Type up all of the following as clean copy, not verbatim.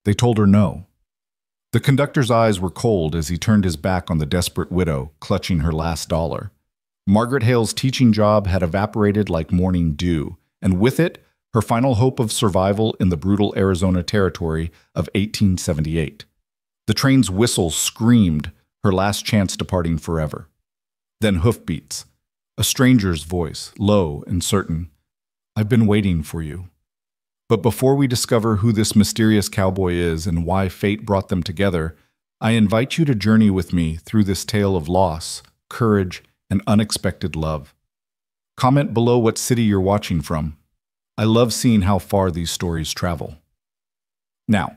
They told her no. The conductor's eyes were cold as he turned his back on the desperate widow, clutching her last dollar. Margaret Hale's teaching job had evaporated like morning dew, and with it, her final hope of survival in the brutal Arizona territory of 1878. The train's whistle screamed, her last chance departing forever. Then hoofbeats. A stranger's voice, low and certain. "I've been waiting for you." But before we discover who this mysterious cowboy is and why fate brought them together, I invite you to journey with me through this tale of loss, courage, and unexpected love. Comment below what city you're watching from. I love seeing how far these stories travel. Now,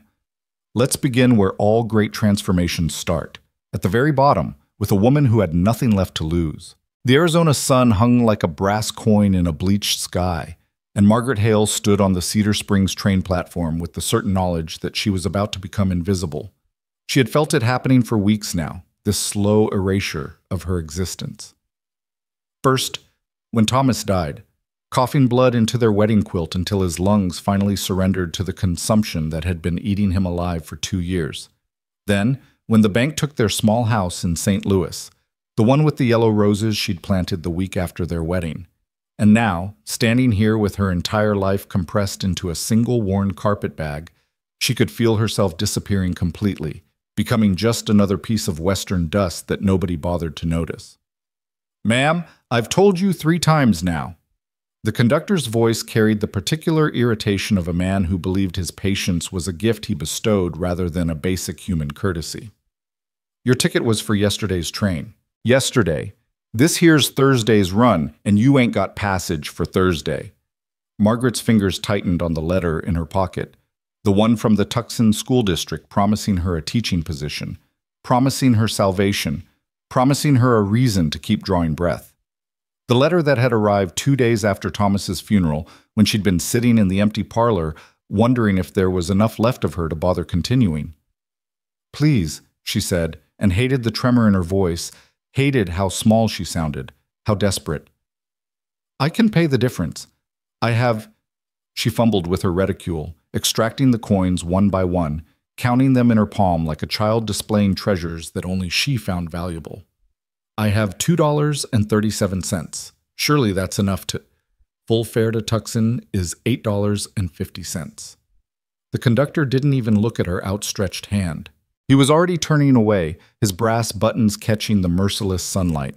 let's begin where all great transformations start, at the very bottom, with a woman who had nothing left to lose. The Arizona sun hung like a brass coin in a bleached sky, and Margaret Hale stood on the Cedar Springs train platform with the certain knowledge that she was about to become invisible. She had felt it happening for weeks now, this slow erasure of her existence. First, when Thomas died, coughing blood into their wedding quilt until his lungs finally surrendered to the consumption that had been eating him alive for 2 years. Then, when the bank took their small house in St. Louis, the one with the yellow roses she'd planted the week after their wedding. And now, standing here with her entire life compressed into a single worn carpet bag, she could feel herself disappearing completely, becoming just another piece of western dust that nobody bothered to notice. "Ma'am, I've told you 3 times now." The conductor's voice carried the particular irritation of a man who believed his patience was a gift he bestowed rather than a basic human courtesy. "Your ticket was for yesterday's train. Yesterday. This here's Thursday's run, and you ain't got passage for Thursday." Margaret's fingers tightened on the letter in her pocket, the one from the Tucson School District promising her a teaching position, promising her salvation, promising her a reason to keep drawing breath. The letter that had arrived 2 days after Thomas's funeral, when she'd been sitting in the empty parlor, wondering if there was enough left of her to bother continuing. "Please," she said, and hated the tremor in her voice, hated how small she sounded, how desperate. "I can pay the difference. I have—" She fumbled with her reticule, extracting the coins one by one, counting them in her palm like a child displaying treasures that only she found valuable. "I have $2.37. Surely that's enough to—" Full fare to Tucson is $8.50. The conductor didn't even look at her outstretched hand. He was already turning away, his brass buttons catching the merciless sunlight.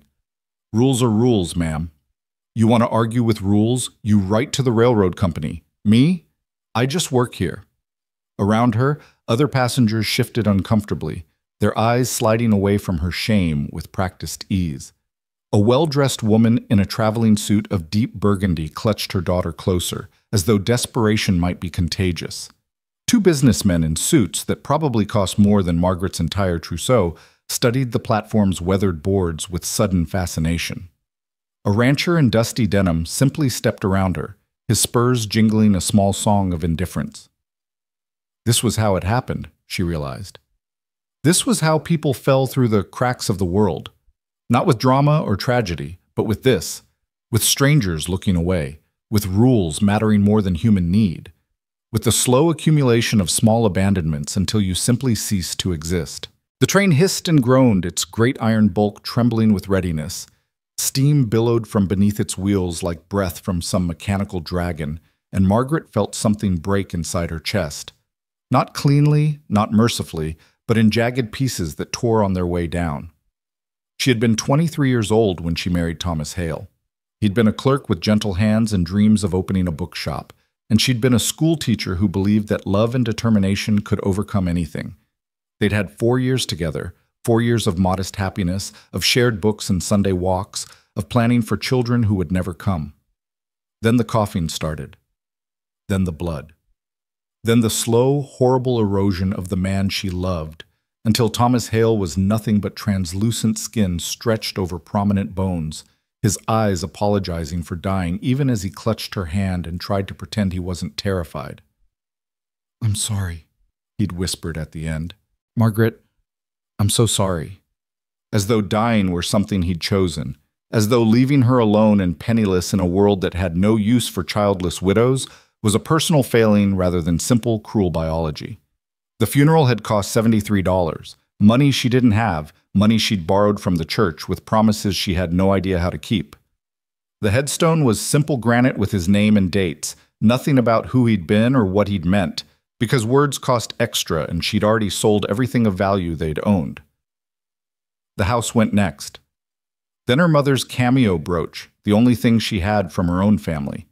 "Rules are rules, ma'am. You want to argue with rules? You write to the railroad company. Me? I just work here." Around her, other passengers shifted uncomfortably, their eyes sliding away from her shame with practiced ease. A well-dressed woman in a traveling suit of deep burgundy clutched her daughter closer, as though desperation might be contagious. 2 businessmen in suits that probably cost more than Margaret's entire trousseau studied the platform's weathered boards with sudden fascination. A rancher in dusty denim simply stepped around her, his spurs jingling a small song of indifference. This was how it happened, she realized. This was how people fell through the cracks of the world. Not with drama or tragedy, but with this, with strangers looking away, with rules mattering more than human need, with the slow accumulation of small abandonments until you simply cease to exist. The train hissed and groaned, its great iron bulk trembling with readiness. Steam billowed from beneath its wheels like breath from some mechanical dragon, and Margaret felt something break inside her chest. Not cleanly, not mercifully, but in jagged pieces that tore on their way down. She had been 23 years old when she married Thomas Hale. He'd been a clerk with gentle hands and dreams of opening a bookshop, and she'd been a school teacher who believed that love and determination could overcome anything. They'd had 4 years together, 4 years of modest happiness, of shared books and Sunday walks, of planning for children who would never come. Then the coughing started. Then the blood. Then the slow, horrible erosion of the man she loved, until Thomas Hale was nothing but translucent skin stretched over prominent bones, his eyes apologizing for dying even as he clutched her hand and tried to pretend he wasn't terrified. "I'm sorry," he'd whispered at the end. "Margaret, I'm so sorry." As though dying were something he'd chosen, as though leaving her alone and penniless in a world that had no use for childless widows was a personal failing rather than simple, cruel biology. The funeral had cost $73, money she didn't have, money she'd borrowed from the church with promises she had no idea how to keep. The headstone was simple granite with his name and dates, nothing about who he'd been or what he'd meant, because words cost extra and she'd already sold everything of value they'd owned. The house went next. Then her mother's cameo brooch, the only thing she had from her own family.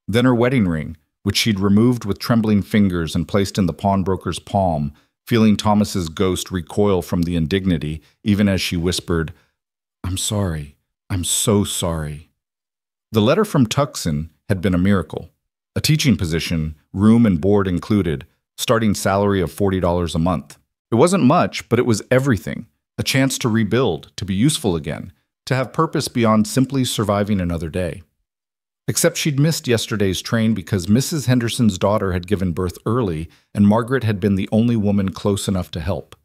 Then her wedding ring, which she'd removed with trembling fingers and placed in the pawnbroker's palm, feeling Thomas's ghost recoil from the indignity, even as she whispered, "I'm sorry. I'm so sorry." The letter from Tucson had been a miracle. A teaching position, room and board included, starting salary of $40 a month. It wasn't much, but it was everything. A chance to rebuild, to be useful again, to have purpose beyond simply surviving another day. Except she'd missed yesterday's train because Mrs. Henderson's daughter had given birth early and Margaret had been the only woman close enough to help.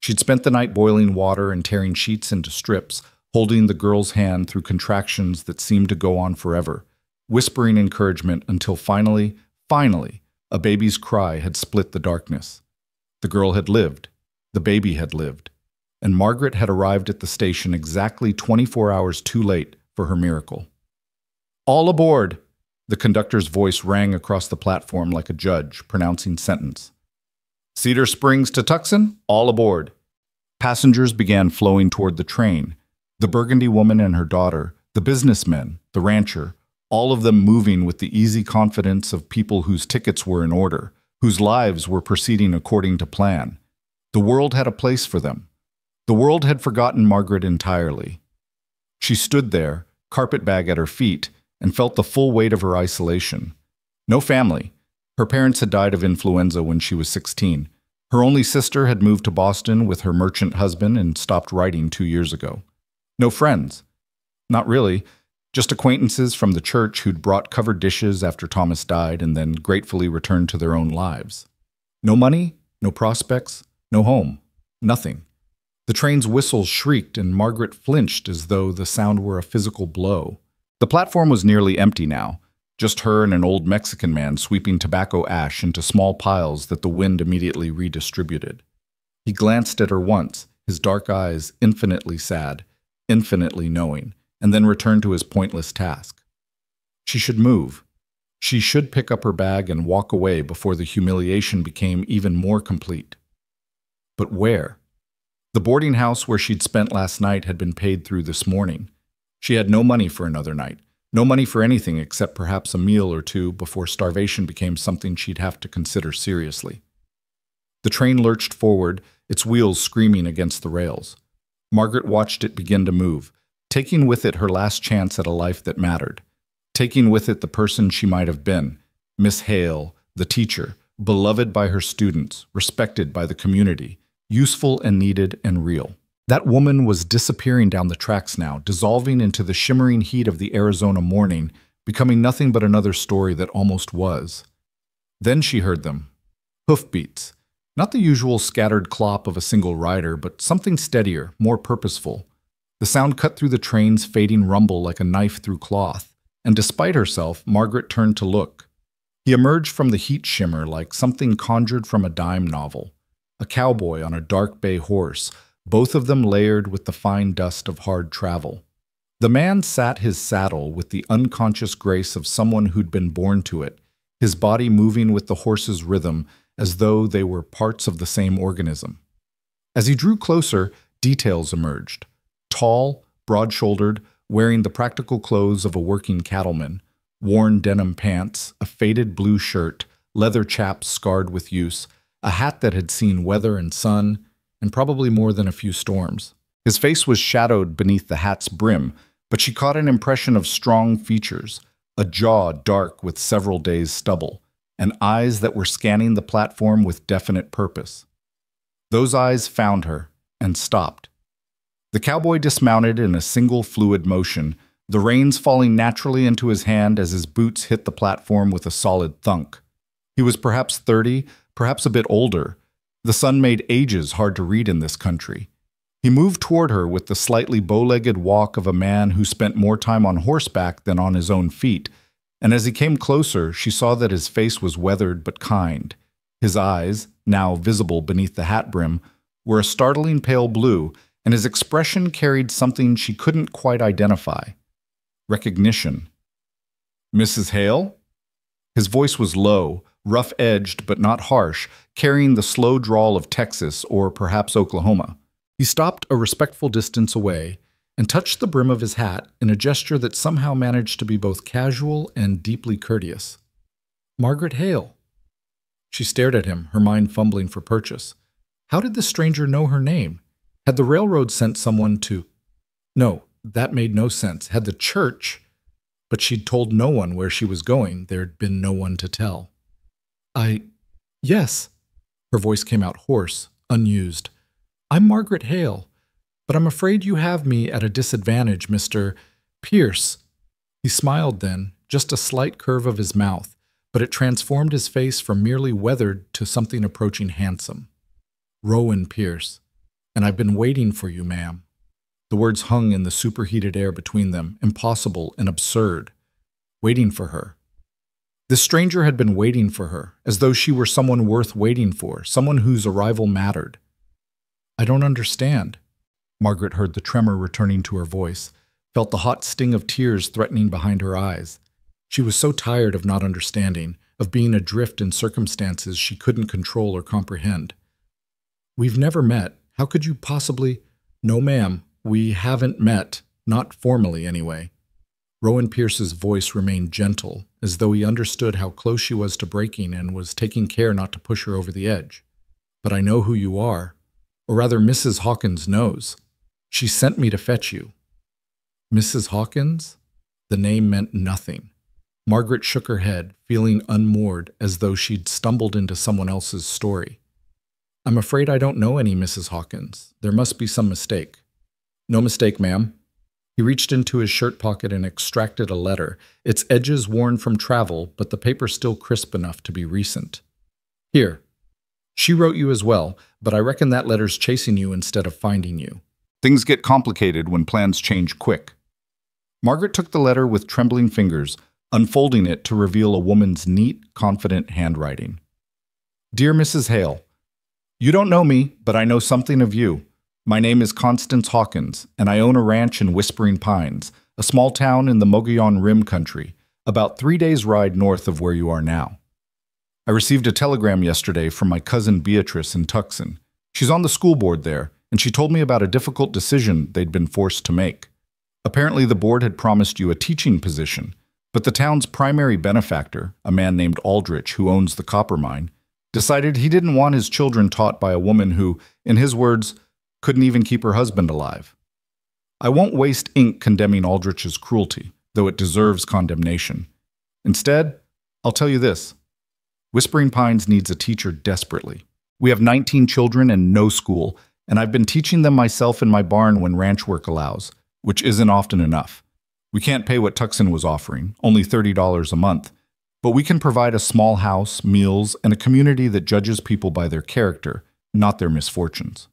She'd spent the night boiling water and tearing sheets into strips, holding the girl's hand through contractions that seemed to go on forever, whispering encouragement until finally, a baby's cry had split the darkness. The girl had lived. The baby had lived. And Margaret had arrived at the station exactly 24 hours too late for her miracle. "All aboard!" The conductor's voice rang across the platform like a judge pronouncing sentence. "Cedar Springs to Tucson, all aboard." Passengers began flowing toward the train. The burgundy woman and her daughter, the businessmen, the rancher, all of them moving with the easy confidence of people whose tickets were in order, whose lives were proceeding according to plan. The world had a place for them. The world had forgotten Margaret entirely. She stood there, carpetbag at her feet, and felt the full weight of her isolation. No family. Her parents had died of influenza when she was 16. Her only sister had moved to Boston with her merchant husband and stopped writing 2 years ago. No friends. Not really. Just acquaintances from the church who'd brought covered dishes after Thomas died and then gratefully returned to their own lives. No money, no prospects, no home. Nothing. The train's whistles shrieked and Margaret flinched as though the sound were a physical blow. The platform was nearly empty now, just her and an old Mexican man sweeping tobacco ash into small piles that the wind immediately redistributed. He glanced at her once, his dark eyes infinitely sad, infinitely knowing, and then returned to his pointless task. She should move. She should pick up her bag and walk away before the humiliation became even more complete. But where? The boarding house where she'd spent last night had been paid through this morning. She had no money for another night, no money for anything except perhaps a meal or two before starvation became something she'd have to consider seriously. The train lurched forward, its wheels screaming against the rails. Margaret watched it begin to move, taking with it her last chance at a life that mattered, taking with it the person she might have been, Miss Hale, the teacher, beloved by her students, respected by the community, useful and needed and real. That woman was disappearing down the tracks now, dissolving into the shimmering heat of the Arizona morning, becoming nothing but another story that almost was. Then she heard them. Hoofbeats. Not the usual scattered clop of a single rider, but something steadier, more purposeful. The sound cut through the train's fading rumble like a knife through cloth, and despite herself, Margaret turned to look. He emerged from the heat shimmer like something conjured from a dime novel. A cowboy on a dark bay horse, both of them layered with the fine dust of hard travel. The man sat his saddle with the unconscious grace of someone who'd been born to it, his body moving with the horse's rhythm as though they were parts of the same organism. As he drew closer, details emerged. Tall, broad-shouldered, wearing the practical clothes of a working cattleman, worn denim pants, a faded blue shirt, leather chaps scarred with use, a hat that had seen weather and sun, and probably more than a few storms. His face was shadowed beneath the hat's brim, but she caught an impression of strong features, a jaw dark with several days' stubble, and eyes that were scanning the platform with definite purpose. Those eyes found her, and stopped. The cowboy dismounted in a single fluid motion, the reins falling naturally into his hand as his boots hit the platform with a solid thunk. He was perhaps 30, perhaps a bit older. The sun made ages hard to read in this country. He moved toward her with the slightly bow-legged walk of a man who spent more time on horseback than on his own feet, and as he came closer, she saw that his face was weathered but kind. His eyes, now visible beneath the hat brim, were a startling pale blue, and his expression carried something she couldn't quite identify. Recognition. "Mrs. Hale?" His voice was low, rough-edged but not harsh, carrying the slow drawl of Texas or perhaps Oklahoma. He stopped a respectful distance away and touched the brim of his hat in a gesture that somehow managed to be both casual and deeply courteous. "Margaret Hale." She stared at him, her mind fumbling for purchase. How did the stranger know her name? Had the railroad sent someone to... No, that made no sense. Had the church... But she'd told no one where she was going. There'd been no one to tell. Yes. Her voice came out hoarse, unused. "I'm Margaret Hale, but I'm afraid you have me at a disadvantage, Mr. Pierce." He smiled then, just a slight curve of his mouth, but it transformed his face from merely weathered to something approaching handsome. "Rowan Pierce, and I've been waiting for you, ma'am." The words hung in the superheated air between them, impossible and absurd. Waiting for her. This stranger had been waiting for her, as though she were someone worth waiting for, someone whose arrival mattered. "I don't understand." Margaret heard the tremor returning to her voice, felt the hot sting of tears threatening behind her eyes. She was so tired of not understanding, of being adrift in circumstances she couldn't control or comprehend. "We've never met. How could you possibly—" "No, ma'am, we haven't met. Not formally, anyway." Rowan Pierce's voice remained gentle, as though he understood how close she was to breaking and was taking care not to push her over the edge. "But I know who you are. Or rather, Mrs. Hawkins knows. She sent me to fetch you." Mrs. Hawkins? The name meant nothing. Margaret shook her head, feeling unmoored, as though she'd stumbled into someone else's story. "I'm afraid I don't know any Mrs. Hawkins. There must be some mistake." "No mistake, ma'am." He reached into his shirt pocket and extracted a letter, its edges worn from travel, but the paper still crisp enough to be recent. "Here. She wrote you as well, but I reckon that letter's chasing you instead of finding you." Things get complicated when plans change quick. Margaret took the letter with trembling fingers, unfolding it to reveal a woman's neat, confident handwriting. "Dear Mrs. Hale, you don't know me, but I know something of you. My name is Constance Hawkins, and I own a ranch in Whispering Pines, a small town in the Mogollon Rim country, about 3 days' ride north of where you are now. I received a telegram yesterday from my cousin Beatrice in Tucson. She's on the school board there, and she told me about a difficult decision they'd been forced to make. Apparently the board had promised you a teaching position, but the town's primary benefactor, a man named Aldrich who owns the copper mine, decided he didn't want his children taught by a woman who, in his words, couldn't even keep her husband alive. I won't waste ink condemning Aldrich's cruelty, though it deserves condemnation. Instead, I'll tell you this. Whispering Pines needs a teacher desperately. We have 19 children and no school, and I've been teaching them myself in my barn when ranch work allows, which isn't often enough. We can't pay what Tucson was offering, only $30 a month, but we can provide a small house, meals, and a community that judges people by their character, not their misfortunes.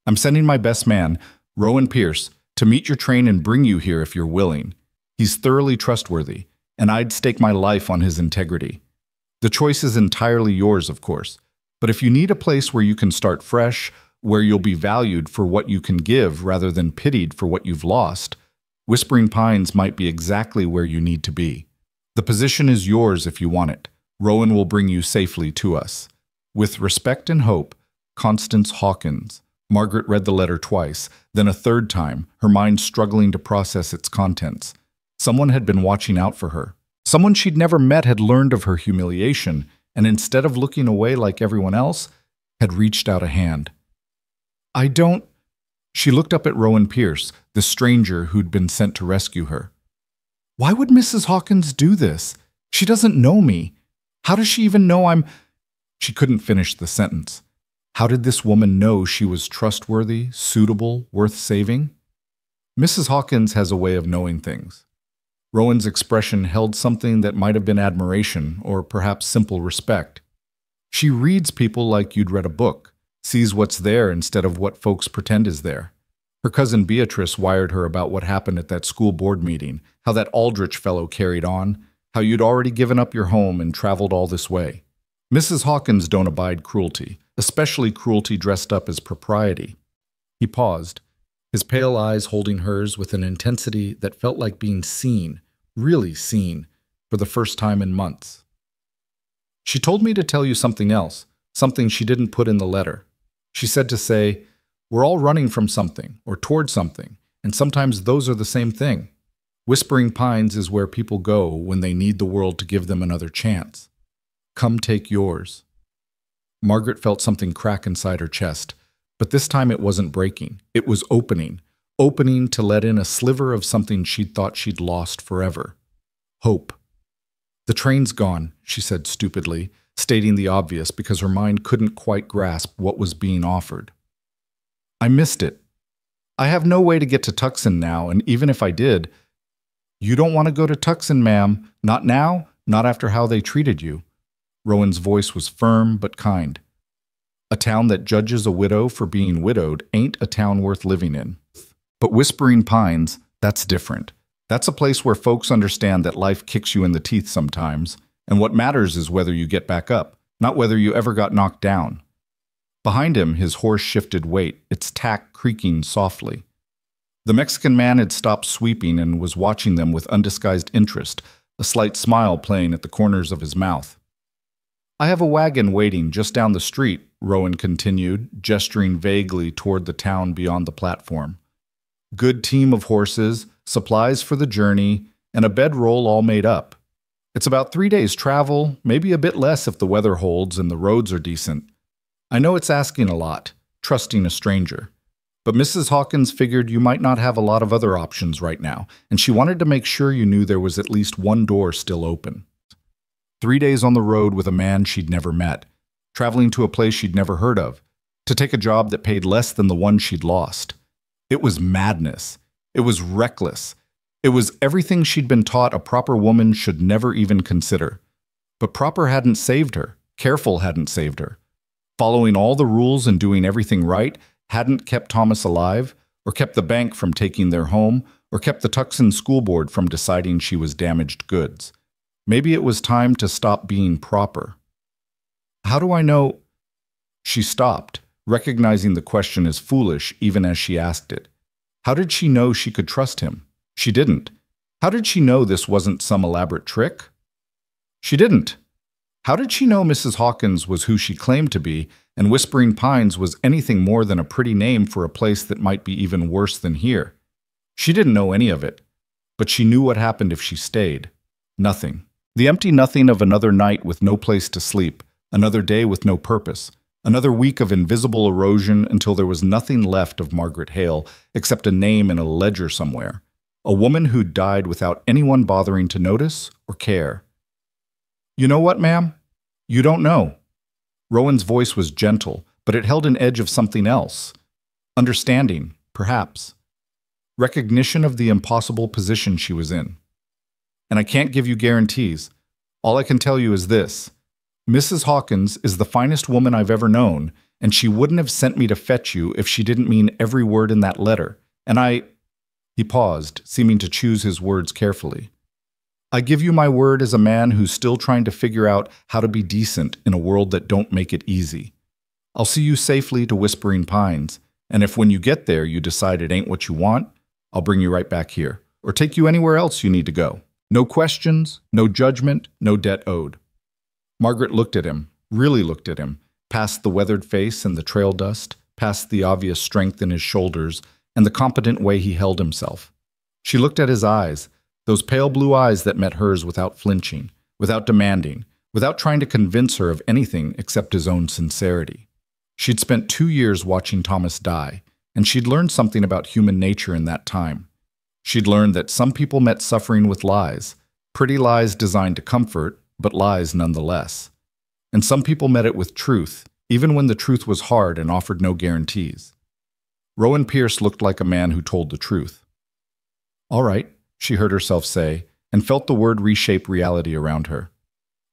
I'm sending my best man, Rowan Pierce, to meet your train and bring you here if you're willing. He's thoroughly trustworthy, and I'd stake my life on his integrity. The choice is entirely yours, of course, but if you need a place where you can start fresh, where you'll be valued for what you can give rather than pitied for what you've lost, Whispering Pines might be exactly where you need to be. The position is yours if you want it. Rowan will bring you safely to us. With respect and hope, Constance Hawkins." Margaret read the letter twice, then a third time, her mind struggling to process its contents. Someone had been watching out for her. Someone she'd never met had learned of her humiliation, and instead of looking away like everyone else, had reached out a hand. "I don't—" She looked up at Rowan Pierce, the stranger who'd been sent to rescue her. "Why would Mrs. Hawkins do this? She doesn't know me. How does she even know I'm—" She couldn't finish the sentence. How did this woman know she was trustworthy, suitable, worth saving? Mrs. Hawkins has a way of knowing things. Rowan's expression held something that might have been admiration or perhaps simple respect. She reads people like you'd read a book, sees what's there instead of what folks pretend is there. Her cousin Beatrice wired her about what happened at that school board meeting, how that Aldrich fellow carried on, how you'd already given up your home and traveled all this way. Mrs. Hawkins don't abide cruelty, especially cruelty dressed up as propriety. He paused, his pale eyes holding hers with an intensity that felt like being seen, really seen, for the first time in months. She told me to tell you something else, something she didn't put in the letter. She said to say, we're all running from something or toward something, and sometimes those are the same thing. Whispering Pines is where people go when they need the world to give them another chance. Come take yours. Margaret felt something crack inside her chest, but this time it wasn't breaking. It was opening to let in a sliver of something she'd thought she'd lost forever. Hope. The train's gone, she said stupidly, stating the obvious because her mind couldn't quite grasp what was being offered. I missed it. I have no way to get to Tucson now, and even if I did, you don't want to go to Tucson, ma'am. Not now, not after how they treated you. Rowan's voice was firm but kind. A town that judges a widow for being widowed ain't a town worth living in. But Whispering Pines, that's different. That's a place where folks understand that life kicks you in the teeth sometimes, and what matters is whether you get back up, not whether you ever got knocked down. Behind him, his horse shifted weight, its tack creaking softly. The Mexican man had stopped sweeping and was watching them with undisguised interest, a slight smile playing at the corners of his mouth. I have a wagon waiting just down the street, Rowan continued, gesturing vaguely toward the town beyond the platform. Good team of horses, supplies for the journey, and a bedroll all made up. It's about 3 days' travel, maybe a bit less if the weather holds and the roads are decent. I know it's asking a lot, trusting a stranger. But Mrs. Hawkins figured you might not have a lot of other options right now, and she wanted to make sure you knew there was at least one door still open. 3 days on the road with a man she'd never met, traveling to a place she'd never heard of, to take a job that paid less than the one she'd lost. It was madness. It was reckless. It was everything she'd been taught a proper woman should never even consider. But proper hadn't saved her. Careful hadn't saved her. Following all the rules and doing everything right hadn't kept Thomas alive, or kept the bank from taking their home, or kept the Tucson school board from deciding she was damaged goods. Maybe it was time to stop being proper. How do I know? She stopped, recognizing the question as foolish even as she asked it. How did she know she could trust him? She didn't. How did she know this wasn't some elaborate trick? She didn't. How did she know Mrs. Hawkins was who she claimed to be, and Whispering Pines was anything more than a pretty name for a place that might be even worse than here? She didn't know any of it, but she knew what happened if she stayed. Nothing. The empty nothing of another night with no place to sleep, another day with no purpose, another week of invisible erosion until there was nothing left of Margaret Hale except a name in a ledger somewhere, a woman who died without anyone bothering to notice or care. You know what, ma'am? You don't know. Rowan's voice was gentle, but it held an edge of something else. Understanding, perhaps. Recognition of the impossible position she was in. And I can't give you guarantees. All I can tell you is this. Mrs. Hawkins is the finest woman I've ever known, and she wouldn't have sent me to fetch you if she didn't mean every word in that letter. And He paused, seeming to choose his words carefully. I give you my word as a man who's still trying to figure out how to be decent in a world that don't make it easy. I'll see you safely to Whispering Pines, and if when you get there you decide it ain't what you want, I'll bring you right back here, or take you anywhere else you need to go. No questions, no judgment, no debt owed. Margaret looked at him, really looked at him, past the weathered face and the trail dust, past the obvious strength in his shoulders and the competent way he held himself. She looked at his eyes, those pale blue eyes that met hers without flinching, without demanding, without trying to convince her of anything except his own sincerity. She'd spent 2 years watching Thomas die, and she'd learned something about human nature in that time. She'd learned that some people met suffering with lies, pretty lies designed to comfort, but lies nonetheless. And some people met it with truth, even when the truth was hard and offered no guarantees. Rowan Pierce looked like a man who told the truth. All right, she heard herself say, and felt the word reshape reality around her.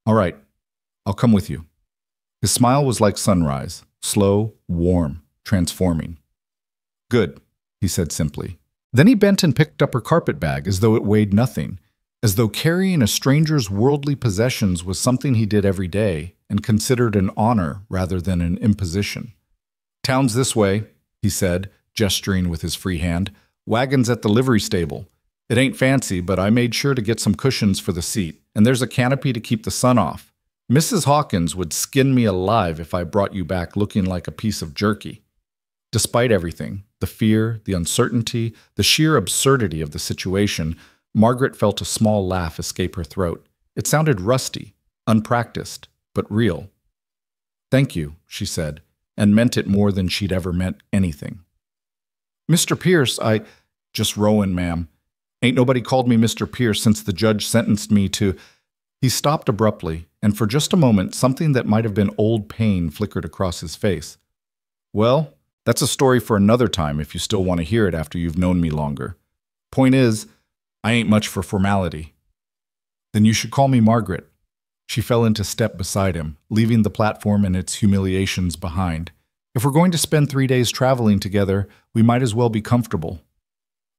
All right, I'll come with you. His smile was like sunrise, slow, warm, transforming. Good, he said simply. Then he bent and picked up her carpet bag as though it weighed nothing, as though carrying a stranger's worldly possessions was something he did every day, and considered an honor rather than an imposition. "Town's this way," he said, gesturing with his free hand. "Wagon's at the livery stable. It ain't fancy, but I made sure to get some cushions for the seat, and there's a canopy to keep the sun off. Mrs. Hawkins would skin me alive if I brought you back looking like a piece of jerky." Despite everything, the fear, the uncertainty, the sheer absurdity of the situation, Margaret felt a small laugh escape her throat. It sounded rusty, unpracticed, but real. "Thank you," she said, and meant it more than she'd ever meant anything. "Mr. Pierce, Just Rowan, ma'am. Ain't nobody called me Mr. Pierce since the judge sentenced me to—" He stopped abruptly, and for just a moment, something that might have been old pain flickered across his face. "Well, that's a story for another time if you still want to hear it after you've known me longer. Point is, I ain't much for formality." "Then you should call me Margaret." She fell into step beside him, leaving the platform and its humiliations behind. "If we're going to spend 3 days traveling together, we might as well be comfortable."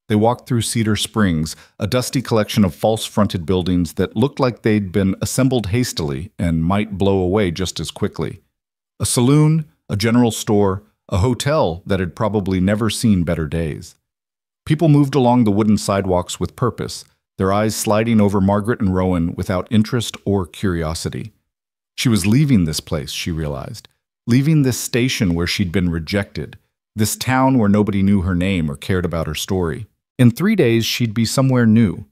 They walked through Cedar Springs, a dusty collection of false-fronted buildings that looked like they'd been assembled hastily and might blow away just as quickly. A saloon, a general store, a hotel that had probably never seen better days. People moved along the wooden sidewalks with purpose, their eyes sliding over Margaret and Rowan without interest or curiosity. She was leaving this place, she realized, leaving this station where she'd been rejected, this town where nobody knew her name or cared about her story. In 3 days, she'd be somewhere new,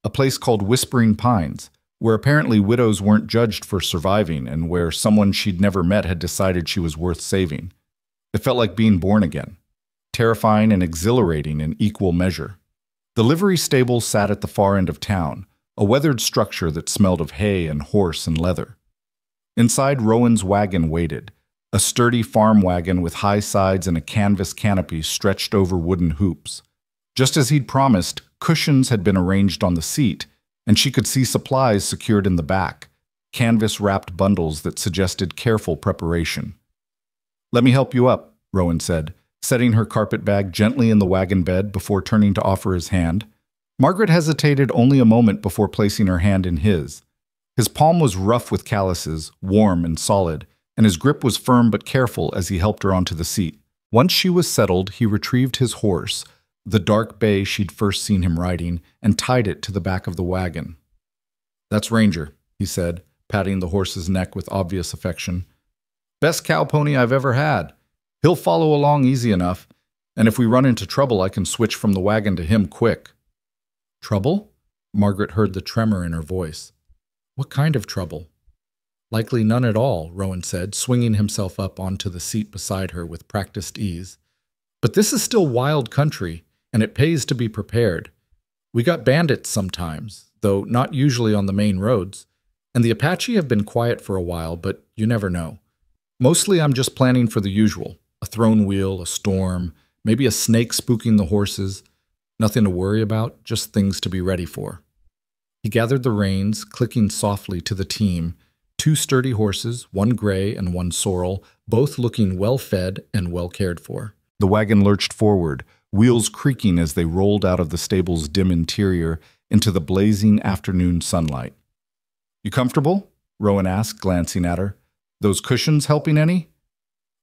a place called Whispering Pines, where apparently widows weren't judged for surviving and where someone she'd never met had decided she was worth saving. It felt like being born again, terrifying and exhilarating in equal measure. The livery stable sat at the far end of town, a weathered structure that smelled of hay and horse and leather. Inside, Rowan's wagon waited, a sturdy farm wagon with high sides and a canvas canopy stretched over wooden hoops. Just as he'd promised, cushions had been arranged on the seat, and she could see supplies secured in the back, canvas-wrapped bundles that suggested careful preparation. "Let me help you up," Rowan said, setting her carpet bag gently in the wagon bed before turning to offer his hand. Margaret hesitated only a moment before placing her hand in his. His palm was rough with calluses, warm and solid, and his grip was firm but careful as he helped her onto the seat. Once she was settled, he retrieved his horse, the dark bay she'd first seen him riding, and tied it to the back of the wagon. "That's Ranger," he said, patting the horse's neck with obvious affection. "Best cow pony I've ever had. He'll follow along easy enough, and if we run into trouble, I can switch from the wagon to him quick." "Trouble?" Margaret heard the tremor in her voice. "What kind of trouble?" "Likely none at all," Rowan said, swinging himself up onto the seat beside her with practiced ease. "But this is still wild country, and it pays to be prepared. We got bandits sometimes, though not usually on the main roads, and the Apache have been quiet for a while, but you never know. Mostly I'm just planning for the usual, a thrown wheel, a storm, maybe a snake spooking the horses. Nothing to worry about, just things to be ready for." He gathered the reins, clicking softly to the team, 2 sturdy horses, one gray and one sorrel, both looking well-fed and well cared for. The wagon lurched forward, wheels creaking as they rolled out of the stable's dim interior into the blazing afternoon sunlight. "You comfortable?" Rowan asked, glancing at her. "Those cushions helping any?"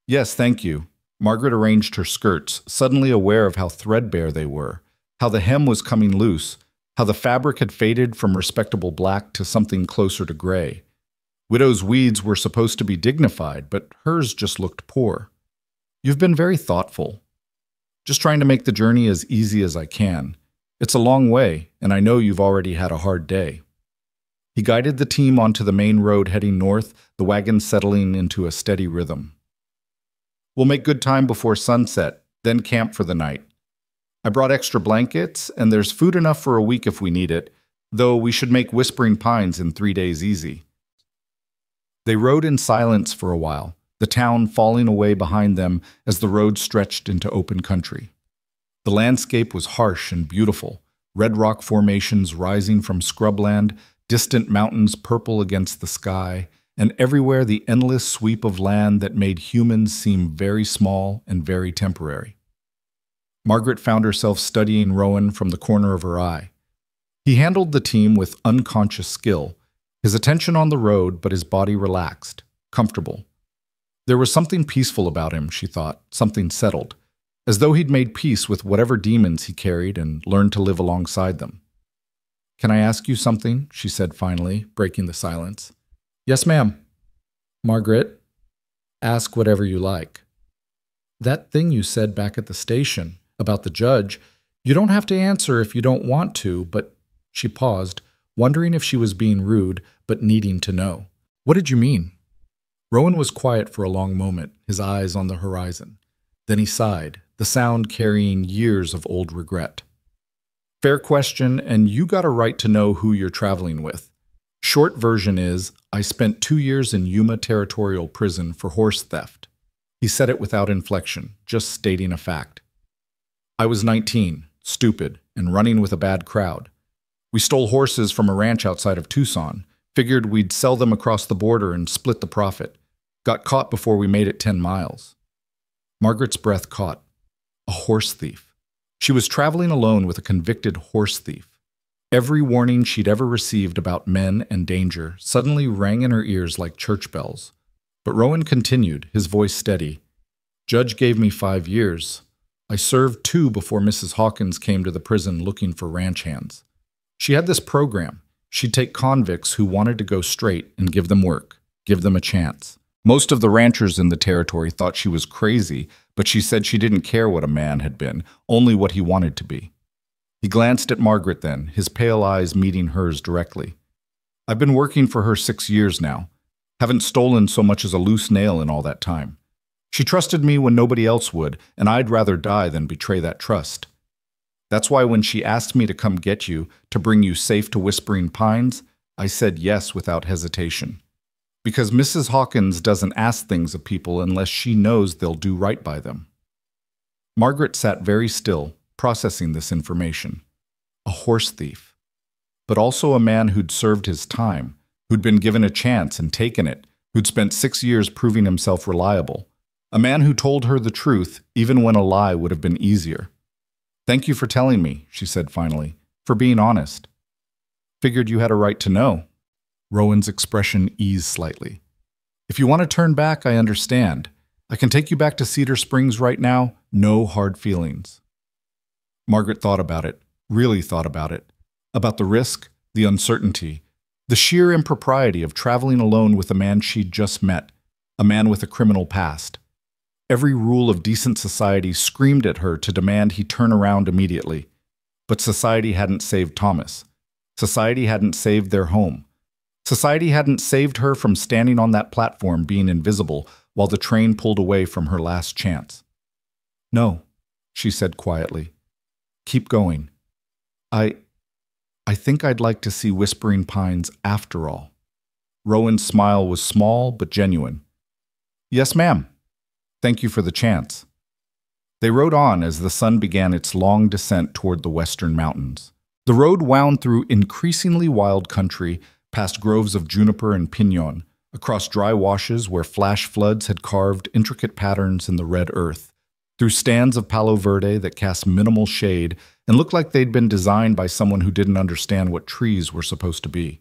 "Yes, thank you." Margaret arranged her skirts, suddenly aware of how threadbare they were, how the hem was coming loose, how the fabric had faded from respectable black to something closer to gray. Widow's weeds were supposed to be dignified, but hers just looked poor. "You've been very thoughtful." "Just trying to make the journey as easy as I can. It's a long way, and I know you've already had a hard day." He guided the team onto the main road heading north, the wagon settling into a steady rhythm. "We'll make good time before sunset, then camp for the night. I brought extra blankets, and there's food enough for a week if we need it, though we should make Whispering Pines in 3 days easy." They rode in silence for a while, the town falling away behind them as the road stretched into open country. The landscape was harsh and beautiful, red rock formations rising from scrubland, distant mountains purple against the sky, and everywhere the endless sweep of land that made humans seem very small and very temporary. Margaret found herself studying Rowan from the corner of her eye. He handled the team with unconscious skill, his attention on the road but his body relaxed, comfortable. There was something peaceful about him, she thought, something settled, as though he'd made peace with whatever demons he carried and learned to live alongside them. "Can I ask you something?" she said finally, breaking the silence. "Yes, ma'am." "Margaret, ask whatever you like." "That thing you said back at the station about the judge, you don't have to answer if you don't want to, but—" She paused, wondering if she was being rude, but needing to know. "What did you mean?" Rowan was quiet for a long moment, his eyes on the horizon. Then he sighed, the sound carrying years of old regret. "Fair question, and you got a right to know who you're traveling with. Short version is, I spent 2 years in Yuma Territorial Prison for horse theft." He said it without inflection, just stating a fact. "I was 19, stupid, and running with a bad crowd. We stole horses from a ranch outside of Tucson, figured we'd sell them across the border and split the profit. Got caught before we made it 10 miles. Margaret's breath caught. A horse thief. She was traveling alone with a convicted horse thief. Every warning she'd ever received about men and danger suddenly rang in her ears like church bells. But Rowan continued, his voice steady. "Judge gave me 5 years. I served 2 before Mrs. Hawkins came to the prison looking for ranch hands. She had this program. She'd take convicts who wanted to go straight and give them work, give them a chance. Most of the ranchers in the territory thought she was crazy, but she said she didn't care what a man had been, only what he wanted to be." He glanced at Margaret then, his pale eyes meeting hers directly. "I've been working for her 6 years now. Haven't stolen so much as a loose nail in all that time. She trusted me when nobody else would, and I'd rather die than betray that trust. That's why when she asked me to come get you, to bring you safe to Whispering Pines, I said yes without hesitation. Because Mrs. Hawkins doesn't ask things of people unless she knows they'll do right by them." Margaret sat very still, processing this information. A horse thief. But also a man who'd served his time, who'd been given a chance and taken it, who'd spent 6 years proving himself reliable. A man who told her the truth, even when a lie would have been easier. "Thank you for telling me," she said finally, "for being honest. Figured you had a right to know." Rowan's expression eased slightly. "If you want to turn back, I understand. I can take you back to Cedar Springs right now. No hard feelings." Margaret thought about it, really thought about it. About the risk, the uncertainty, the sheer impropriety of traveling alone with a man she'd just met, a man with a criminal past. Every rule of decent society screamed at her to demand he turn around immediately. But society hadn't saved Thomas. Society hadn't saved their home. Society hadn't saved her from standing on that platform being invisible while the train pulled away from her last chance. "No," she said quietly. "Keep going. I think I'd like to see Whispering Pines after all." Rowan's smile was small but genuine. "Yes, ma'am. Thank you for the chance." They rode on as the sun began its long descent toward the western mountains. The road wound through increasingly wild country, past groves of juniper and pinon, across dry washes where flash floods had carved intricate patterns in the red earth, through stands of palo verde that cast minimal shade and looked like they'd been designed by someone who didn't understand what trees were supposed to be.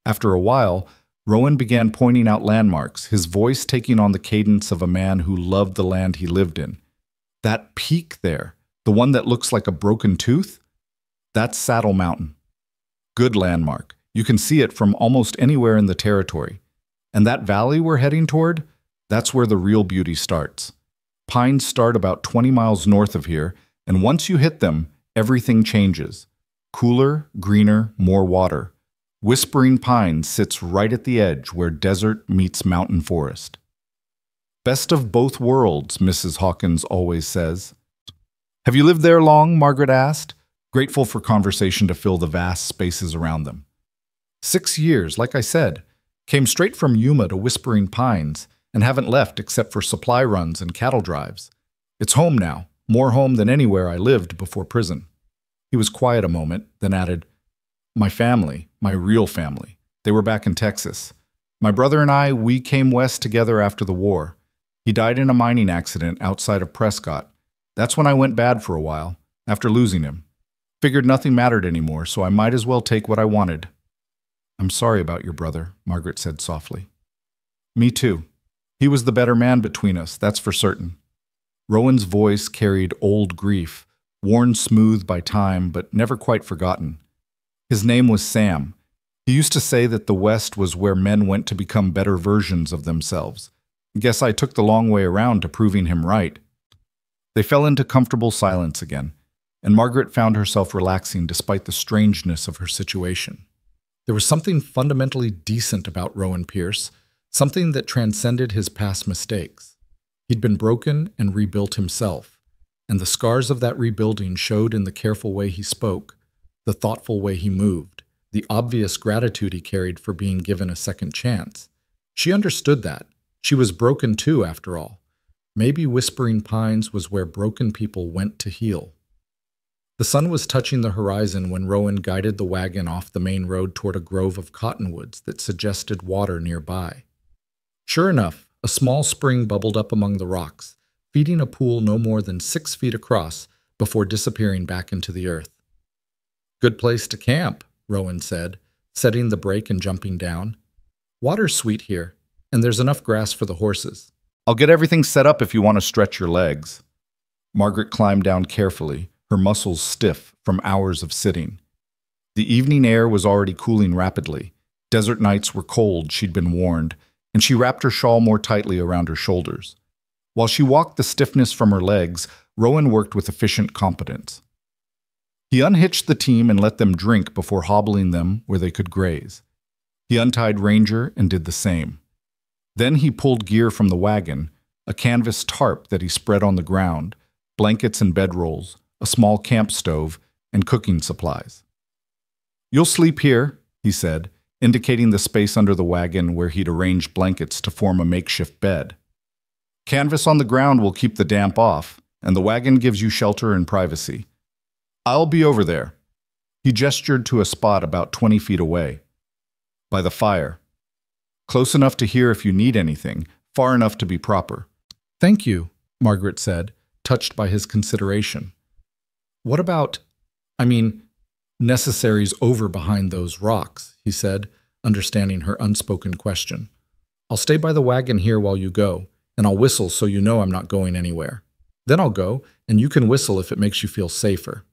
After a while, Rowan began pointing out landmarks, his voice taking on the cadence of a man who loved the land he lived in. "That peak there, the one that looks like a broken tooth? That's Saddle Mountain. Good landmark. You can see it from almost anywhere in the territory. And that valley we're heading toward, that's where the real beauty starts. Pines start about 20 miles north of here, and once you hit them, everything changes. Cooler, greener, more water. Whispering Pines sits right at the edge where desert meets mountain forest. Best of both worlds, Mrs. Hawkins always says." "Have you lived there long?" Margaret asked, grateful for conversation to fill the vast spaces around them. 6 years, like I said. Came straight from Yuma to Whispering Pines and haven't left except for supply runs and cattle drives. It's home now, more home than anywhere I lived before prison." He was quiet a moment, then added, "My family, my real family, they were back in Texas. My brother and I, we came west together after the war. He died in a mining accident outside of Prescott. That's when I went bad for a while, after losing him. Figured nothing mattered anymore, so I might as well take what I wanted." "I'm sorry about your brother," Margaret said softly. Me too. He was the better man between us, that's for certain. Rowan's voice carried old grief, worn smooth by time but never quite forgotten. His name was Sam. He used to say that the West was where men went to become better versions of themselves. Guess I took the long way around to proving him right. They fell into comfortable silence again, and Margaret found herself relaxing despite the strangeness of her situation. There was something fundamentally decent about Rowan Pierce, something that transcended his past mistakes. He'd been broken and rebuilt himself, and the scars of that rebuilding showed in the careful way he spoke, the thoughtful way he moved, the obvious gratitude he carried for being given a second chance. She understood that. She was broken too, after all. Maybe Whispering Pines was where broken people went to heal. The sun was touching the horizon when Rowan guided the wagon off the main road toward a grove of cottonwoods that suggested water nearby. Sure enough, a small spring bubbled up among the rocks, feeding a pool no more than 6 feet across before disappearing back into the earth. "Good place to camp," Rowan said, setting the brake and jumping down. "Water's sweet here, and there's enough grass for the horses." "I'll get everything set up if you want to stretch your legs." Margaret climbed down carefully, her muscles stiff from hours of sitting. The evening air was already cooling rapidly. Desert nights were cold, she'd been warned, and she wrapped her shawl more tightly around her shoulders. While she walked the stiffness from her legs, Rowan worked with efficient competence. He unhitched the team and let them drink before hobbling them where they could graze. He untied Ranger and did the same. Then he pulled gear from the wagon, a canvas tarp that he spread on the ground, blankets and bedrolls, a small camp stove, and cooking supplies. "You'll sleep here," he said, indicating the space under the wagon where he'd arranged blankets to form a makeshift bed. "Canvas on the ground will keep the damp off, and the wagon gives you shelter and privacy. I'll be over there." He gestured to a spot about 20 feet away. "By the fire. Close enough to hear if you need anything, far enough to be proper." "Thank you," Margaret said, touched by his consideration. "What about, necessaries over behind those rocks?" he said, understanding her unspoken question. "I'll stay by the wagon here while you go, and I'll whistle so you know I'm not going anywhere. Then I'll go, and you can whistle if it makes you feel safer."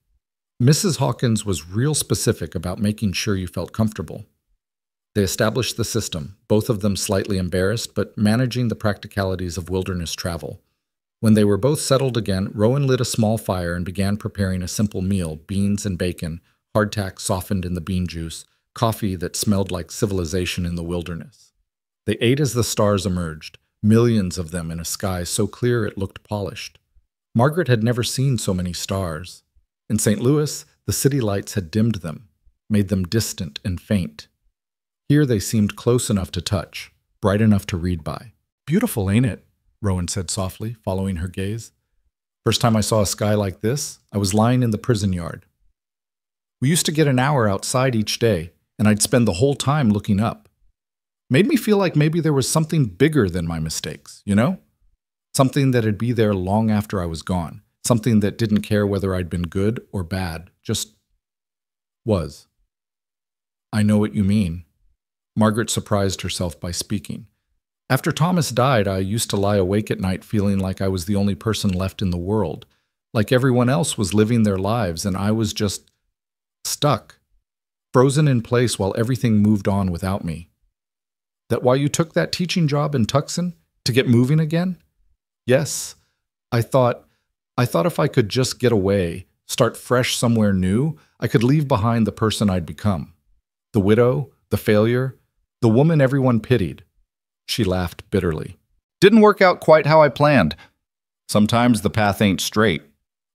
Mrs. Hawkins was real specific about making sure you felt comfortable. They established the system, both of them slightly embarrassed, but managing the practicalities of wilderness travel. When they were both settled again, Rowan lit a small fire and began preparing a simple meal: beans and bacon, hardtack softened in the bean juice, coffee that smelled like civilization in the wilderness. They ate as the stars emerged, millions of them in a sky so clear it looked polished. Margaret had never seen so many stars. In St. Louis, the city lights had dimmed them, made them distant and faint. Here they seemed close enough to touch, bright enough to read by. "Beautiful, ain't it?" Rowan said softly, following her gaze. "First time I saw a sky like this, I was lying in the prison yard. We used to get an hour outside each day, and I'd spend the whole time looking up. Made me feel like maybe there was something bigger than my mistakes, you know? Something that'd be there long after I was gone. Something that didn't care whether I'd been good or bad, just was." "I know what you mean." Margaret surprised herself by speaking. "After Thomas died, I used to lie awake at night feeling like I was the only person left in the world, like everyone else was living their lives and I was just stuck, frozen in place while everything moved on without me. That why you took that teaching job in Tucson? To get moving again?" "Yes. I thought if I could just get away, start fresh somewhere new, I could leave behind the person I'd become. The widow, the failure, the woman everyone pitied." She laughed bitterly. "Didn't work out quite how I planned. Sometimes the path ain't straight."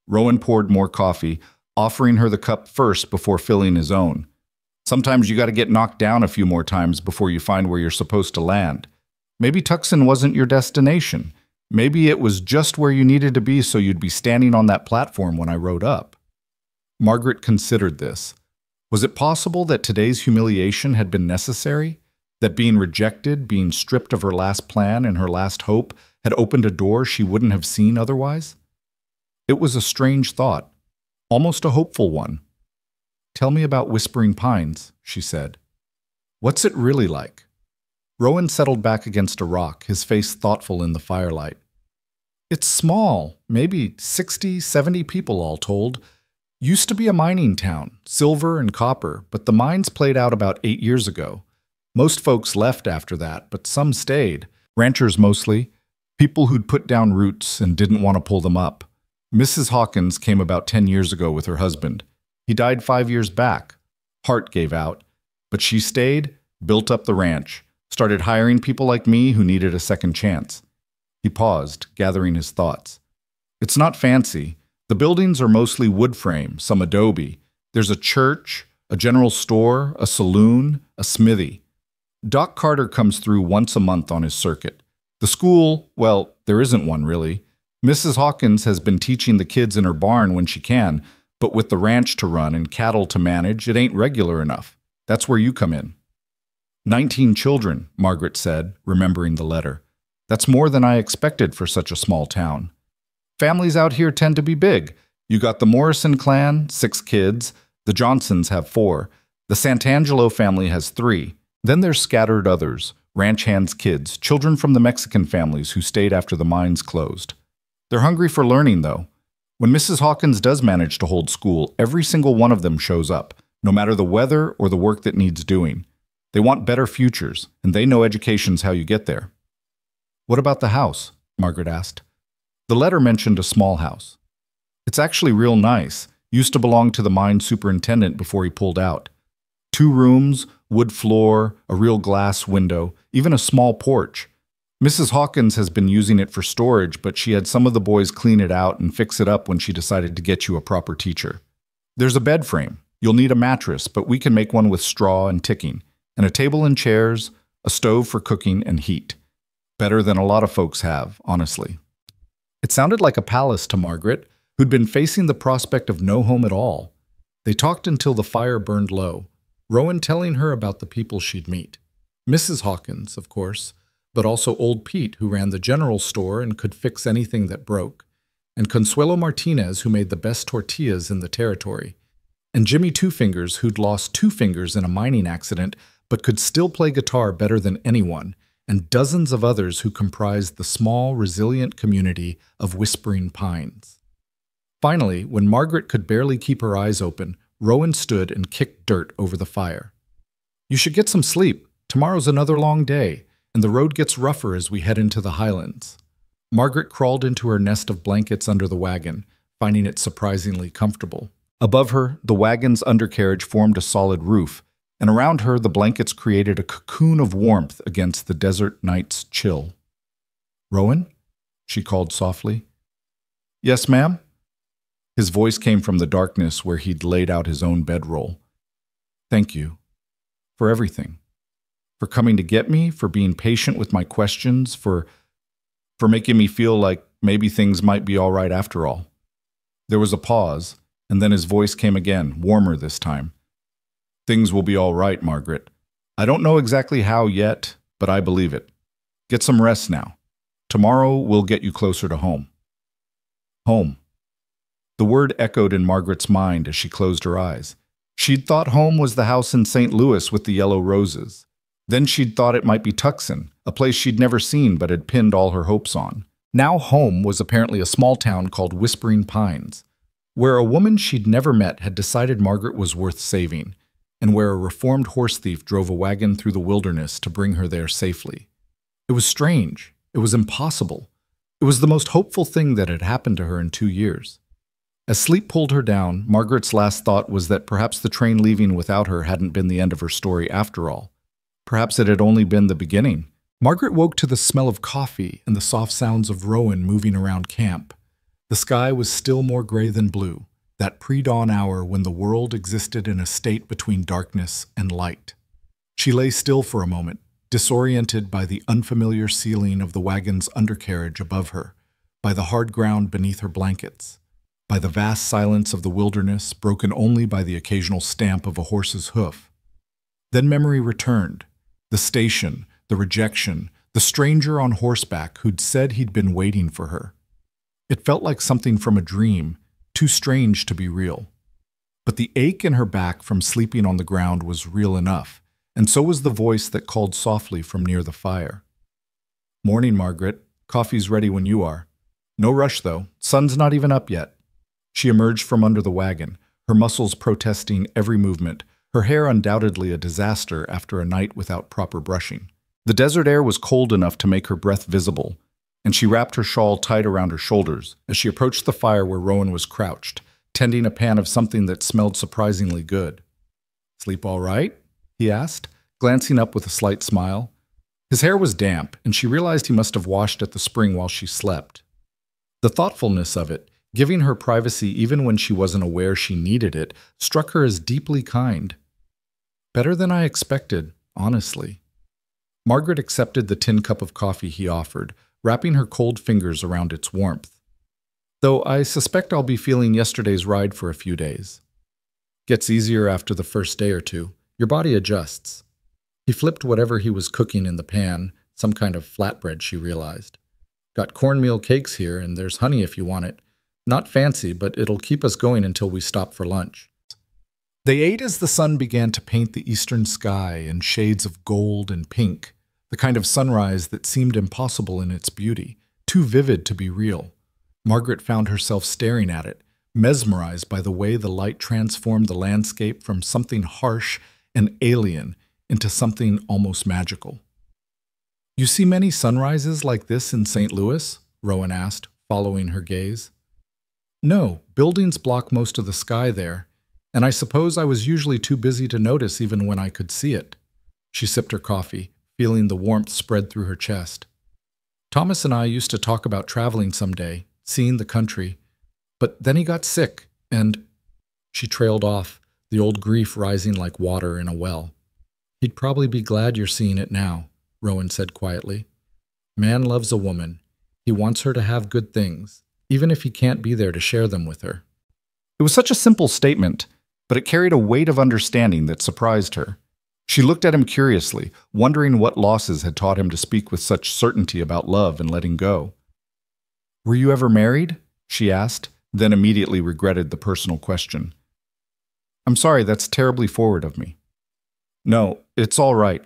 Rowan poured more coffee, offering her the cup first before filling his own. "Sometimes you got to get knocked down a few more times before you find where you're supposed to land. Maybe Tucson wasn't your destination. Maybe it was just where you needed to be so you'd be standing on that platform when I rode up." Margaret considered this. Was it possible that today's humiliation had been necessary? That being rejected, being stripped of her last plan and her last hope, had opened a door she wouldn't have seen otherwise? It was a strange thought, almost a hopeful one. "Tell me about Whispering Pines," she said. "What's it really like?" Rowan settled back against a rock, his face thoughtful in the firelight. It's small, maybe 60, 70 people all told. Used to be a mining town, silver and copper, but the mines played out about 8 years ago. Most folks left after that, but some stayed. Ranchers mostly, people who'd put down roots and didn't want to pull them up. Mrs. Hawkins came about 10 years ago with her husband. He died 5 years back. Heart gave out. But she stayed, built up the ranch, started hiring people like me who needed a second chance. He paused, gathering his thoughts. It's not fancy. The buildings are mostly wood frame, some adobe. There's a church, a general store, a saloon, a smithy. Doc Carter comes through once a month on his circuit. The school, well, there isn't one really. Mrs. Hawkins has been teaching the kids in her barn when she can, but with the ranch to run and cattle to manage, it ain't regular enough. That's where you come in. 19 children, Margaret said, remembering the letter. That's more than I expected for such a small town. Families out here tend to be big. You got the Morrison clan, 6 kids. The Johnsons have 4. The Santangelo family has 3. Then there's scattered others, ranch hands' kids, children from the Mexican families who stayed after the mines closed. They're hungry for learning, though. When Mrs. Hawkins does manage to hold school, every single one of them shows up, no matter the weather or the work that needs doing. They want better futures, and they know education's how you get there. What about the house? Margaret asked. The letter mentioned a small house. It's actually real nice. Used to belong to the mine superintendent before he pulled out. 2 rooms, wood floor, a real glass window, even a small porch. Mrs. Hawkins has been using it for storage, but she had some of the boys clean it out and fix it up when she decided to get you a proper teacher. There's a bed frame. You'll need a mattress, but we can make one with straw and ticking, and a table and chairs, a stove for cooking and heat. Better than a lot of folks have, honestly. It sounded like a palace to Margaret, who'd been facing the prospect of no home at all. They talked until the fire burned low, Rowan telling her about the people she'd meet. Mrs. Hawkins, of course, but also old Pete, who ran the general store and could fix anything that broke, and Consuelo Martinez, who made the best tortillas in the territory, and Jimmy Two Fingers, who'd lost 2 fingers in a mining accident but could still play guitar better than anyone, and dozens of others who comprised the small, resilient community of Whispering Pines. Finally, when Margaret could barely keep her eyes open, Rowan stood and kicked dirt over the fire. You should get some sleep. Tomorrow's another long day, and the road gets rougher as we head into the highlands. Margaret crawled into her nest of blankets under the wagon, finding it surprisingly comfortable. Above her, the wagon's undercarriage formed a solid roof, and around her the blankets created a cocoon of warmth against the desert night's chill. "Rowan?" she called softly. "Yes, ma'am?" His voice came from the darkness where he'd laid out his own bedroll. "Thank you. For everything. For coming to get me, for being patient with my questions, for making me feel like maybe things might be all right after all." There was a pause, and then his voice came again, warmer this time. "Things will be all right, Margaret. I don't know exactly how yet, but I believe it. Get some rest now. Tomorrow we'll get you closer to home." Home. The word echoed in Margaret's mind as she closed her eyes. She'd thought home was the house in St. Louis with the yellow roses. Then she'd thought it might be Tucson, a place she'd never seen but had pinned all her hopes on. Now home was apparently a small town called Whispering Pines, where a woman she'd never met had decided Margaret was worth saving, and where a reformed horse thief drove a wagon through the wilderness to bring her there safely. It was strange. It was impossible. It was the most hopeful thing that had happened to her in 2 years. As sleep pulled her down, Margaret's last thought was that perhaps the train leaving without her hadn't been the end of her story after all. Perhaps it had only been the beginning. Margaret woke to the smell of coffee and the soft sounds of Rowan moving around camp. The sky was still more gray than blue, that pre-dawn hour when the world existed in a state between darkness and light. She lay still for a moment, disoriented by the unfamiliar ceiling of the wagon's undercarriage above her, by the hard ground beneath her blankets, by the vast silence of the wilderness broken only by the occasional stamp of a horse's hoof. Then memory returned. The station, the rejection, the stranger on horseback who'd said he'd been waiting for her. It felt like something from a dream, too strange to be real. But the ache in her back from sleeping on the ground was real enough, and so was the voice that called softly from near the fire. "Morning, Margaret. Coffee's ready when you are. No rush, though. Sun's not even up yet." She emerged from under the wagon, her muscles protesting every movement, her hair undoubtedly a disaster after a night without proper brushing. The desert air was cold enough to make her breath visible, and she wrapped her shawl tight around her shoulders as she approached the fire where Rowan was crouched, tending a pan of something that smelled surprisingly good. "Sleep all right?" he asked, glancing up with a slight smile. His hair was damp, and she realized he must have washed at the spring while she slept. The thoughtfulness of it, giving her privacy even when she wasn't aware she needed it, struck her as deeply kind. "Better than I expected, honestly." Margaret accepted the tin cup of coffee he offered, wrapping her cold fingers around its warmth. "Though I suspect I'll be feeling yesterday's ride for a few days. Gets easier after the first day or two. Your body adjusts." He flipped whatever he was cooking in the pan, some kind of flatbread, she realized. "Got cornmeal cakes here, and there's honey if you want it. Not fancy, but it'll keep us going until we stop for lunch." They ate as the sun began to paint the eastern sky in shades of gold and pink, the kind of sunrise that seemed impossible in its beauty, too vivid to be real. Margaret found herself staring at it, mesmerized by the way the light transformed the landscape from something harsh and alien into something almost magical. "You see many sunrises like this in St. Louis?" Rowan asked, following her gaze. "No, buildings block most of the sky there, and I suppose I was usually too busy to notice even when I could see it." She sipped her coffee, feeling the warmth spread through her chest. "Thomas and I used to talk about traveling someday, seeing the country, but then he got sick, and—" She trailed off, the old grief rising like water in a well. "He'd probably be glad you're seeing it now," Rowan said quietly. "Man loves a woman. He wants her to have good things, even if he can't be there to share them with her." It was such a simple statement, but it carried a weight of understanding that surprised her. She looked at him curiously, wondering what losses had taught him to speak with such certainty about love and letting go. "Were you ever married?" she asked, then immediately regretted the personal question. "I'm sorry, that's terribly forward of me." "No, it's all right.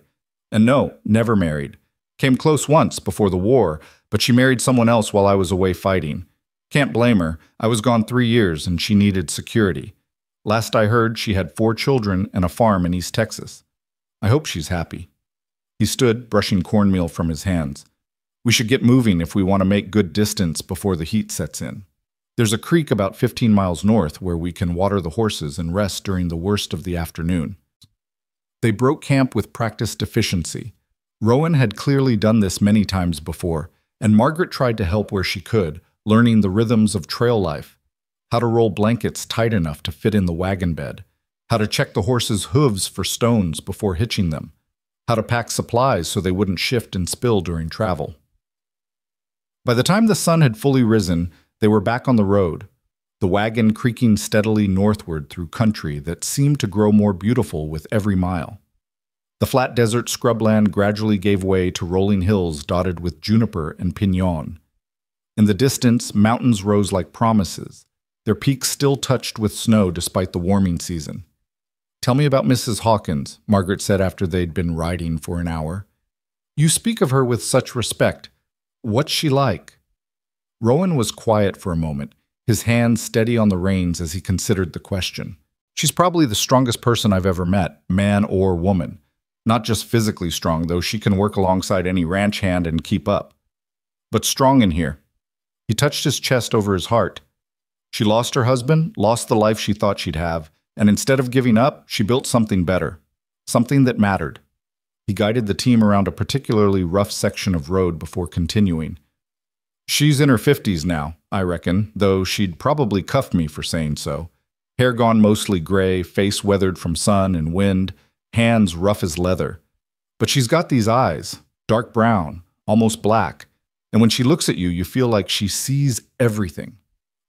And no, never married. Came close once before the war, but she married someone else while I was away fighting. Can't blame her. I was gone 3 years and she needed security. Last I heard, she had 4 children and a farm in East Texas. I hope she's happy." He stood, brushing cornmeal from his hands. "We should get moving if we want to make good distance before the heat sets in. There's a creek about 15 miles north where we can water the horses and rest during the worst of the afternoon." They broke camp with practiced efficiency. Rowan had clearly done this many times before, and Margaret tried to help where she could, learning the rhythms of trail life, how to roll blankets tight enough to fit in the wagon bed, how to check the horses' hooves for stones before hitching them, how to pack supplies so they wouldn't shift and spill during travel. By the time the sun had fully risen, they were back on the road, the wagon creaking steadily northward through country that seemed to grow more beautiful with every mile. The flat desert scrubland gradually gave way to rolling hills dotted with juniper and piñon. In the distance, mountains rose like promises, their peaks still touched with snow despite the warming season. "Tell me about Mrs. Hawkins," Margaret said after they'd been riding for an hour. "You speak of her with such respect. What's she like?" Rowan was quiet for a moment, his hands steady on the reins as he considered the question. "She's probably the strongest person I've ever met, man or woman. Not just physically strong, though she can work alongside any ranch hand and keep up. But strong in here." He touched his chest over his heart. "She lost her husband, lost the life she thought she'd have, and instead of giving up, she built something better, something that mattered." He guided the team around a particularly rough section of road before continuing. "She's in her 50s now, I reckon, though she'd probably cuff me for saying so. Hair gone mostly gray, face weathered from sun and wind, hands rough as leather. But she's got these eyes, dark brown, almost black, and when she looks at you, you feel like she sees everything.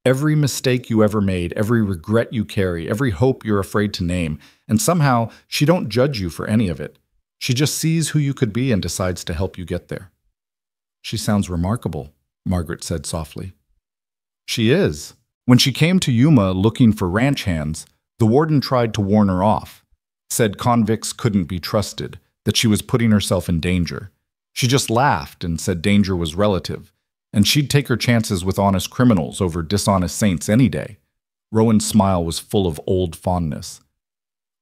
Every mistake you ever made, every regret you carry, every hope you're afraid to name, and somehow she don't judge you for any of it. She just sees who you could be and decides to help you get there." "She sounds remarkable," Margaret said softly. "She is. When she came to Yuma looking for ranch hands, the warden tried to warn her off. said convicts couldn't be trusted, that she was putting herself in danger. She just laughed and said danger was relative, and she'd take her chances with honest criminals over dishonest saints any day. Rowan's smile was full of old fondness.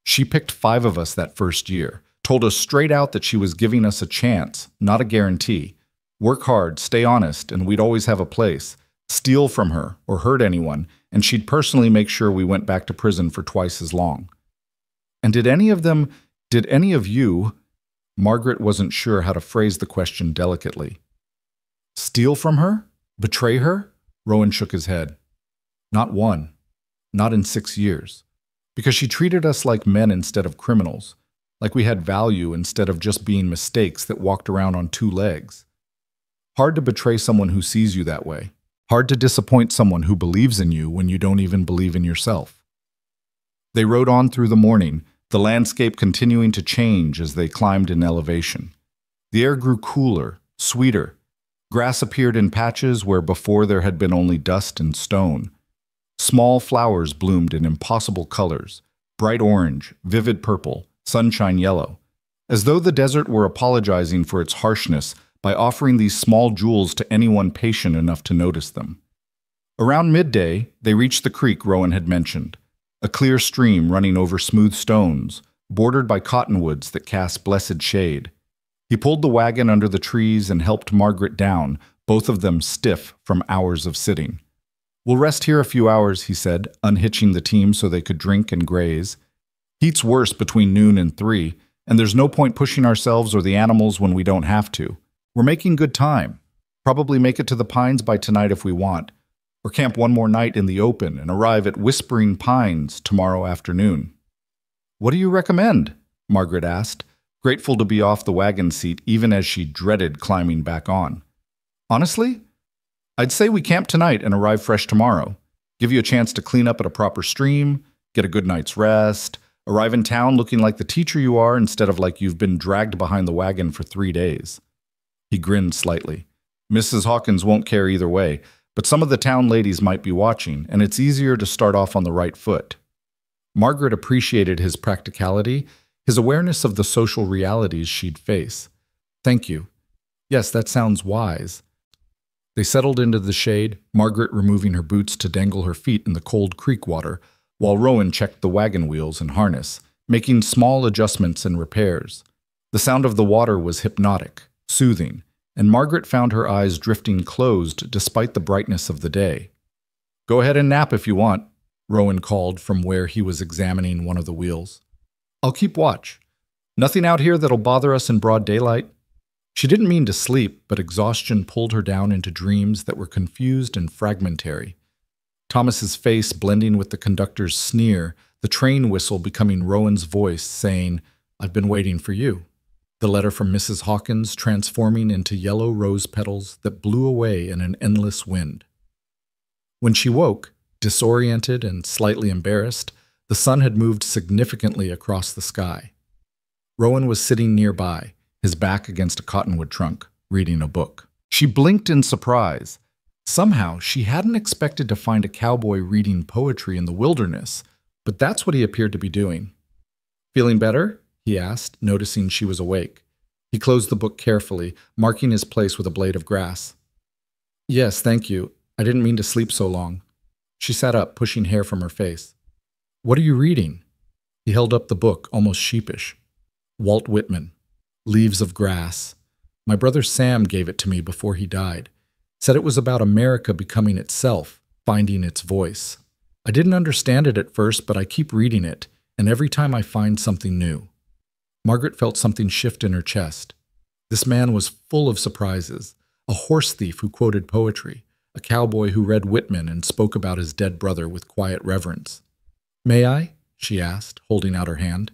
She picked 5 of us that first year, told us straight out that she was giving us a chance, not a guarantee. Work hard, stay honest, and we'd always have a place. Steal from her or hurt anyone, and she'd personally make sure we went back to prison for twice as long. And did any of you, Margaret wasn't sure how to phrase the question delicately. Steal from her? Betray her? Rowan shook his head. Not one. Not in 6 years. Because she treated us like men instead of criminals, like we had value instead of just being mistakes that walked around on 2 legs. Hard to betray someone who sees you that way. Hard to disappoint someone who believes in you when you don't even believe in yourself. They rode on through the morning, the landscape continuing to change as they climbed in elevation. The air grew cooler, sweeter. Grass appeared in patches where before there had been only dust and stone. Small flowers bloomed in impossible colors, bright orange, vivid purple, sunshine yellow, as though the desert were apologizing for its harshness by offering these small jewels to anyone patient enough to notice them. Around midday, they reached the creek Rowan had mentioned, a clear stream running over smooth stones, bordered by cottonwoods that cast blessed shade. He pulled the wagon under the trees and helped Margaret down, both of them stiff from hours of sitting. We'll rest here a few hours, he said, unhitching the team so they could drink and graze. Heat's worse between noon and 3, and there's no point pushing ourselves or the animals when we don't have to. We're making good time. Probably make it to the Pines by tonight if we want, or camp one more night in the open and arrive at Whispering Pines tomorrow afternoon. What do you recommend? Margaret asked, grateful to be off the wagon seat even as she dreaded climbing back on. Honestly, I'd say we camp tonight and arrive fresh tomorrow. Give you a chance to clean up at a proper stream, get a good night's rest, arrive in town looking like the teacher you are instead of like you've been dragged behind the wagon for 3 days. He grinned slightly. Mrs. Hawkins won't care either way, but some of the town ladies might be watching, and it's easier to start off on the right foot. Margaret appreciated his practicality, his awareness of the social realities she'd face. Thank you. Yes, that sounds wise. They settled into the shade, Margaret removing her boots to dangle her feet in the cold creek water, while Rowan checked the wagon wheels and harness, making small adjustments and repairs. The sound of the water was hypnotic, soothing, and Margaret found her eyes drifting closed despite the brightness of the day. Go ahead and nap if you want, Rowan called from where he was examining one of the wheels. I'll keep watch. Nothing out here that'll bother us in broad daylight. She didn't mean to sleep, but exhaustion pulled her down into dreams that were confused and fragmentary. Thomas's face blending with the conductor's sneer, the train whistle becoming Rowan's voice saying, I've been waiting for you. The letter from Mrs. Hawkins transforming into yellow rose petals that blew away in an endless wind. When she woke, disoriented and slightly embarrassed, the sun had moved significantly across the sky. Rowan was sitting nearby, his back against a cottonwood trunk, reading a book. She blinked in surprise. Somehow, she hadn't expected to find a cowboy reading poetry in the wilderness, but that's what he appeared to be doing. Feeling better? He asked, noticing she was awake. He closed the book carefully, marking his place with a blade of grass. Yes, thank you. I didn't mean to sleep so long. She sat up, pushing hair from her face. What are you reading? He held up the book, almost sheepish. Walt Whitman, Leaves of Grass. My brother Sam gave it to me before he died. Said it was about America becoming itself, finding its voice. I didn't understand it at first, but I keep reading it, and every time I find something new. Margaret felt something shift in her chest. This man was full of surprises, a horse thief who quoted poetry, a cowboy who read Whitman and spoke about his dead brother with quiet reverence. May I? She asked, holding out her hand.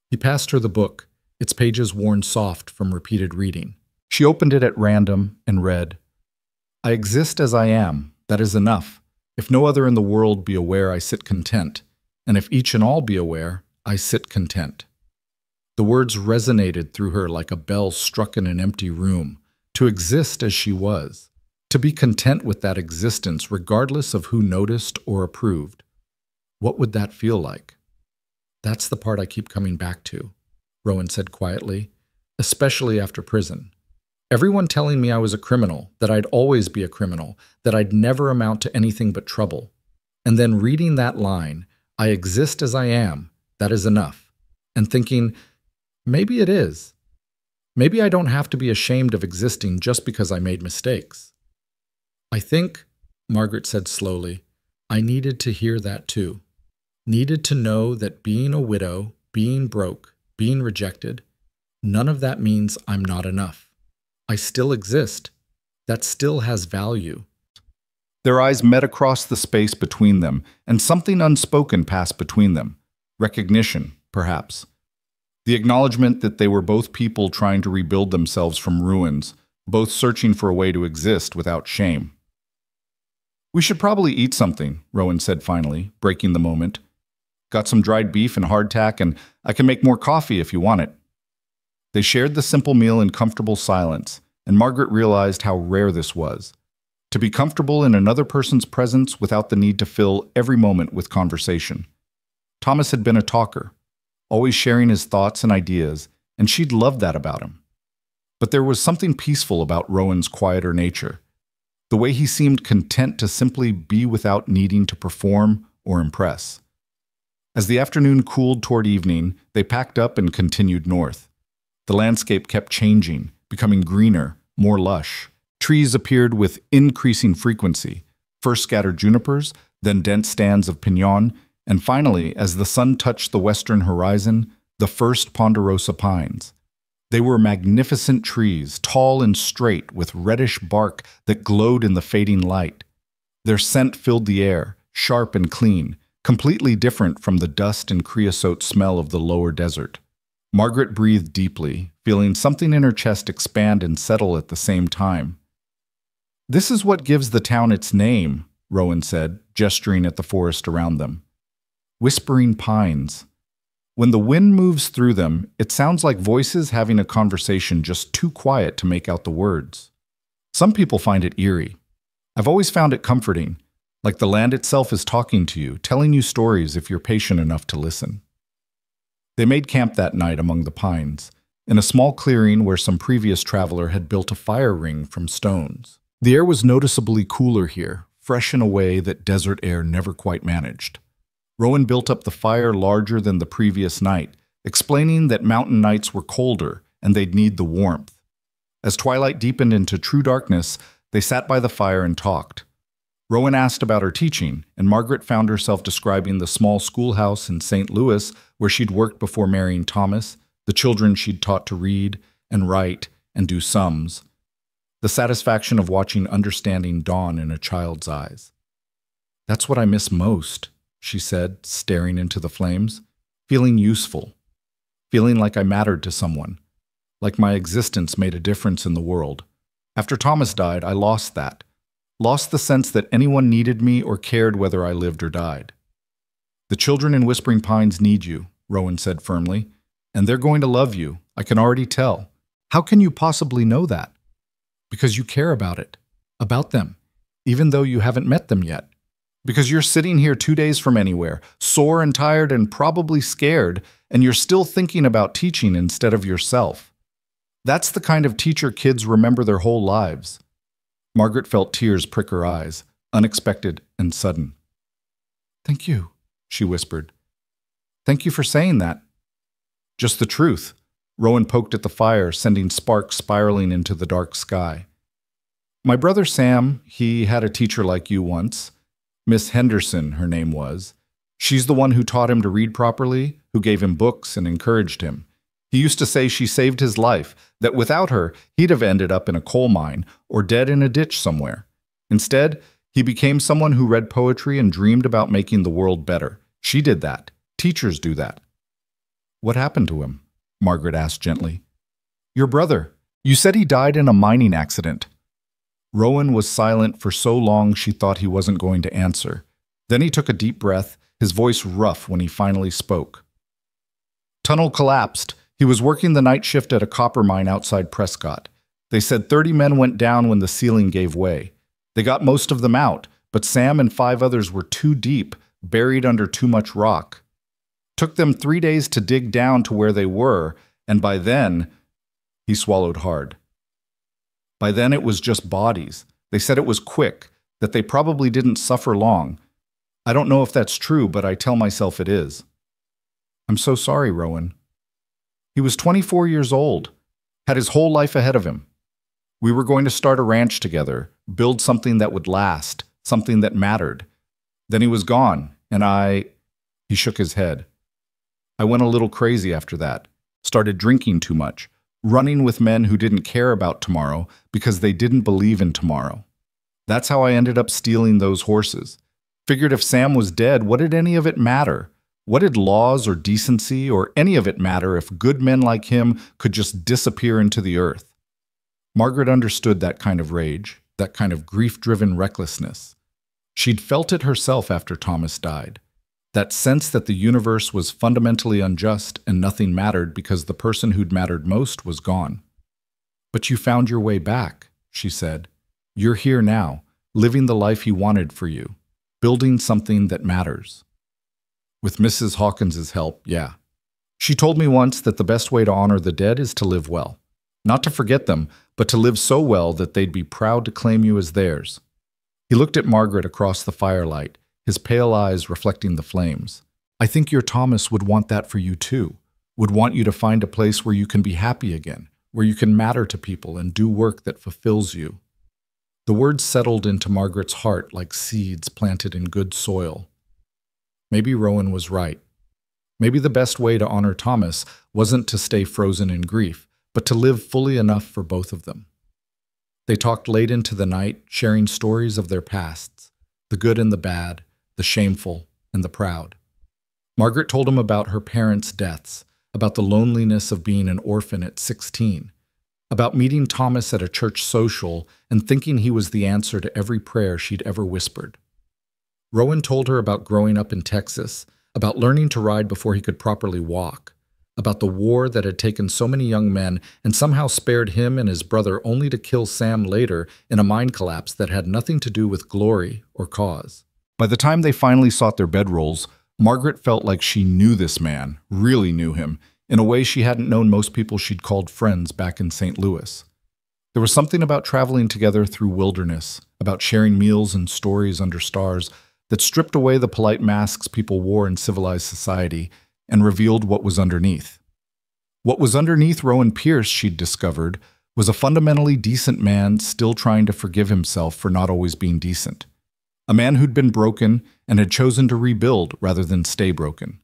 He passed her the book, its pages worn soft from repeated reading. She opened it at random and read, I exist as I am, that is enough. If no other in the world be aware, I sit content, and if each and all be aware, I sit content. The words resonated through her like a bell struck in an empty room, to exist as she was, to be content with that existence regardless of who noticed or approved. What would that feel like? That's the part I keep coming back to, Rowan said quietly, especially after prison. Everyone telling me I was a criminal, that I'd always be a criminal, that I'd never amount to anything but trouble. And then reading that line, I exist as I am, that is enough. And thinking, maybe it is. Maybe I don't have to be ashamed of existing just because I made mistakes. I think, Margaret said slowly, I needed to hear that too. Needed to know that being a widow, being broke, being rejected, none of that means I'm not enough. I still exist. That still has value. Their eyes met across the space between them, and something unspoken passed between them. Recognition, perhaps. The acknowledgement that they were both people trying to rebuild themselves from ruins, both searching for a way to exist without shame. We should probably eat something, Rowan said finally, breaking the moment. Got some dried beef and hardtack, and I can make more coffee if you want it. They shared the simple meal in comfortable silence, and Margaret realized how rare this was. To be comfortable in another person's presence without the need to fill every moment with conversation. Thomas had been a talker, always sharing his thoughts and ideas, and she'd loved that about him. But there was something peaceful about Rowan's quieter nature, the way he seemed content to simply be without needing to perform or impress. As the afternoon cooled toward evening, they packed up and continued north. The landscape kept changing, becoming greener, more lush. Trees appeared with increasing frequency, first scattered junipers, then dense stands of piñon, and finally, as the sun touched the western horizon, the first ponderosa pines. They were magnificent trees, tall and straight, with reddish bark that glowed in the fading light. Their scent filled the air, sharp and clean, completely different from the dust and creosote smell of the lower desert. Margaret breathed deeply, feeling something in her chest expand and settle at the same time. This is what gives the town its name, Rowan said, gesturing at the forest around them. Whispering pines. When the wind moves through them, it sounds like voices having a conversation just too quiet to make out the words. Some people find it eerie. I've always found it comforting, like the land itself is talking to you, telling you stories if you're patient enough to listen. They made camp that night among the pines, in a small clearing where some previous traveler had built a fire ring from stones. The air was noticeably cooler here, fresh in a way that desert air never quite managed. Rowan built up the fire larger than the previous night, explaining that mountain nights were colder and they'd need the warmth. As twilight deepened into true darkness, they sat by the fire and talked. Rowan asked about her teaching, and Margaret found herself describing the small schoolhouse in St. Louis where she'd worked before marrying Thomas, the children she'd taught to read and write and do sums. The satisfaction of watching understanding dawn in a child's eyes. That's what I miss most, she said, staring into the flames, feeling useful, feeling like I mattered to someone, like my existence made a difference in the world. After Thomas died, I lost that, lost the sense that anyone needed me or cared whether I lived or died. The children in Whispering Pines need you, Rowan said firmly, and they're going to love you, I can already tell. How can you possibly know that? Because you care about them, even though you haven't met them yet. Because you're sitting here 2 days from anywhere, sore and tired and probably scared, and you're still thinking about teaching instead of yourself. That's the kind of teacher kids remember their whole lives. Margaret felt tears prick her eyes, unexpected and sudden. Thank you, she whispered. Thank you for saying that. Just the truth. Rowan poked at the fire, sending sparks spiraling into the dark sky. My brother Sam, he had a teacher like you once. Miss Henderson, her name was. She's the one who taught him to read properly, who gave him books and encouraged him. He used to say she saved his life, that without her, he'd have ended up in a coal mine or dead in a ditch somewhere. Instead, he became someone who read poetry and dreamed about making the world better. She did that. Teachers do that. What happened to him? Margaret asked gently. Your brother. You said he died in a mining accident. Rowan was silent for so long she thought he wasn't going to answer. Then he took a deep breath, his voice rough when he finally spoke. Tunnel collapsed. He was working the night shift at a copper mine outside Prescott. They said 30 men went down when the ceiling gave way. They got most of them out, but Sam and 5 others were too deep, buried under too much rock. Took them 3 days to dig down to where they were, and by then, he swallowed hard. By then it was just bodies. They said it was quick, that they probably didn't suffer long. I don't know if that's true, but I tell myself it is. I'm so sorry, Rowan. He was 24 years old, had his whole life ahead of him. We were going to start a ranch together, build something that would last, something that mattered. Then he was gone, and He shook his head. I went a little crazy after that, started drinking too much, running with men who didn't care about tomorrow because they didn't believe in tomorrow. That's how I ended up stealing those horses. Figured if Sam was dead, what did any of it matter? What did laws or decency or any of it matter if good men like him could just disappear into the earth? Margaret understood that kind of rage, that kind of grief-driven recklessness. She'd felt it herself after Thomas died. That sense that the universe was fundamentally unjust and nothing mattered because the person who'd mattered most was gone. But you found your way back, she said. You're here now, living the life he wanted for you, building something that matters. With Mrs. Hawkins's help, yeah. She told me once that the best way to honor the dead is to live well. Not to forget them, but to live so well that they'd be proud to claim you as theirs. He looked at Margaret across the firelight, his pale eyes reflecting the flames. I think your Thomas would want that for you too, would want you to find a place where you can be happy again, where you can matter to people and do work that fulfills you. The words settled into Margaret's heart like seeds planted in good soil. Maybe Rowan was right. Maybe the best way to honor Thomas wasn't to stay frozen in grief, but to live fully enough for both of them. They talked late into the night, sharing stories of their pasts, the good and the bad, the shameful and the proud. Margaret told him about her parents' deaths, about the loneliness of being an orphan at 16, about meeting Thomas at a church social and thinking he was the answer to every prayer she'd ever whispered. Rowan told her about growing up in Texas, about learning to ride before he could properly walk, about the war that had taken so many young men and somehow spared him and his brother only to kill Sam later in a mine collapse that had nothing to do with glory or cause. By the time they finally sought their bedrolls, Margaret felt like she knew this man, really knew him, in a way she hadn't known most people she'd called friends back in St. Louis. There was something about traveling together through wilderness, about sharing meals and stories under stars, that stripped away the polite masks people wore in civilized society and revealed what was underneath. What was underneath Rowan Pierce, she'd discovered, was a fundamentally decent man still trying to forgive himself for not always being decent. A man who'd been broken and had chosen to rebuild rather than stay broken.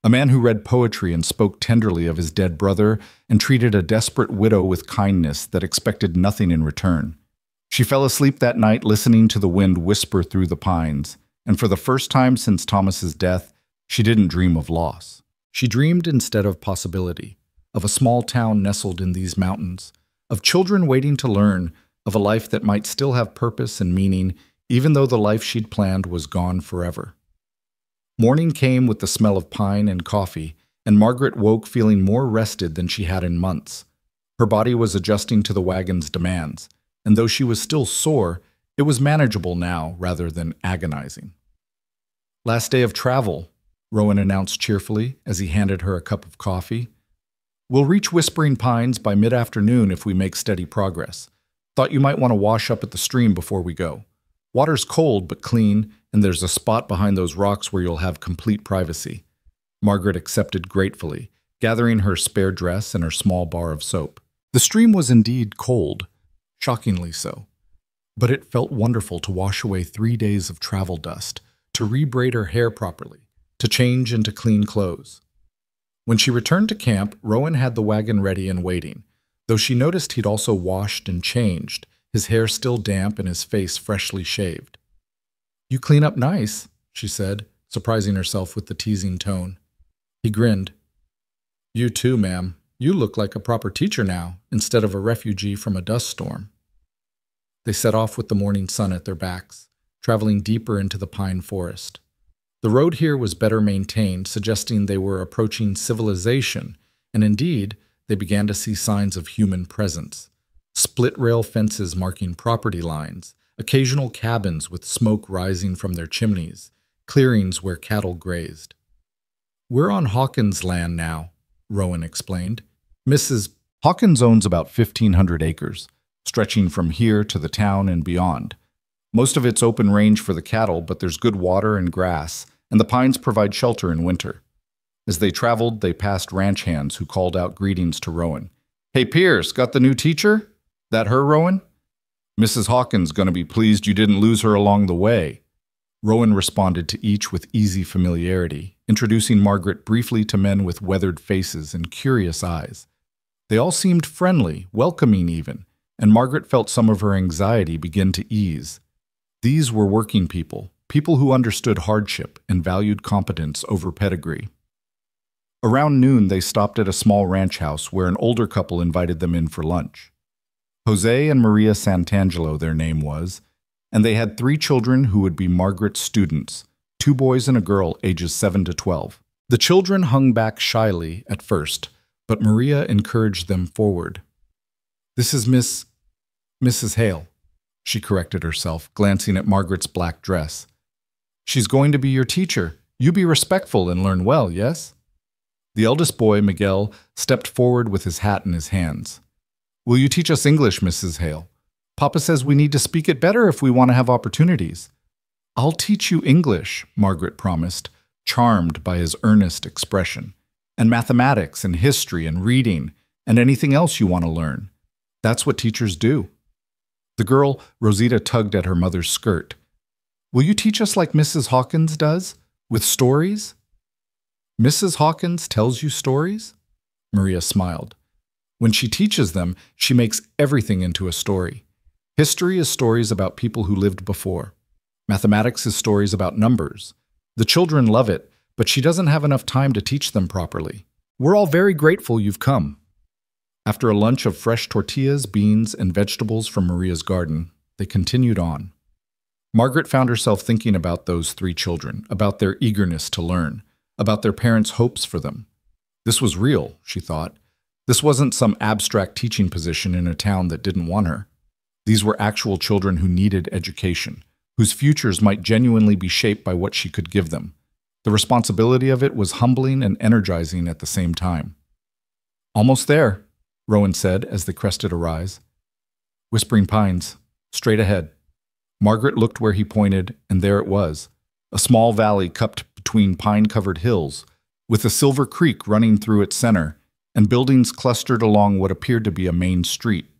A man who read poetry and spoke tenderly of his dead brother and treated a desperate widow with kindness that expected nothing in return. She fell asleep that night listening to the wind whisper through the pines, and for the first time since Thomas's death, she didn't dream of loss. She dreamed instead of possibility, of a small town nestled in these mountains, of children waiting to learn, of a life that might still have purpose and meaning even though the life she'd planned was gone forever. Morning came with the smell of pine and coffee, and Margaret woke feeling more rested than she had in months. Her body was adjusting to the wagon's demands, and though she was still sore, it was manageable now rather than agonizing. Last day of travel, Rowan announced cheerfully as he handed her a cup of coffee. We'll reach Whispering Pines by mid-afternoon if we make steady progress. Thought you might want to wash up at the stream before we go. Water's cold but clean, and there's a spot behind those rocks where you'll have complete privacy. Margaret accepted gratefully, gathering her spare dress and her small bar of soap. The stream was indeed cold, shockingly so. But it felt wonderful to wash away 3 days of travel dust, to rebraid her hair properly, to change into clean clothes. When she returned to camp, Rowan had the wagon ready and waiting, though she noticed he'd also washed and changed, his hair still damp and his face freshly shaved. You clean up nice, she said, surprising herself with the teasing tone. He grinned. You too, ma'am. You look like a proper teacher now, instead of a refugee from a dust storm. They set off with the morning sun at their backs, traveling deeper into the pine forest. The road here was better maintained, suggesting they were approaching civilization, and indeed, they began to see signs of human presence. Split rail fences marking property lines, occasional cabins with smoke rising from their chimneys, clearings where cattle grazed. We're on Hawkins' land now, Rowan explained. Mrs. Hawkins owns about 1,500 acres, stretching from here to the town and beyond. Most of it's open range for the cattle, but there's good water and grass, and the pines provide shelter in winter. As they traveled, they passed ranch hands who called out greetings to Rowan. "Hey, Pierce, got the new teacher? That her, Rowan? Mrs. Hawkins gonna be pleased you didn't lose her along the way." Rowan responded to each with easy familiarity, introducing Margaret briefly to men with weathered faces and curious eyes. They all seemed friendly, welcoming even, and Margaret felt some of her anxiety begin to ease. These were working people, people who understood hardship and valued competence over pedigree. Around noon, they stopped at a small ranch house where an older couple invited them in for lunch. Jose and Maria Santangelo, their name was, and they had 3 children who would be Margaret's students, 2 boys and a girl ages 7 to 12. The children hung back shyly at first, but Maria encouraged them forward. "This is Mrs. Hale," she corrected herself, glancing at Margaret's black dress. "She's going to be your teacher. You be respectful and learn well, yes?" The eldest boy, Miguel, stepped forward with his hat in his hands. "Will you teach us English, Mrs. Hale? Papa says we need to speak it better if we want to have opportunities." "I'll teach you English," Margaret promised, charmed by his earnest expression, "and mathematics and history and reading and anything else you want to learn. That's what teachers do." The girl, Rosita, tugged at her mother's skirt. "Will you teach us like Mrs. Hawkins does, with stories?" "Mrs. Hawkins tells you stories?" Maria smiled. "When she teaches them, she makes everything into a story. History is stories about people who lived before. Mathematics is stories about numbers. The children love it, but she doesn't have enough time to teach them properly. We're all very grateful you've come." After a lunch of fresh tortillas, beans, and vegetables from Maria's garden, they continued on. Margaret found herself thinking about those 3 children, about their eagerness to learn, about their parents' hopes for them. This was real, she thought. This wasn't some abstract teaching position in a town that didn't want her. These were actual children who needed education, whose futures might genuinely be shaped by what she could give them. The responsibility of it was humbling and energizing at the same time. "Almost there," Rowan said as they crested a rise. "Whispering Pines, straight ahead." Margaret looked where he pointed, and there it was, a small valley cupped between pine-covered hills, with a silver creek running through its center, and buildings clustered along what appeared to be a main street.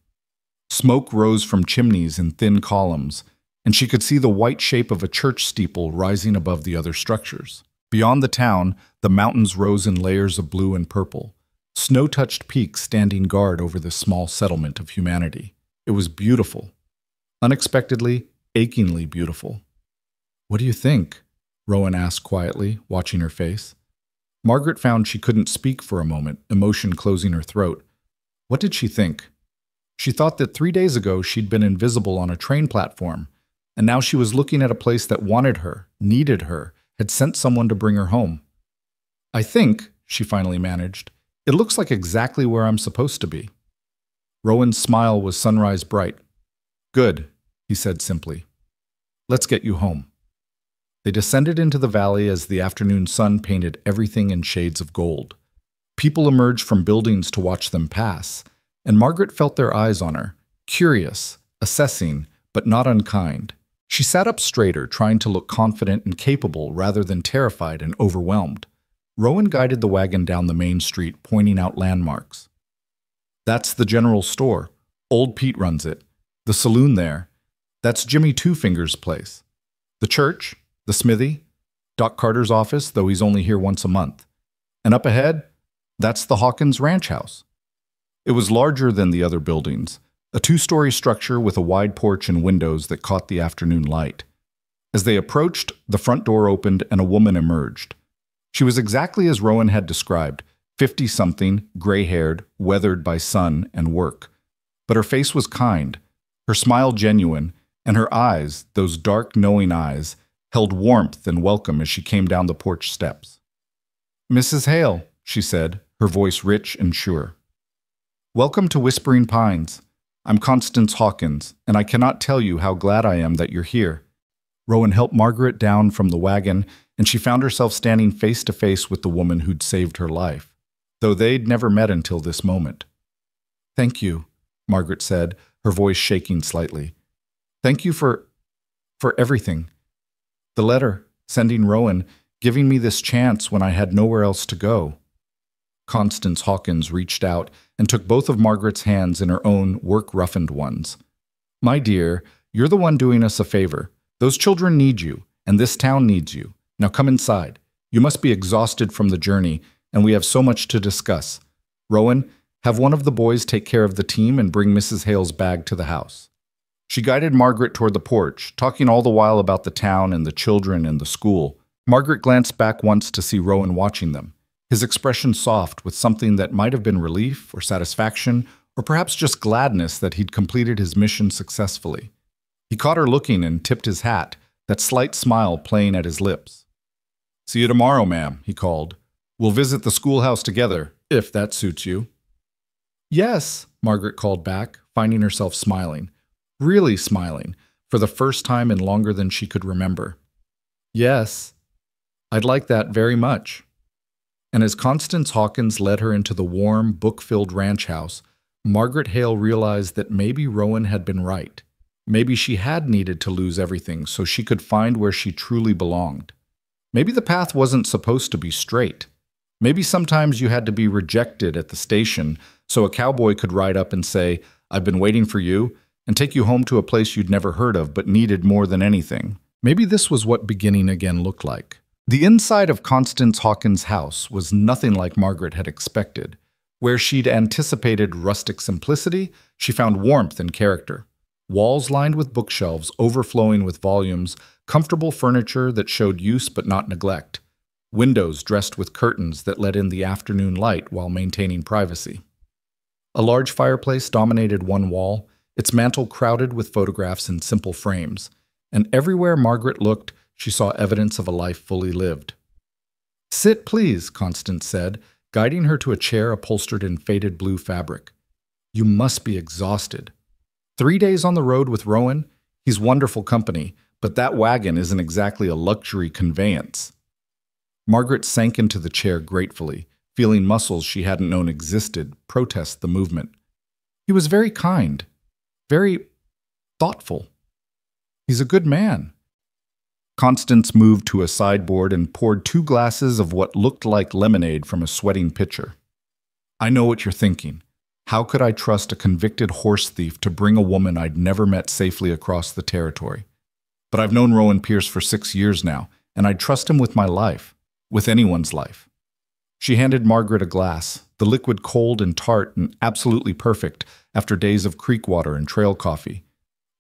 Smoke rose from chimneys in thin columns, and she could see the white shape of a church steeple rising above the other structures. Beyond the town, the mountains rose in layers of blue and purple, snow-touched peaks standing guard over this small settlement of humanity. It was beautiful. Unexpectedly, achingly beautiful. "What do you think?" Rowan asked quietly, watching her face. Margaret found she couldn't speak for a moment, emotion closing her throat. What did she think? She thought that 3 days ago she'd been invisible on a train platform, and now she was looking at a place that wanted her, needed her, had sent someone to bring her home. "I think," she finally managed, "it looks like exactly where I'm supposed to be." Rowan's smile was sunrise bright. "Good," he said simply. "Let's get you home." They descended into the valley as the afternoon sun painted everything in shades of gold. People emerged from buildings to watch them pass, and Margaret felt their eyes on her, curious, assessing, but not unkind. She sat up straighter, trying to look confident and capable rather than terrified and overwhelmed. Rowan guided the wagon down the main street, pointing out landmarks. "That's the general store. Old Pete runs it. The saloon there. That's Jimmy Two Fingers' place. The church, the smithy, Doc Carter's office, though he's only here once a month. And up ahead, that's the Hawkins ranch house." It was larger than the other buildings, a 2-story structure with a wide porch and windows that caught the afternoon light. As they approached, the front door opened and a woman emerged. She was exactly as Rowan had described, 50-something, gray-haired, weathered by sun and work. But her face was kind, her smile genuine, and her eyes, those dark, knowing eyes, held warmth and welcome as she came down the porch steps. "Mrs. Hale," she said, her voice rich and sure. "Welcome to Whispering Pines. I'm Constance Hawkins, and I cannot tell you how glad I am that you're here. Rowan helped Margaret down from the wagon, and she found herself standing face to face with the woman who'd saved her life, though they'd never met until this moment. "Thank you," Margaret said, her voice shaking slightly. "Thank you for everything. The letter, sending Rowan, giving me this chance when I had nowhere else to go." Constance Hawkins reached out and took both of Margaret's hands in her own work-roughened ones. "My dear, you're the one doing us a favor. Those children need you, and this town needs you. Now come inside. You must be exhausted from the journey, and we have so much to discuss. Rowan, have one of the boys take care of the team and bring Mrs. Hale's bag to the house." She guided Margaret toward the porch, talking all the while about the town and the children and the school. Margaret glanced back once to see Rowan watching them, his expression soft with something that might have been relief or satisfaction or perhaps just gladness that he'd completed his mission successfully. He caught her looking and tipped his hat, that slight smile playing at his lips. "See you tomorrow, ma'am," he called. "We'll visit the schoolhouse together, if that suits you." "Yes," Margaret called back, finding herself smiling, really smiling, for the first time in longer than she could remember. "Yes, I'd like that very much." And as Constance Hawkins led her into the warm, book-filled ranch house, Margaret Hale realized that maybe Rowan had been right. Maybe she had needed to lose everything so she could find where she truly belonged. Maybe the path wasn't supposed to be straight. Maybe sometimes you had to be rejected at the station so a cowboy could ride up and say, "I've been waiting for you," and take you home to a place you'd never heard of but needed more than anything. Maybe this was what beginning again looked like. The inside of Constance Hawkins' house was nothing like Margaret had expected. Where she'd anticipated rustic simplicity, she found warmth and character. Walls lined with bookshelves overflowing with volumes, comfortable furniture that showed use but not neglect, windows dressed with curtains that let in the afternoon light while maintaining privacy. A large fireplace dominated one wall, its mantel crowded with photographs in simple frames, and everywhere Margaret looked, she saw evidence of a life fully lived. "Sit, please," Constance said, guiding her to a chair upholstered in faded blue fabric. "You must be exhausted. 3 days on the road with Rowan? He's wonderful company, but that wagon isn't exactly a luxury conveyance." Margaret sank into the chair gratefully, feeling muscles she hadn't known existed protest the movement. "He was very kind, very thoughtful. He's a good man." Constance moved to a sideboard and poured 2 glasses of what looked like lemonade from a sweating pitcher. "I know what you're thinking. How could I trust a convicted horse thief to bring a woman I'd never met safely across the territory? But I've known Rowan Pierce for 6 years now, and I'd trust him with my life, with anyone's life." She handed Margaret a glass, the liquid cold and tart and absolutely perfect after days of creek water and trail coffee.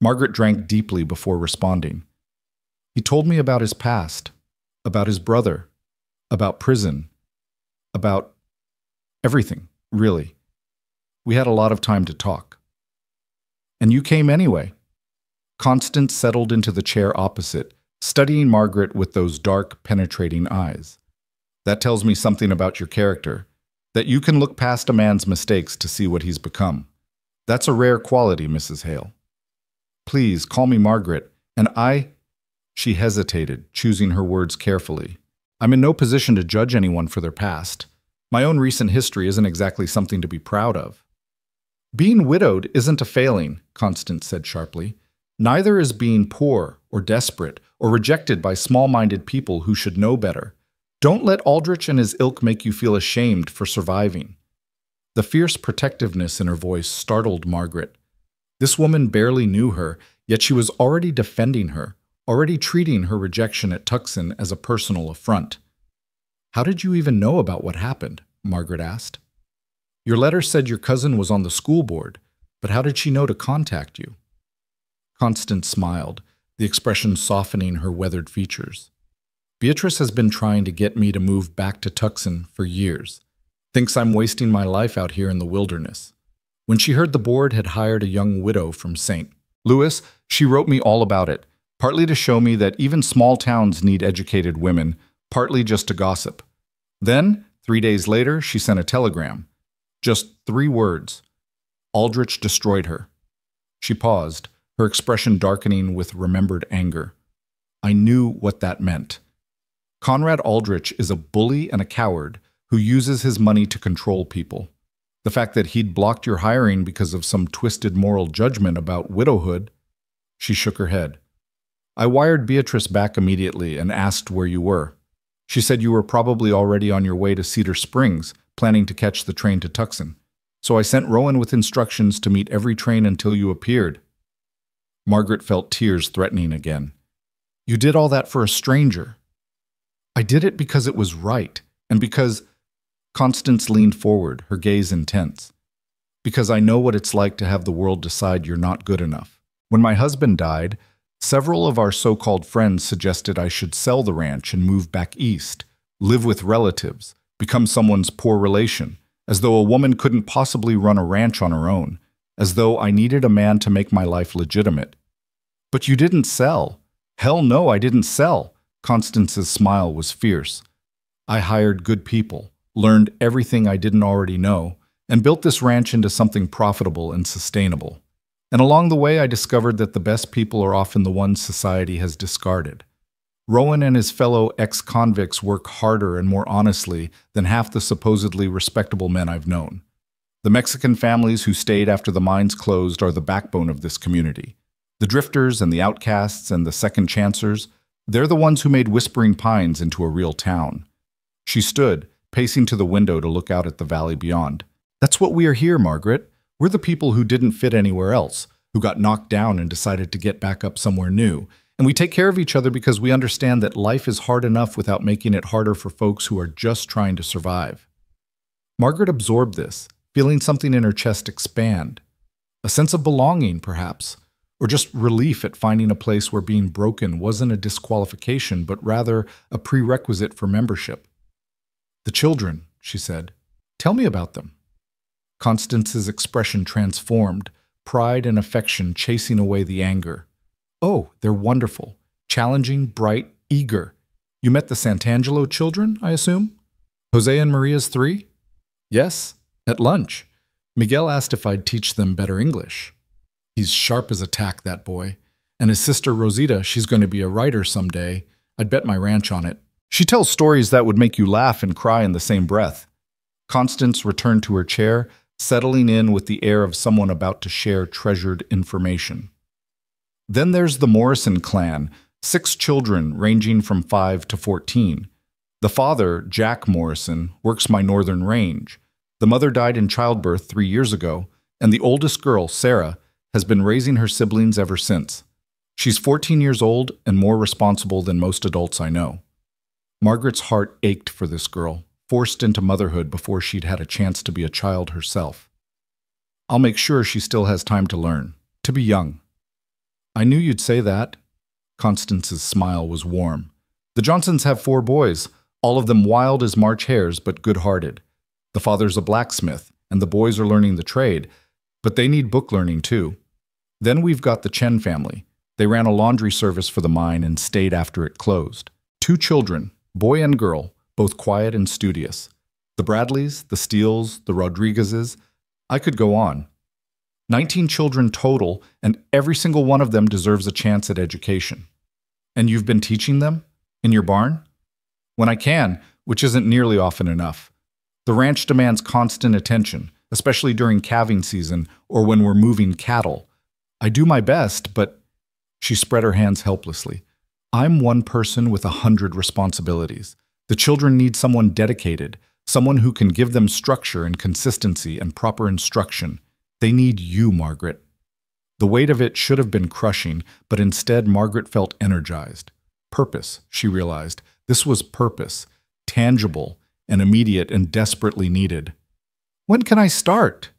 Margaret drank deeply before responding. "He told me about his past, about his brother, about prison, about everything, really. We had a lot of time to talk. And you came anyway." Constance settled into the chair opposite, studying Margaret with those dark, penetrating eyes. "That tells me something about your character, that you can look past a man's mistakes to see what he's become. That's a rare quality, Mrs. Hale." "Please, call me Margaret, and I—" She hesitated, choosing her words carefully. "I'm in no position to judge anyone for their past. My own recent history isn't exactly something to be proud of." "Being widowed isn't a failing," Constance said sharply. "Neither is being poor or desperate or rejected by small-minded people who should know better. Don't let Aldrich and his ilk make you feel ashamed for surviving." The fierce protectiveness in her voice startled Margaret. This woman barely knew her, yet she was already defending her, already treating her rejection at Tucson as a personal affront. "How did you even know about what happened?" Margaret asked. "Your letter said your cousin was on the school board, but how did she know to contact you?" Constance smiled, the expression softening her weathered features. "Beatrice has been trying to get me to move back to Tucson for years. Thinks I'm wasting my life out here in the wilderness. When she heard the board had hired a young widow from St. Louis, she wrote me all about it, partly to show me that even small towns need educated women, partly just to gossip. Then, 3 days later, she sent a telegram. Just 3 words. Aldrich destroyed her." She paused, her expression darkening with remembered anger. I knew what that meant. Conrad Aldrich is a bully and a coward who uses his money to control people. The fact that he'd blocked your hiring because of some twisted moral judgment about widowhood. She shook her head. I wired Beatrice back immediately and asked where you were. She said you were probably already on your way to Cedar Springs, planning to catch the train to Tucson. So I sent Rowan with instructions to meet every train until you appeared. Margaret felt tears threatening again. You did all that for a stranger. I did it because it was right, and because... Constance leaned forward, her gaze intense. Because I know what it's like to have the world decide you're not good enough. When my husband died, several of our so-called friends suggested I should sell the ranch and move back east, live with relatives, become someone's poor relation, as though a woman couldn't possibly run a ranch on her own, as though I needed a man to make my life legitimate. But you didn't sell. Hell no, I didn't sell. Constance's smile was fierce. I hired good people, learned everything I didn't already know, and built this ranch into something profitable and sustainable. And along the way, I discovered that the best people are often the ones society has discarded. Rowan and his fellow ex-convicts work harder and more honestly than half the supposedly respectable men I've known. The Mexican families who stayed after the mines closed are the backbone of this community. The drifters and the outcasts and the second chancers, they're the ones who made Whispering Pines into a real town. She stood, pacing to the window to look out at the valley beyond. That's what we are here, Margaret. We're the people who didn't fit anywhere else, who got knocked down and decided to get back up somewhere new. And we take care of each other because we understand that life is hard enough without making it harder for folks who are just trying to survive. Margaret absorbed this, feeling something in her chest expand. A sense of belonging, perhaps, or just relief at finding a place where being broken wasn't a disqualification, but rather a prerequisite for membership. The children, she said. Tell me about them. Constance's expression transformed, pride and affection chasing away the anger. Oh, they're wonderful, challenging, bright, eager. You met the Santangelo children, I assume? Jose and Maria's 3? Yes, at lunch. Miguel asked if I'd teach them better English. He's sharp as a tack, that boy. And his sister Rosita, she's going to be a writer someday. I'd bet my ranch on it. She tells stories that would make you laugh and cry in the same breath. Constance returned to her chair, settling in with the air of someone about to share treasured information. Then there's the Morrison clan, 6 children ranging from 5 to 14. The father, Jack Morrison, works my northern range. The mother died in childbirth 3 years ago, and the oldest girl, Sarah, has been raising her siblings ever since. She's 14 years old and more responsible than most adults I know. Margaret's heart ached for this girl, forced into motherhood before she'd had a chance to be a child herself. I'll make sure she still has time to learn, to be young. I knew you'd say that. Constance's smile was warm. The Johnsons have 4 boys, all of them wild as March hares but good-hearted. The father's a blacksmith, and the boys are learning the trade, but they need book learning too. Then we've got the Chen family. They ran a laundry service for the mine and stayed after it closed. 2 children, boy and girl, both quiet and studious. The Bradleys, the Steeles, the Rodriguezes, I could go on. 19 children total, and every single one of them deserves a chance at education. And you've been teaching them? In your barn? When I can, which isn't nearly often enough. The ranch demands constant attention, especially during calving season or when we're moving cattle. I do my best, but... She spread her hands helplessly. I'm one person with 100 responsibilities. The children need someone dedicated, someone who can give them structure and consistency and proper instruction. They need you, Margaret. The weight of it should have been crushing, but instead Margaret felt energized. Purpose, she realized. This was purpose, tangible and immediate and desperately needed. When can I start?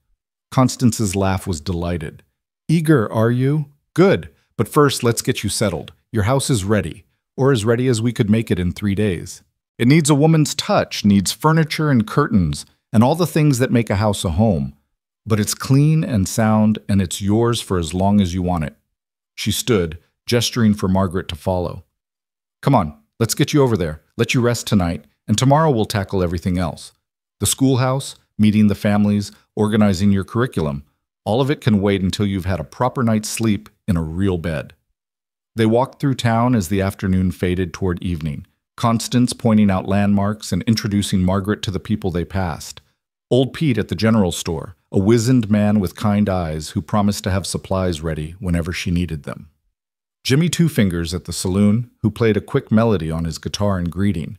Constance's laugh was delighted. Eager, are you? Good, but first let's get you settled. Your house is ready, or as ready as we could make it in 3 days. It needs a woman's touch, needs furniture and curtains, and all the things that make a house a home. But it's clean and sound, and it's yours for as long as you want it. She stood, gesturing for Margaret to follow. Come on, let's get you over there, let you rest tonight, and tomorrow we'll tackle everything else. The schoolhouse, meeting the families, organizing your curriculum, all of it can wait until you've had a proper night's sleep in a real bed. They walked through town as the afternoon faded toward evening, Constance pointing out landmarks and introducing Margaret to the people they passed. Old Pete at the general store, a wizened man with kind eyes who promised to have supplies ready whenever she needed them. Jimmy Two Fingers at the saloon, who played a quick melody on his guitar in greeting,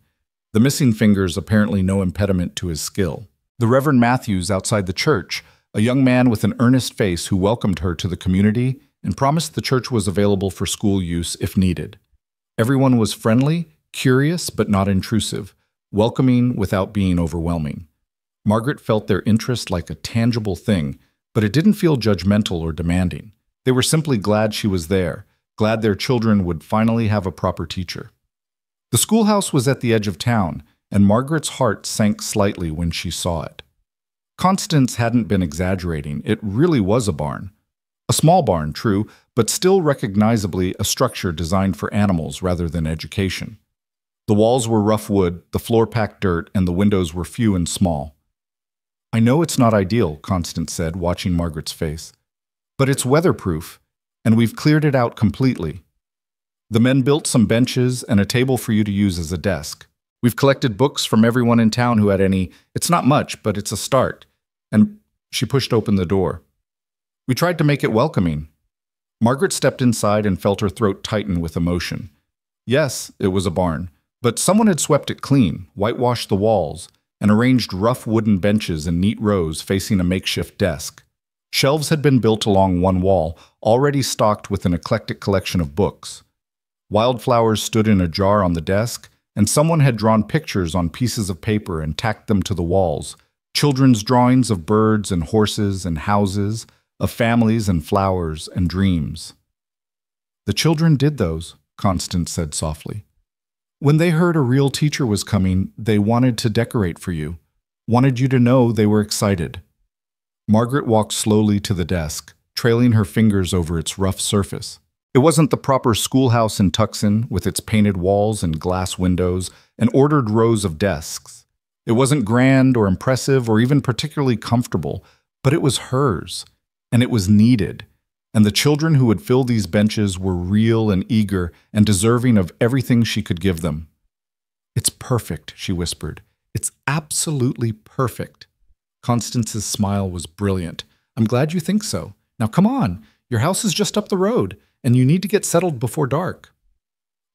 the missing fingers apparently no impediment to his skill. The Reverend Matthews outside the church, a young man with an earnest face who welcomed her to the community and promised the church was available for school use if needed. Everyone was friendly, curious but not intrusive, welcoming without being overwhelming. Margaret felt their interest like a tangible thing, but it didn't feel judgmental or demanding. They were simply glad she was there, glad their children would finally have a proper teacher. The schoolhouse was at the edge of town, and Margaret's heart sank slightly when she saw it. Constance hadn't been exaggerating. It really was a barn. A small barn, true, but still recognizably a structure designed for animals rather than education. The walls were rough wood, the floor packed dirt, and the windows were few and small. "I know it's not ideal," Constance said, watching Margaret's face, "but it's weatherproof, and we've cleared it out completely. The men built some benches and a table for you to use as a desk. We've collected books from everyone in town who had any. It's not much, but it's a start." And she pushed open the door. "We tried to make it welcoming." Margaret stepped inside and felt her throat tighten with emotion. Yes, it was a barn, but someone had swept it clean, whitewashed the walls, and arranged rough wooden benches in neat rows facing a makeshift desk. Shelves had been built along one wall, already stocked with an eclectic collection of books. Wildflowers stood in a jar on the desk, and someone had drawn pictures on pieces of paper and tacked them to the walls. Children's drawings of birds and horses and houses, of families and flowers and dreams. "The children did those," Constance said softly. "When they heard a real teacher was coming, they wanted to decorate for you, wanted you to know they were excited." Margaret walked slowly to the desk, trailing her fingers over its rough surface. It wasn't the proper schoolhouse in Tucson with its painted walls and glass windows and ordered rows of desks. It wasn't grand or impressive or even particularly comfortable, but it was hers, and it was needed. And the children who would fill these benches were real and eager and deserving of everything she could give them. "It's perfect," she whispered. "It's absolutely perfect." Constance's smile was brilliant. "I'm glad you think so. Now come on, your house is just up the road, and you need to get settled before dark."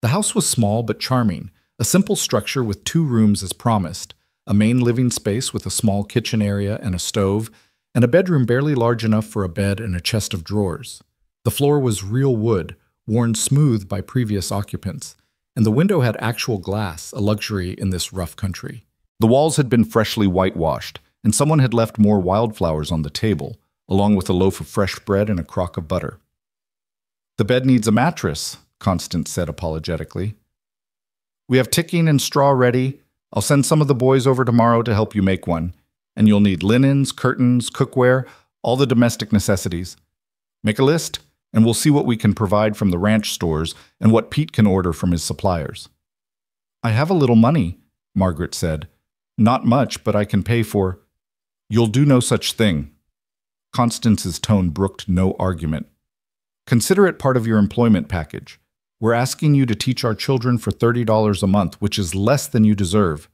The house was small but charming, a simple structure with 2 rooms as promised, a main living space with a small kitchen area and a stove, and a bedroom barely large enough for a bed and a chest of drawers. The floor was real wood, worn smooth by previous occupants, and the window had actual glass, a luxury in this rough country. The walls had been freshly whitewashed, and someone had left more wildflowers on the table, along with a loaf of fresh bread and a crock of butter. "The bed needs a mattress," Constance said apologetically. "We have ticking and straw ready. I'll send some of the boys over tomorrow to help you make one. And you'll need linens, curtains, cookware, all the domestic necessities. Make a list, and we'll see what we can provide from the ranch stores and what Pete can order from his suppliers." "I have a little money," Margaret said. "Not much, but I can pay for—" "You'll do no such thing." Constance's tone brooked no argument. "Consider it part of your employment package. We're asking you to teach our children for $30 a month, which is less than you deserve.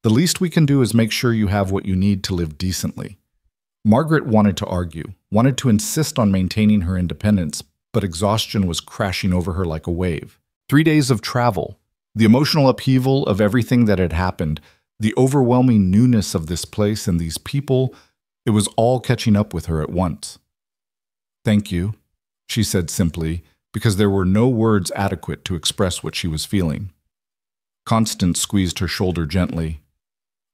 The least we can do is make sure you have what you need to live decently." Margaret wanted to argue, wanted to insist on maintaining her independence, but exhaustion was crashing over her like a wave. 3 days of travel, the emotional upheaval of everything that had happened, the overwhelming newness of this place and these people, it was all catching up with her at once. "Thank you," she said simply, because there were no words adequate to express what she was feeling. Constance squeezed her shoulder gently.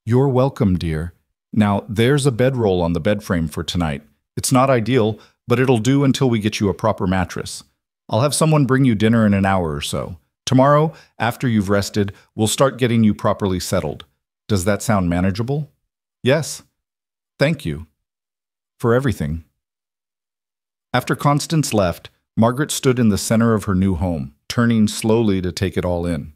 "You're welcome, dear. Now, there's a bedroll on the bed frame for tonight. It's not ideal, but it'll do until we get you a proper mattress. I'll have someone bring you dinner in an hour or so. Tomorrow, after you've rested, we'll start getting you properly settled. Does that sound manageable?" "Yes. Thank you. For everything." After Constance left, Margaret stood in the center of her new home, turning slowly to take it all in.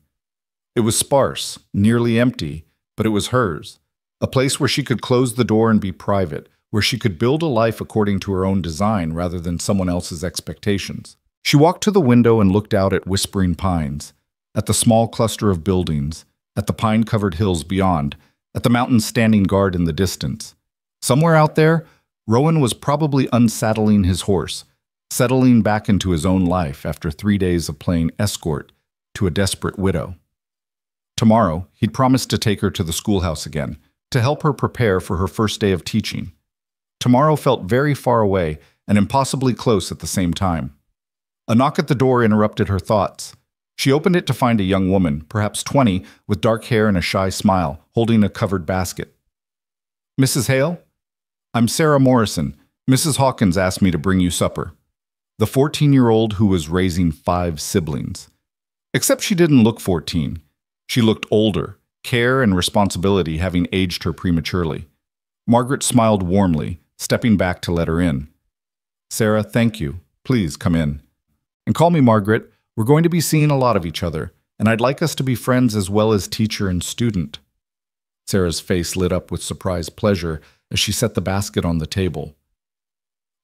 It was sparse, nearly empty, but it was hers. A place where she could close the door and be private, where she could build a life according to her own design rather than someone else's expectations. She walked to the window and looked out at whispering pines, at the small cluster of buildings, at the pine-covered hills beyond, at the mountains standing guard in the distance. Somewhere out there, Rowan was probably unsaddling his horse, settling back into his own life after 3 days of playing escort to a desperate widow. Tomorrow, he'd promised to take her to the schoolhouse again, to help her prepare for her first day of teaching. Tomorrow felt very far away and impossibly close at the same time. A knock at the door interrupted her thoughts. She opened it to find a young woman, perhaps 20, with dark hair and a shy smile, holding a covered basket. "Mrs. Hale? I'm Sarah Morrison. Mrs. Hawkins asked me to bring you supper." The 14-year-old who was raising 5 siblings. Except she didn't look 14. She looked older, care and responsibility having aged her prematurely. Margaret smiled warmly, stepping back to let her in. "Sarah, thank you. Please come in. And call me Margaret. We're going to be seeing a lot of each other, and I'd like us to be friends as well as teacher and student." Sarah's face lit up with surprised pleasure as she set the basket on the table.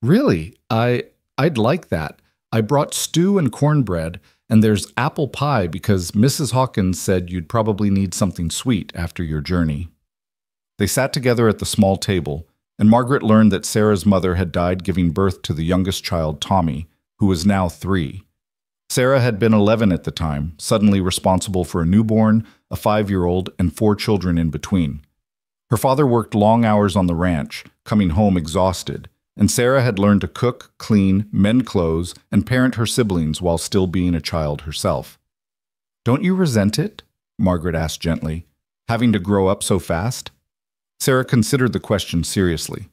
"Really? I'd like that. I brought stew and cornbread, and there's apple pie because Mrs. Hawkins said you'd probably need something sweet after your journey." They sat together at the small table, and Margaret learned that Sarah's mother had died giving birth to the youngest child, Tommy, who was now 3. Sarah had been 11 at the time, suddenly responsible for a newborn, a 5-year-old, and 4 children in between. Her father worked long hours on the ranch, coming home exhausted, and Sarah had learned to cook, clean, mend clothes, and parent her siblings while still being a child herself. "Don't you resent it?" Margaret asked gently, "having to grow up so fast?" Sarah considered the question seriously.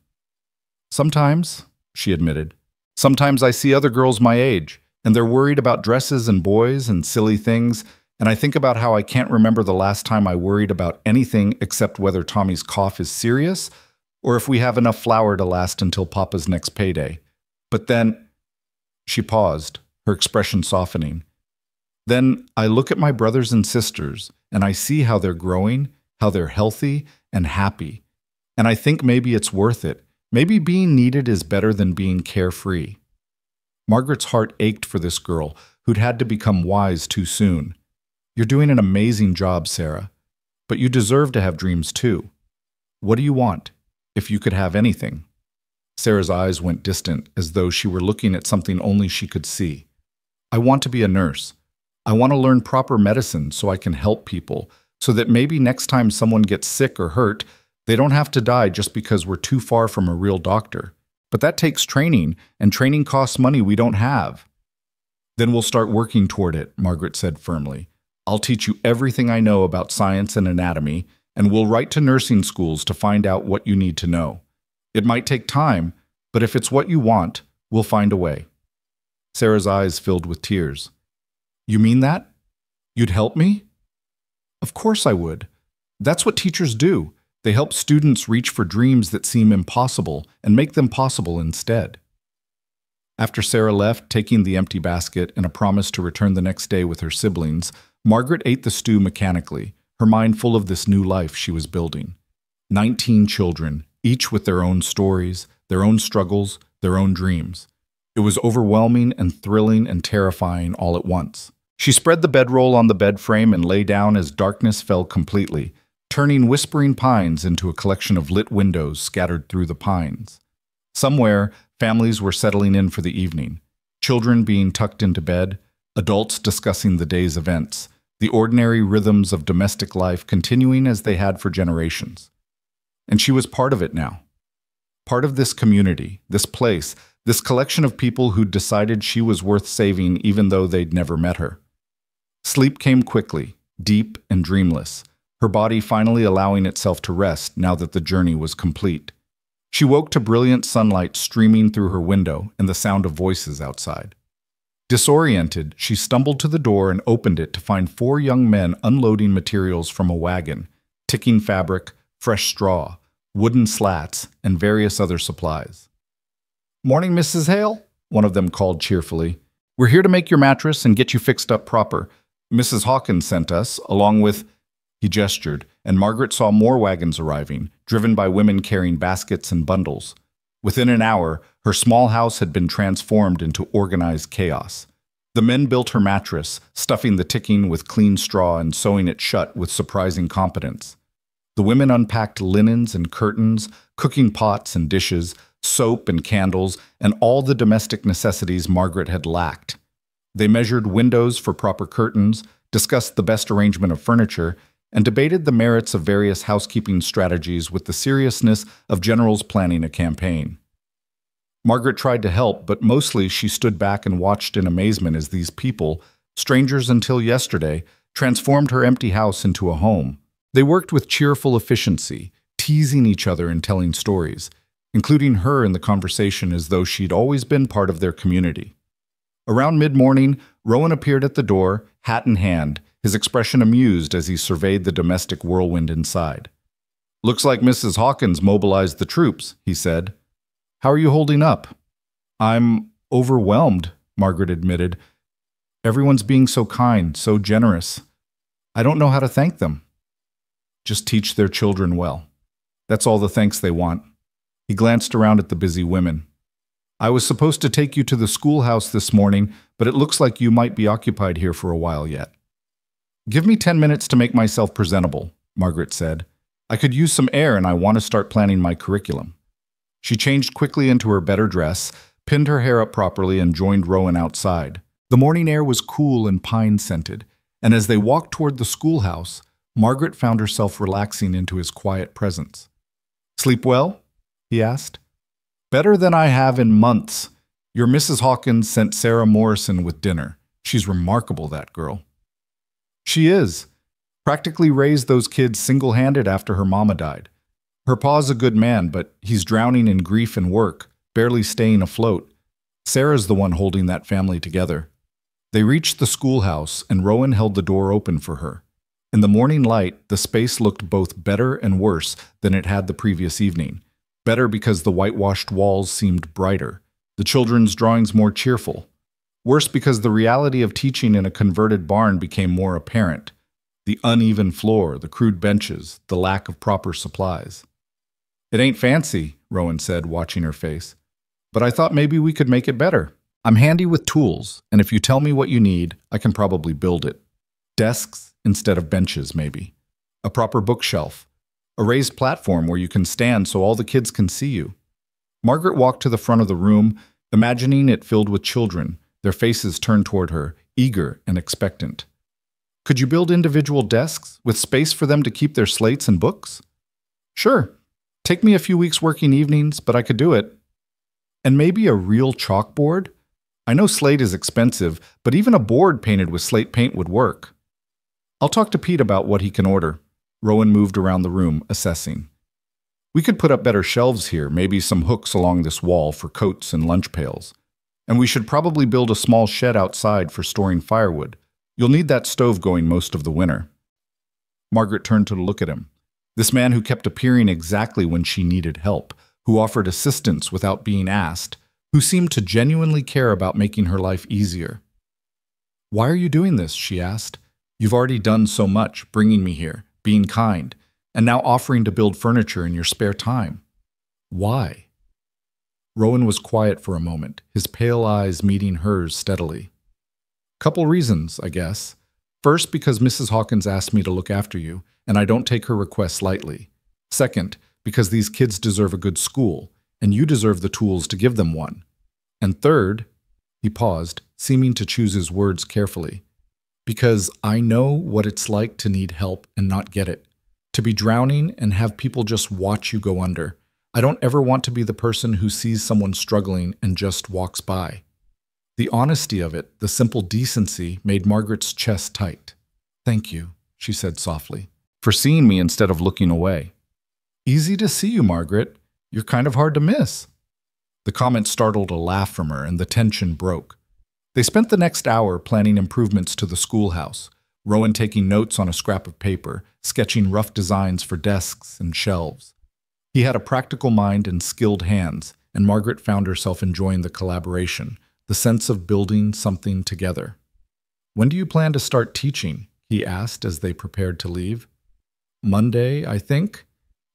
"Sometimes," she admitted. "Sometimes I see other girls my age, and they're worried about dresses and boys and silly things, and I think about how I can't remember the last time I worried about anything except whether Tommy's cough is serious or if we have enough flour to last until Papa's next payday. But then—" She paused, her expression softening. "Then I look at my brothers and sisters, and I see how they're growing, how they're healthy and happy, and I think maybe it's worth it. Maybe being needed is better than being carefree." Margaret's heart ached for this girl who'd had to become wise too soon. "You're doing an amazing job, Sarah. But you deserve to have dreams too. What do you want, if you could have anything?" Sarah's eyes went distant, as though she were looking at something only she could see. "I want to be a nurse. I want to learn proper medicine so I can help people, so that maybe next time someone gets sick or hurt, they don't have to die just because we're too far from a real doctor. But that takes training, and training costs money we don't have." "Then we'll start working toward it," Margaret said firmly. "I'll teach you everything I know about science and anatomy, and we'll write to nursing schools to find out what you need to know. It might take time, but if it's what you want, we'll find a way." Sarah's eyes filled with tears. "You mean that? You'd help me?" "Of course I would. That's what teachers do. They help students reach for dreams that seem impossible and make them possible instead." After Sarah left, taking the empty basket and a promise to return the next day with her siblings, Margaret ate the stew mechanically, her mind full of this new life she was building. 19 children, each with their own stories, their own struggles, their own dreams. It was overwhelming and thrilling and terrifying all at once. She spread the bedroll on the bed frame and lay down as darkness fell completely, turning whispering pines into a collection of lit windows scattered through the pines. Somewhere, families were settling in for the evening, children being tucked into bed, adults discussing the day's events, the ordinary rhythms of domestic life continuing as they had for generations. And she was part of it now. Part of this community, this place, this collection of people who'd decided she was worth saving even though they'd never met her. Sleep came quickly, deep and dreamless, her body finally allowing itself to rest now that the journey was complete. She woke to brilliant sunlight streaming through her window and the sound of voices outside. Disoriented, she stumbled to the door and opened it to find 4 young men unloading materials from a wagon, ticking fabric, fresh straw, wooden slats, and various other supplies. "Morning, Mrs. Hale," one of them called cheerfully. "We're here to make your mattress and get you fixed up proper. Mrs. Hawkins sent us, along with—" He gestured, and Margaret saw more wagons arriving, driven by women carrying baskets and bundles. Within an hour, her small house had been transformed into organized chaos. The men built her mattress, stuffing the ticking with clean straw and sewing it shut with surprising competence. The women unpacked linens and curtains, cooking pots and dishes, soap and candles, and all the domestic necessities Margaret had lacked. They measured windows for proper curtains, discussed the best arrangement of furniture, and debated the merits of various housekeeping strategies with the seriousness of generals planning a campaign. Margaret tried to help, but mostly she stood back and watched in amazement as these people, strangers until yesterday, transformed her empty house into a home. They worked with cheerful efficiency, teasing each other and telling stories, including her in the conversation as though she'd always been part of their community. Around mid-morning, Rowan appeared at the door, hat in hand, his expression amused as he surveyed the domestic whirlwind inside. "Looks like Mrs. Hawkins mobilized the troops," he said. "How are you holding up?" "I'm overwhelmed," Margaret admitted. "Everyone's being so kind, so generous. I don't know how to thank them." "Just teach their children well. That's all the thanks they want." He glanced around at the busy women. "I was supposed to take you to the schoolhouse this morning, but it looks like you might be occupied here for a while yet." "Give me 10 minutes to make myself presentable," Margaret said. "I could use some air and I want to start planning my curriculum." She changed quickly into her better dress, pinned her hair up properly, and joined Rowan outside. The morning air was cool and pine-scented, and as they walked toward the schoolhouse, Margaret found herself relaxing into his quiet presence. "Sleep well?" he asked. "Better than I have in months. Your Mrs. Hawkins sent Sarah Morrison with dinner. She's remarkable, that girl." "She is. Practically raised those kids single-handed after her mama died. Her pa's a good man, but he's drowning in grief and work, barely staying afloat. Sarah's the one holding that family together." They reached the schoolhouse, and Rowan held the door open for her. In the morning light, the space looked both better and worse than it had the previous evening. Better because the whitewashed walls seemed brighter, the children's drawings more cheerful. Worse because the reality of teaching in a converted barn became more apparent. The uneven floor, the crude benches, the lack of proper supplies. "It ain't fancy," Rowan said, watching her face. "But I thought maybe we could make it better. I'm handy with tools, and if you tell me what you need, I can probably build it. Desks instead of benches, maybe. A proper bookshelf. A raised platform where you can stand so all the kids can see you." Margaret walked to the front of the room, imagining it filled with children, their faces turned toward her, eager and expectant. "Could you build individual desks, with space for them to keep their slates and books?" "Sure. Take me a few weeks working evenings, but I could do it." "And maybe a real chalkboard? I know slate is expensive, but even a board painted with slate paint would work." "I'll talk to Pete about what he can order." Rowan moved around the room, assessing. "We could put up better shelves here, maybe some hooks along this wall for coats and lunch pails. And we should probably build a small shed outside for storing firewood. You'll need that stove going most of the winter." Margaret turned to look at him. This man who kept appearing exactly when she needed help, who offered assistance without being asked, who seemed to genuinely care about making her life easier. "Why are you doing this?" she asked. "You've already done so much, bringing me here, being kind, and now offering to build furniture in your spare time. Why?" Rowan was quiet for a moment, his pale eyes meeting hers steadily. "Couple reasons, I guess. First, because Mrs. Hawkins asked me to look after you, and I don't take her requests lightly. Second, because these kids deserve a good school, and you deserve the tools to give them one. And third," he paused, seeming to choose his words carefully, "because I know what it's like to need help and not get it, to be drowning and have people just watch you go under. I don't ever want to be the person who sees someone struggling and just walks by." The honesty of it, the simple decency, made Margaret's chest tight. "Thank you," she said softly, "for seeing me instead of looking away." "Easy to see you, Margaret. You're kind of hard to miss." The comment startled a laugh from her, and the tension broke. They spent the next hour planning improvements to the schoolhouse, Rowan taking notes on a scrap of paper, sketching rough designs for desks and shelves. He had a practical mind and skilled hands, and Margaret found herself enjoying the collaboration, the sense of building something together. "When do you plan to start teaching?" he asked as they prepared to leave. "Monday, I think.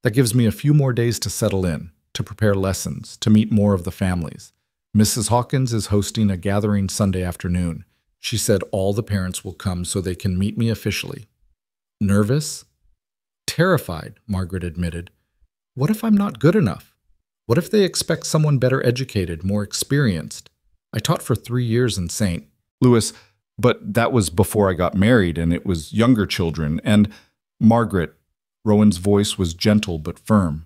That gives me a few more days to settle in, to prepare lessons, to meet more of the families. Mrs. Hawkins is hosting a gathering Sunday afternoon. She said all the parents will come so they can meet me officially. Nervous? Terrified, Margaret admitted. What if I'm not good enough? What if they expect someone better educated, more experienced? I taught for 3 years in St. Louis, but that was before I got married, and it was younger children, and Margaret, Rowan's voice was gentle but firm.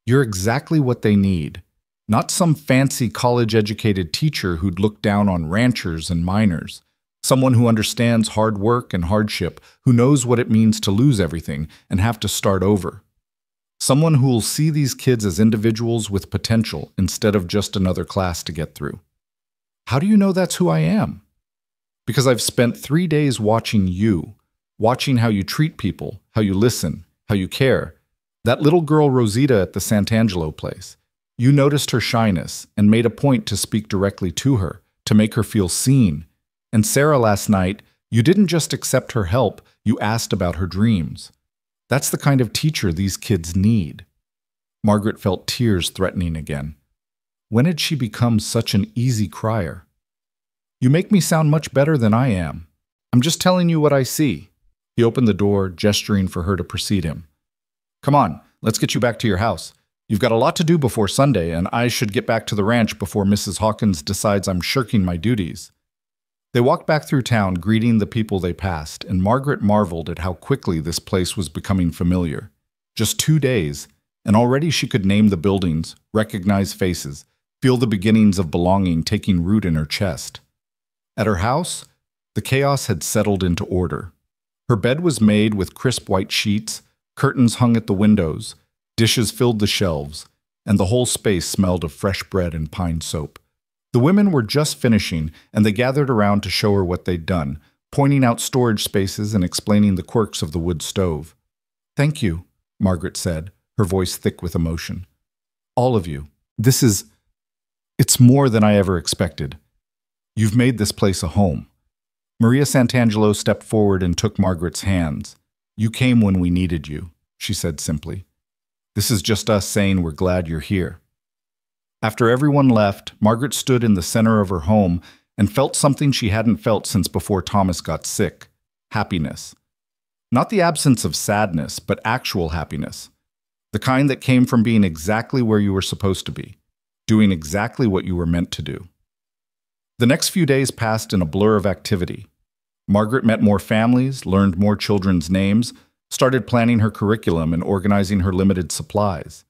You're exactly what they need. Not some fancy college-educated teacher who'd look down on ranchers and miners. Someone who understands hard work and hardship, who knows what it means to lose everything and have to start over. Someone who will see these kids as individuals with potential instead of just another class to get through. How do you know that's who I am? Because I've spent 3 days watching you, watching how you treat people, how you listen, how you care. That little girl Rosita at the Sant'Angelo place. You noticed her shyness and made a point to speak directly to her, to make her feel seen. And Sarah last night, you didn't just accept her help, you asked about her dreams. That's the kind of teacher these kids need. Margaret felt tears threatening again. When had she become such an easy crier? You make me sound much better than I am. I'm just telling you what I see. He opened the door, gesturing for her to precede him. Come on, let's get you back to your house. You've got a lot to do before Sunday, and I should get back to the ranch before Mrs. Hawkins decides I'm shirking my duties. They walked back through town, greeting the people they passed, and Margaret marveled at how quickly this place was becoming familiar. Just 2 days, and already she could name the buildings, recognize faces, feel the beginnings of belonging taking root in her chest. At her house, the chaos had settled into order. Her bed was made with crisp white sheets, curtains hung at the windows, dishes filled the shelves, and the whole space smelled of fresh bread and pine soap. The women were just finishing, and they gathered around to show her what they'd done, pointing out storage spaces and explaining the quirks of the wood stove. Thank you, Margaret said, her voice thick with emotion. All of you. It's more than I ever expected. You've made this place a home. Maria Sant'Angelo stepped forward and took Margaret's hands. You came when we needed you, she said simply. This is just us saying we're glad you're here. After everyone left, Margaret stood in the center of her home and felt something she hadn't felt since before Thomas got sick. Happiness. Not the absence of sadness, but actual happiness. The kind that came from being exactly where you were supposed to be, doing exactly what you were meant to do. The next few days passed in a blur of activity. Margaret met more families, learned more children's names, started planning her curriculum and organizing her limited supplies.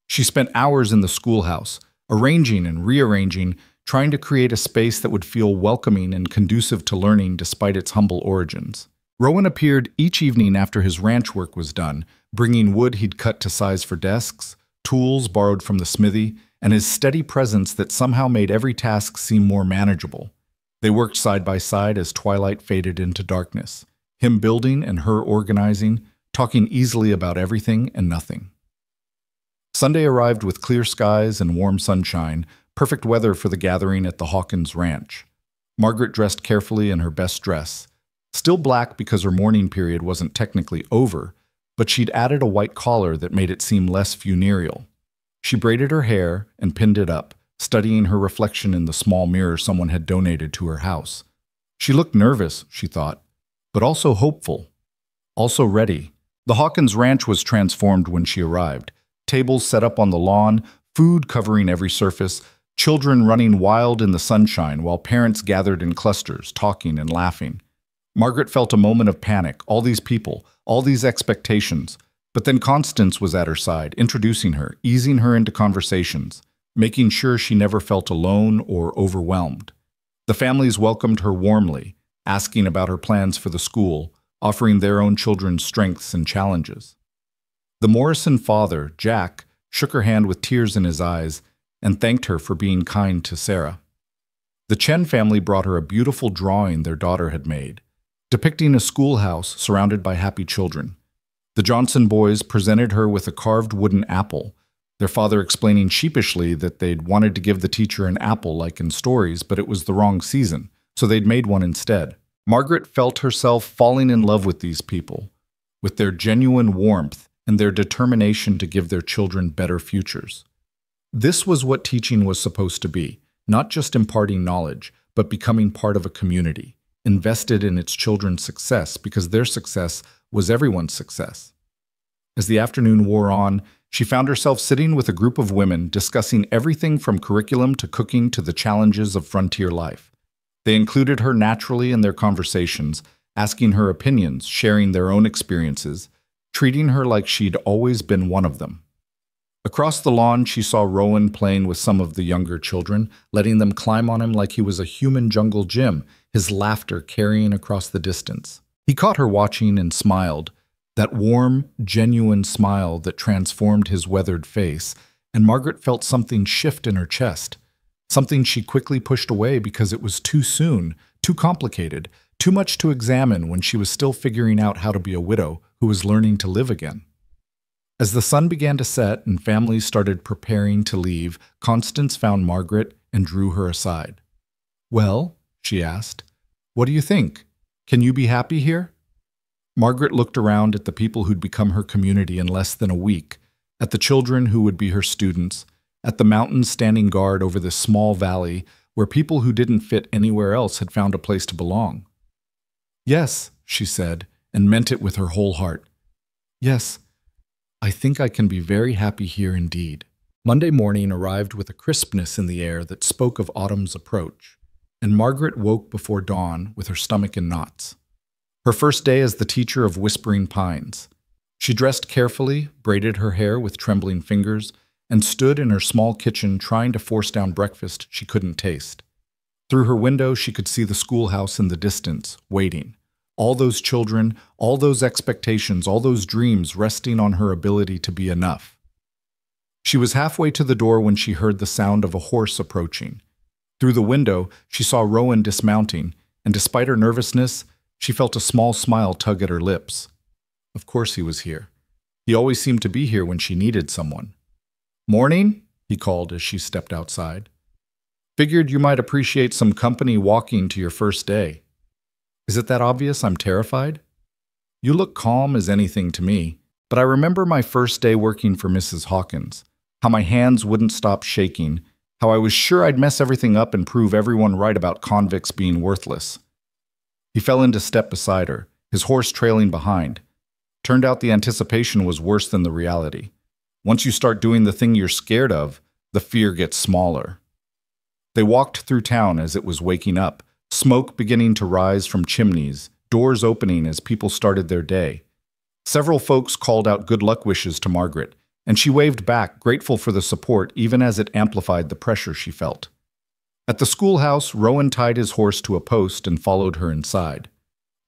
She spent hours in the schoolhouse, arranging and rearranging, trying to create a space that would feel welcoming and conducive to learning despite its humble origins. Rowan appeared each evening after his ranch work was done, bringing wood he'd cut to size for desks, tools borrowed from the smithy, and his steady presence that somehow made every task seem more manageable. They worked side by side as twilight faded into darkness, him building and her organizing, talking easily about everything and nothing. Sunday arrived with clear skies and warm sunshine, perfect weather for the gathering at the Hawkins Ranch. Margaret dressed carefully in her best dress, still black because her mourning period wasn't technically over, but she'd added a white collar that made it seem less funereal. She braided her hair and pinned it up, studying her reflection in the small mirror someone had donated to her house. She looked nervous, she thought, but also hopeful, also ready. The Hawkins Ranch was transformed when she arrived. Tables set up on the lawn, food covering every surface, children running wild in the sunshine while parents gathered in clusters, talking and laughing. Margaret felt a moment of panic, all these people, all these expectations. But then Constance was at her side, introducing her, easing her into conversations, making sure she never felt alone or overwhelmed. The families welcomed her warmly, asking about her plans for the school, offering their own children's strengths and challenges. The Morrison father, Jack, shook her hand with tears in his eyes and thanked her for being kind to Sarah. The Chen family brought her a beautiful drawing their daughter had made, depicting a schoolhouse surrounded by happy children. The Johnson boys presented her with a carved wooden apple, their father explaining sheepishly that they'd wanted to give the teacher an apple like in stories, but it was the wrong season, so they'd made one instead. Margaret felt herself falling in love with these people, with their genuine warmth and their determination to give their children better futures. This was what teaching was supposed to be, not just imparting knowledge, but becoming part of a community, invested in its children's success because their success was everyone's success. As the afternoon wore on, she found herself sitting with a group of women discussing everything from curriculum to cooking to the challenges of frontier life. They included her naturally in their conversations, asking her opinions, sharing their own experiences, treating her like she'd always been one of them. Across the lawn, she saw Rowan playing with some of the younger children, letting them climb on him like he was a human jungle gym, his laughter carrying across the distance. He caught her watching and smiled, that warm, genuine smile that transformed his weathered face, and Margaret felt something shift in her chest, something she quickly pushed away because it was too soon, too complicated, too much to examine when she was still figuring out how to be a widow who was learning to live again. As the sun began to set and families started preparing to leave, Constance found Margaret and drew her aside. "Well," she asked, "what do you think? Can you be happy here?" Margaret looked around at the people who'd become her community in less than a week, at the children who would be her students, at the mountains standing guard over this small valley where people who didn't fit anywhere else had found a place to belong. "Yes," she said, and meant it with her whole heart. "Yes, I think I can be very happy here indeed." Monday morning arrived with a crispness in the air that spoke of autumn's approach, and Margaret woke before dawn with her stomach in knots. Her first day as the teacher of Whispering Pines. She dressed carefully, braided her hair with trembling fingers, and stood in her small kitchen trying to force down breakfast she couldn't taste. Through her window, she could see the schoolhouse in the distance, waiting. All those children, all those expectations, all those dreams resting on her ability to be enough. She was halfway to the door when she heard the sound of a horse approaching. Through the window, she saw Rowan dismounting, and despite her nervousness, she felt a small smile tug at her lips. Of course he was here. He always seemed to be here when she needed someone. "Morning," he called as she stepped outside. "Figured you might appreciate some company walking to your first day. Is it that obvious I'm terrified? You look calm as anything to me, but I remember my first day working for Mrs. Hawkins, how my hands wouldn't stop shaking, how I was sure I'd mess everything up and prove everyone right about convicts being worthless." He fell into step beside her, his horse trailing behind. Turned out the anticipation was worse than the reality. Once you start doing the thing you're scared of, the fear gets smaller. They walked through town as it was waking up, smoke beginning to rise from chimneys, doors opening as people started their day. Several folks called out good luck wishes to Margaret, and she waved back, grateful for the support even as it amplified the pressure she felt. At the schoolhouse, Rowan tied his horse to a post and followed her inside.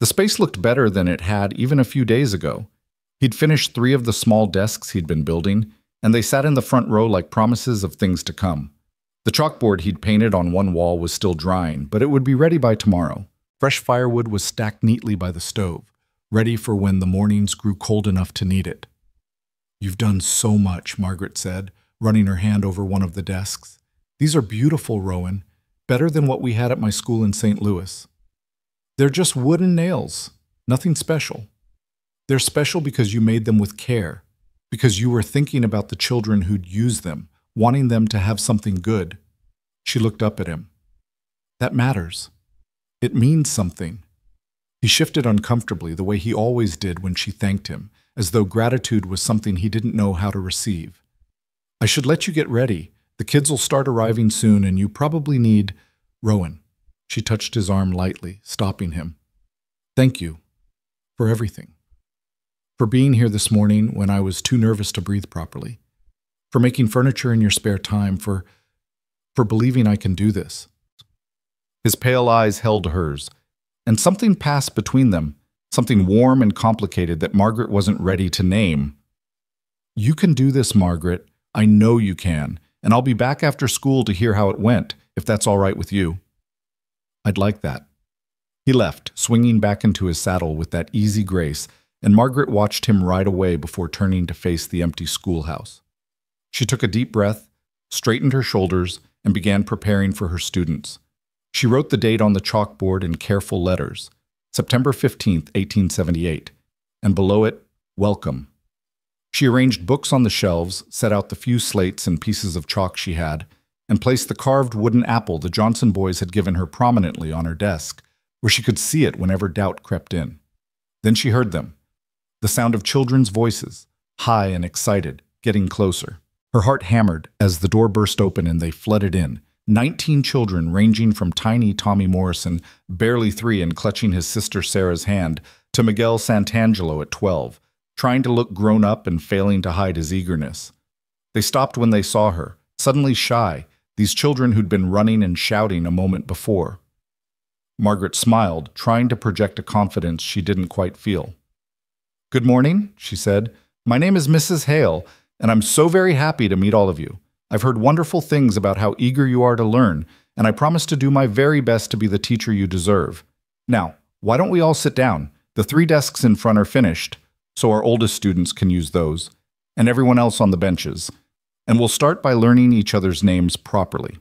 The space looked better than it had even a few days ago. He'd finished 3 of the small desks he'd been building, and they sat in the front row like promises of things to come. The chalkboard he'd painted on one wall was still drying, but it would be ready by tomorrow. Fresh firewood was stacked neatly by the stove, ready for when the mornings grew cold enough to need it. "You've done so much," Margaret said, running her hand over one of the desks. "These are beautiful, Rowan, better than what we had at my school in St. Louis. They're just wood and nails, nothing special. They're special because you made them with care, because you were thinking about the children who'd use them, wanting them to have something good." She looked up at him. "That matters. It means something." He shifted uncomfortably the way he always did when she thanked him, as though gratitude was something he didn't know how to receive. "I should let you get ready. The kids will start arriving soon, and you probably need—" "Rowan." She touched his arm lightly, stopping him. "Thank you for everything. For being here this morning when I was too nervous to breathe properly. For making furniture in your spare time. For believing I can do this." His pale eyes held hers, and something passed between them, something warm and complicated that Margaret wasn't ready to name. "You can do this, Margaret. I know you can, and I'll be back after school to hear how it went, if that's all right with you." "I'd like that." He left, swinging back into his saddle with that easy grace, and Margaret watched him ride away before turning to face the empty schoolhouse. She took a deep breath, straightened her shoulders, and began preparing for her students. She wrote the date on the chalkboard in careful letters, September 15th, 1878, and below it, "Welcome." She arranged books on the shelves, set out the few slates and pieces of chalk she had, and placed the carved wooden apple the Johnson boys had given her prominently on her desk, where she could see it whenever doubt crept in. Then she heard them, the sound of children's voices, high and excited, getting closer. Her heart hammered as the door burst open and they flooded in. 19 children ranging from tiny Tommy Morrison, barely 3 and clutching his sister Sarah's hand, to Miguel Santangelo at 12, trying to look grown up and failing to hide his eagerness. They stopped when they saw her, suddenly shy, these children who'd been running and shouting a moment before. Margaret smiled, trying to project a confidence she didn't quite feel. "Good morning," she said. "My name is Mrs. Hale, and I'm so very happy to meet all of you. I've heard wonderful things about how eager you are to learn, and I promise to do my very best to be the teacher you deserve. Now, why don't we all sit down? The 3 desks in front are finished, so our oldest students can use those, and everyone else on the benches. And we'll start by learning each other's names properly."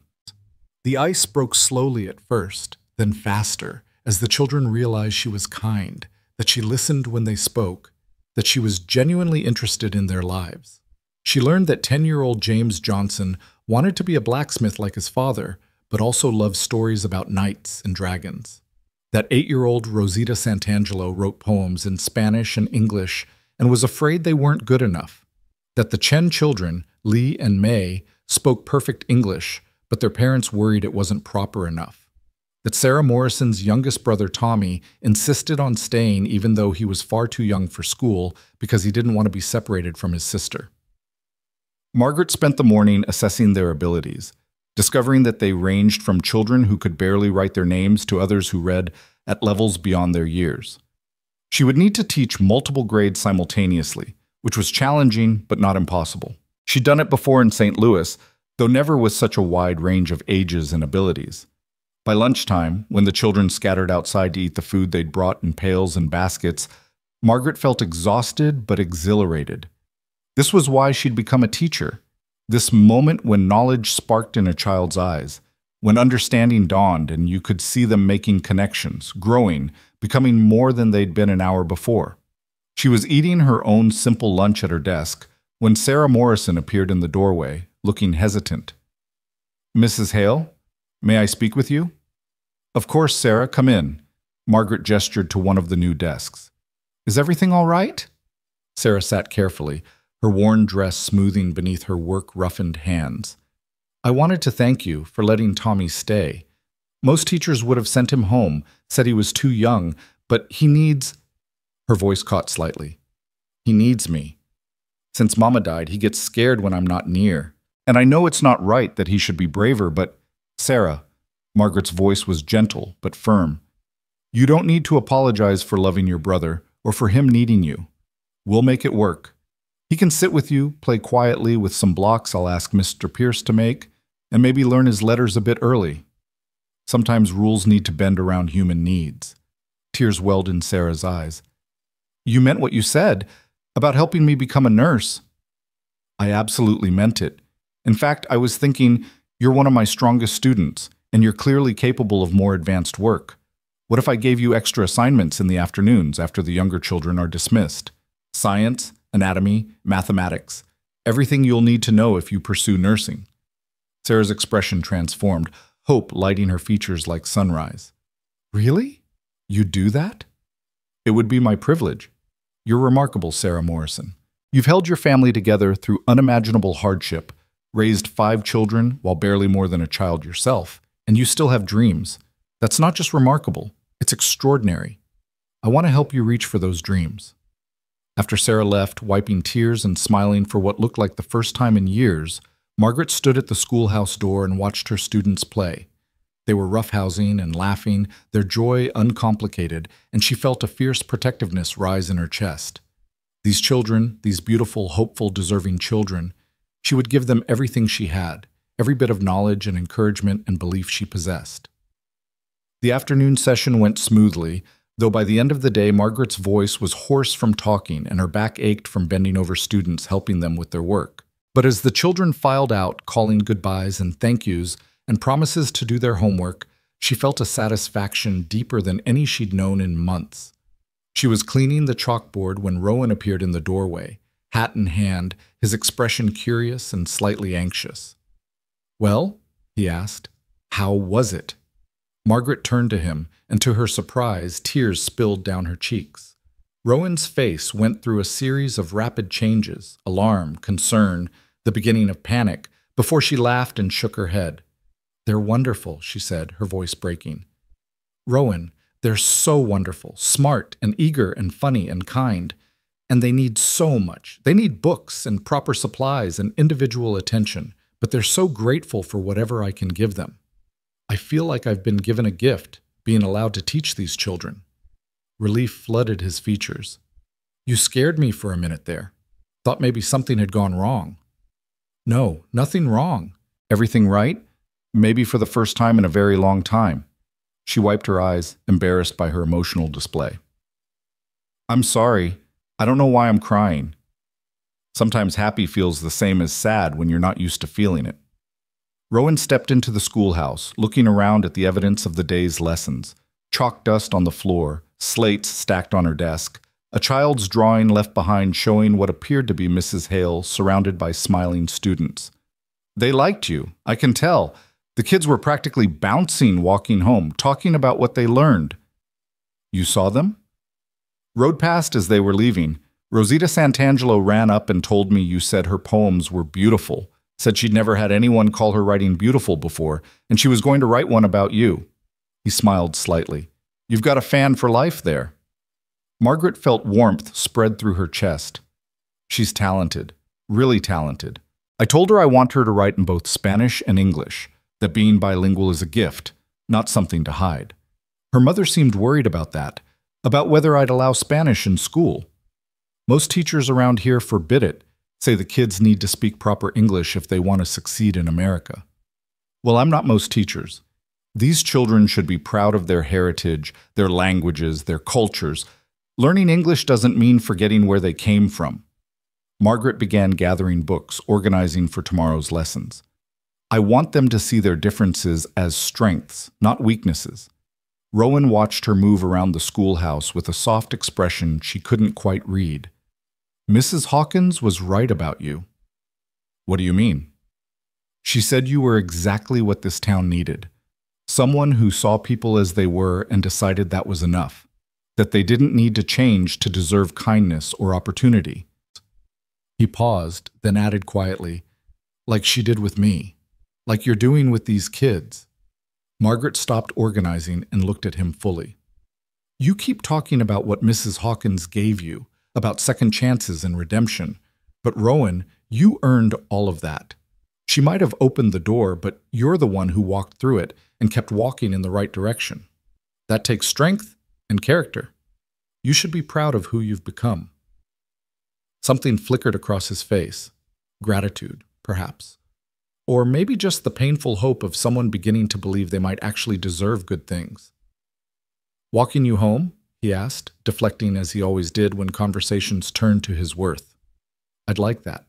The ice broke slowly at first, then faster, as the children realized she was kind, that she listened when they spoke, that she was genuinely interested in their lives. She learned that 10-year-old James Johnson wanted to be a blacksmith like his father, but also loved stories about knights and dragons. That 8-year-old Rosita Santangelo wrote poems in Spanish and English and was afraid they weren't good enough. That the Chen children, Lee and May, spoke perfect English, but their parents worried it wasn't proper enough. That Sarah Morrison's youngest brother Tommy insisted on staying even though he was far too young for school because he didn't want to be separated from his sister. Margaret spent the morning assessing their abilities, discovering that they ranged from children who could barely write their names to others who read at levels beyond their years. She would need to teach multiple grades simultaneously, which was challenging but not impossible. She'd done it before in St. Louis, though never with such a wide range of ages and abilities. By lunchtime, when the children scattered outside to eat the food they'd brought in pails and baskets, Margaret felt exhausted but exhilarated. This was why she'd become a teacher. This moment when knowledge sparked in a child's eyes, when understanding dawned and you could see them making connections, growing, becoming more than they'd been an hour before. She was eating her own simple lunch at her desk when Sarah Morrison appeared in the doorway, looking hesitant. "Mrs. Hale, may I speak with you?" "Of course, Sarah, come in." Margaret gestured to one of the new desks. "Is everything all right?" Sarah sat carefully, her worn dress smoothing beneath her work-roughened hands. "I wanted to thank you for letting Tommy stay. Most teachers would have sent him home, said he was too young, but he needs—" Her voice caught slightly. "He needs me. Since Mama died, he gets scared when I'm not near. And I know it's not right that he should be braver, but, Sarah," Margaret's voice was gentle but firm, "you don't need to apologize for loving your brother or for him needing you. We'll make it work. He can sit with you, play quietly with some blocks I'll ask Mr. Pierce to make, and maybe learn his letters a bit early. Sometimes rules need to bend around human needs." Tears welled in Sarah's eyes. "You meant what you said about helping me become a nurse." "I absolutely meant it. In fact, I was thinking, you're one of my strongest students, and you're clearly capable of more advanced work. What if I gave you extra assignments in the afternoons after the younger children are dismissed? Science, anatomy, mathematics, everything you'll need to know if you pursue nursing." Sarah's expression transformed, hope lighting her features like sunrise. "Really? You do that?" "It would be my privilege. You're remarkable, Sarah Morrison. You've held your family together through unimaginable hardship, raised 5 children while barely more than a child yourself, and you still have dreams. That's not just remarkable, it's extraordinary. I want to help you reach for those dreams." After Sarah left, wiping tears and smiling for what looked like the first time in years, Margaret stood at the schoolhouse door and watched her students play. They were roughhousing and laughing, their joy uncomplicated, and she felt a fierce protectiveness rise in her chest. These children, these beautiful, hopeful, deserving children, she would give them everything she had, every bit of knowledge and encouragement and belief she possessed. The afternoon session went smoothly, though by the end of the day Margaret's voice was hoarse from talking and her back ached from bending over students helping them with their work. But as the children filed out, calling goodbyes and thank yous and promises to do their homework, she felt a satisfaction deeper than any she'd known in months. She was cleaning the chalkboard when Rowan appeared in the doorway, hat in hand, his expression curious and slightly anxious. "Well, he asked. How was it? Margaret turned to him, and to her surprise, tears spilled down her cheeks. Rowan's face went through a series of rapid changes, alarm, concern, the beginning of panic, before she laughed and shook her head. They're wonderful, she said, her voice breaking. Rowan, they're so wonderful, smart and eager and funny and kind. And they need so much. They need books and proper supplies and individual attention, but they're so grateful for whatever I can give them. I feel like I've been given a gift, being allowed to teach these children. Relief flooded his features. You scared me for a minute there. Thought maybe something had gone wrong. No, nothing wrong. Everything right? Maybe for the first time in a very long time. She wiped her eyes, embarrassed by her emotional display. I'm sorry. I don't know why I'm crying. Sometimes happy feels the same as sad when you're not used to feeling it. Rowan stepped into the schoolhouse, looking around at the evidence of the day's lessons. Chalk dust on the floor, slates stacked on her desk, a child's drawing left behind showing what appeared to be Mrs. Hale surrounded by smiling students. They liked you, I can tell. The kids were practically bouncing walking home, talking about what they learned. You saw them? Rode past as they were leaving. Rosita Santangelo ran up and told me you said her poems were beautiful, said she'd never had anyone call her writing beautiful before, and she was going to write one about you. He smiled slightly. You've got a fan for life there. Margaret felt warmth spread through her chest. She's talented, really talented. I told her I want her to write in both Spanish and English, that being bilingual is a gift, not something to hide. Her mother seemed worried about that, about whether I'd allow Spanish in school. Most teachers around here forbid it, say the kids need to speak proper English if they want to succeed in America. Well, I'm not most teachers. These children should be proud of their heritage, their languages, their cultures. Learning English doesn't mean forgetting where they came from. Margaret began gathering books, organizing for tomorrow's lessons. I want them to see their differences as strengths, not weaknesses. Rowan watched her move around the schoolhouse with a soft expression she couldn't quite read. Mrs. Hawkins was right about you. What do you mean? She said you were exactly what this town needed. Someone who saw people as they were and decided that was enough, that they didn't need to change to deserve kindness or opportunity. He paused, then added quietly, like she did with me, like you're doing with these kids. Margaret stopped organizing and looked at him fully. You keep talking about what Mrs. Hawkins gave you, about second chances and redemption, but Rowan, you earned all of that. She might have opened the door, but you're the one who walked through it and kept walking in the right direction. That takes strength and character. You should be proud of who you've become. Something flickered across his face. Gratitude, perhaps. Or maybe just the painful hope of someone beginning to believe they might actually deserve good things. Walking you home? He asked, deflecting as he always did when conversations turned to his worth. I'd like that.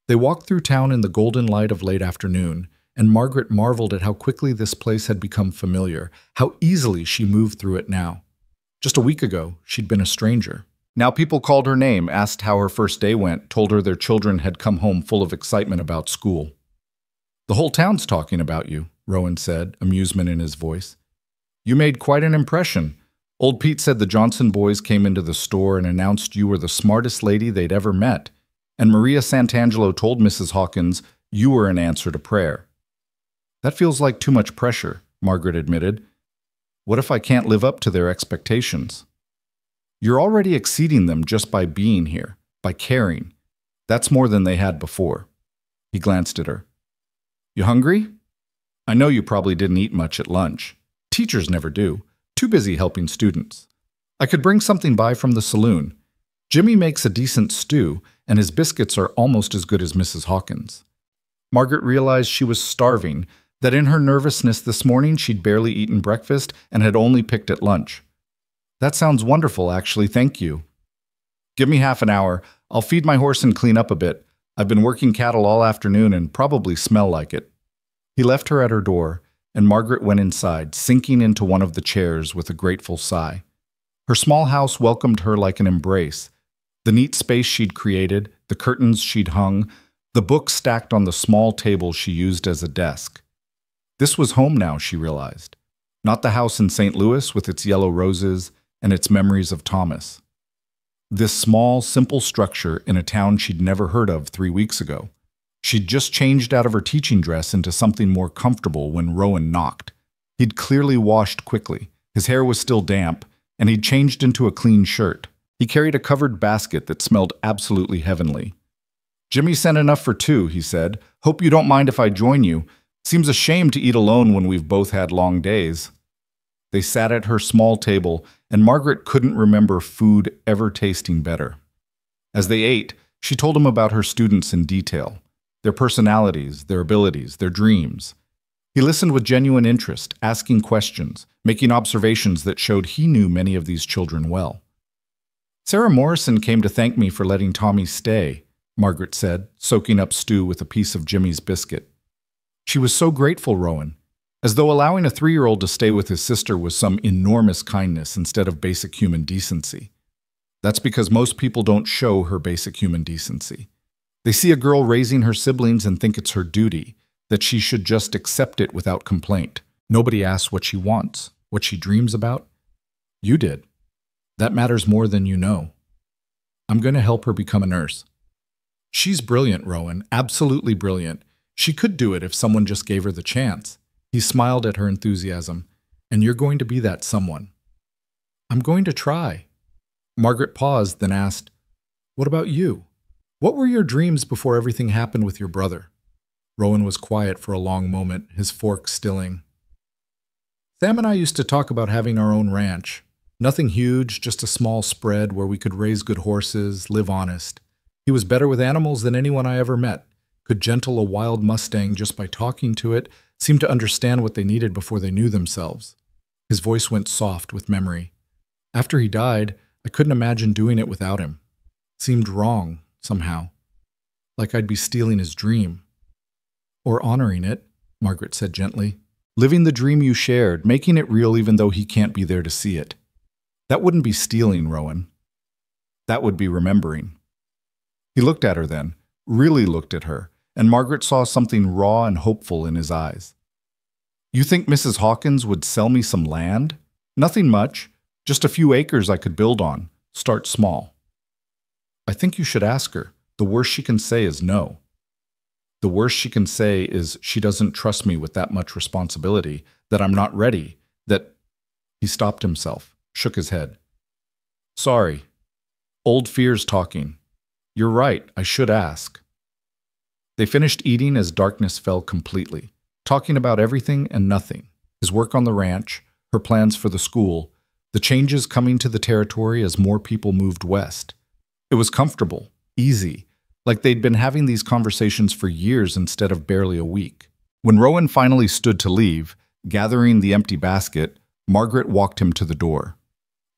They walked through town in the golden light of late afternoon, and Margaret marveled at how quickly this place had become familiar, how easily she moved through it now. Just a week ago, she'd been a stranger. Now people called her name, asked how her first day went, told her their children had come home full of excitement about school. The whole town's talking about you, Rowan said, amusement in his voice. You made quite an impression. Old Pete said the Johnson boys came into the store and announced you were the smartest lady they'd ever met, and Maria Santangelo told Mrs. Hawkins you were an answer to prayer. That feels like too much pressure, Margaret admitted. What if I can't live up to their expectations? You're already exceeding them just by being here, by caring. That's more than they had before. He glanced at her. You hungry? I know you probably didn't eat much at lunch. Teachers never do. Too busy helping students. I could bring something by from the saloon. Jimmy makes a decent stew, and his biscuits are almost as good as Mrs. Hawkins. Margaret realized she was starving, that in her nervousness this morning she'd barely eaten breakfast and had only picked at lunch. That sounds wonderful, actually, thank you. Give me half an hour. I'll feed my horse and clean up a bit. I've been working cattle all afternoon and probably smell like it. He left her at her door, and Margaret went inside, sinking into one of the chairs with a grateful sigh. Her small house welcomed her like an embrace. The neat space she'd created, the curtains she'd hung, the books stacked on the small table she used as a desk. This was home now, she realized. Not the house in St. Louis with its yellow roses and its memories of Thomas. This small, simple structure in a town she'd never heard of 3 weeks ago. She'd just changed out of her teaching dress into something more comfortable when Rowan knocked. He'd clearly washed quickly. His hair was still damp, and he'd changed into a clean shirt. He carried a covered basket that smelled absolutely heavenly. "Jimmy sent enough for two," he said. "Hope you don't mind if I join you. Seems a shame to eat alone when we've both had long days." They sat at her small table, and Margaret couldn't remember food ever tasting better. As they ate, she told him about her students in detail, their personalities, their abilities, their dreams. He listened with genuine interest, asking questions, making observations that showed he knew many of these children well. "Sarah Morrison came to thank me for letting Tommy stay," Margaret said, soaking up stew with a piece of Jimmy's biscuit. "She was so grateful, Rowan, as though allowing a 3-year-old to stay with his sister was some enormous kindness instead of basic human decency. That's because most people don't show her basic human decency. They see a girl raising her siblings and think it's her duty, that she should just accept it without complaint. Nobody asks what she wants, what she dreams about. You did. That matters more than you know. I'm going to help her become a nurse." "She's brilliant, Rowan, absolutely brilliant. She could do it if someone just gave her the chance." He smiled at her enthusiasm. "And you're going to be that someone." "I'm going to try." Margaret paused, then asked, "What about you? What were your dreams before everything happened with your brother?" Rowan was quiet for a long moment, his fork stilling. "Sam and I used to talk about having our own ranch. Nothing huge, just a small spread where we could raise good horses, live honest. He was better with animals than anyone I ever met, could gentle a wild Mustang just by talking to it, seemed to understand what they needed before they knew themselves." His voice went soft with memory. "After he died, I couldn't imagine doing it without him. Seemed wrong, somehow. Like I'd be stealing his dream." "Or honoring it," Margaret said gently. "Living the dream you shared, making it real even though he can't be there to see it. That wouldn't be stealing, Rowan. That would be remembering." He looked at her then, really looked at her, and Margaret saw something raw and hopeful in his eyes. "You think Mrs. Hawkins would sell me some land? Nothing much, just a few acres I could build on, start small." "I think you should ask her. The worst she can say is no. The worst she can say is she doesn't trust me with that much responsibility, that I'm not ready, that—" He stopped himself, shook his head. "Sorry. Old fears talking. You're right, I should ask." They finished eating as darkness fell completely, talking about everything and nothing, his work on the ranch, her plans for the school, the changes coming to the territory as more people moved west. It was comfortable, easy, like they'd been having these conversations for years instead of barely a week. When Rowan finally stood to leave, gathering the empty basket, Margaret walked him to the door.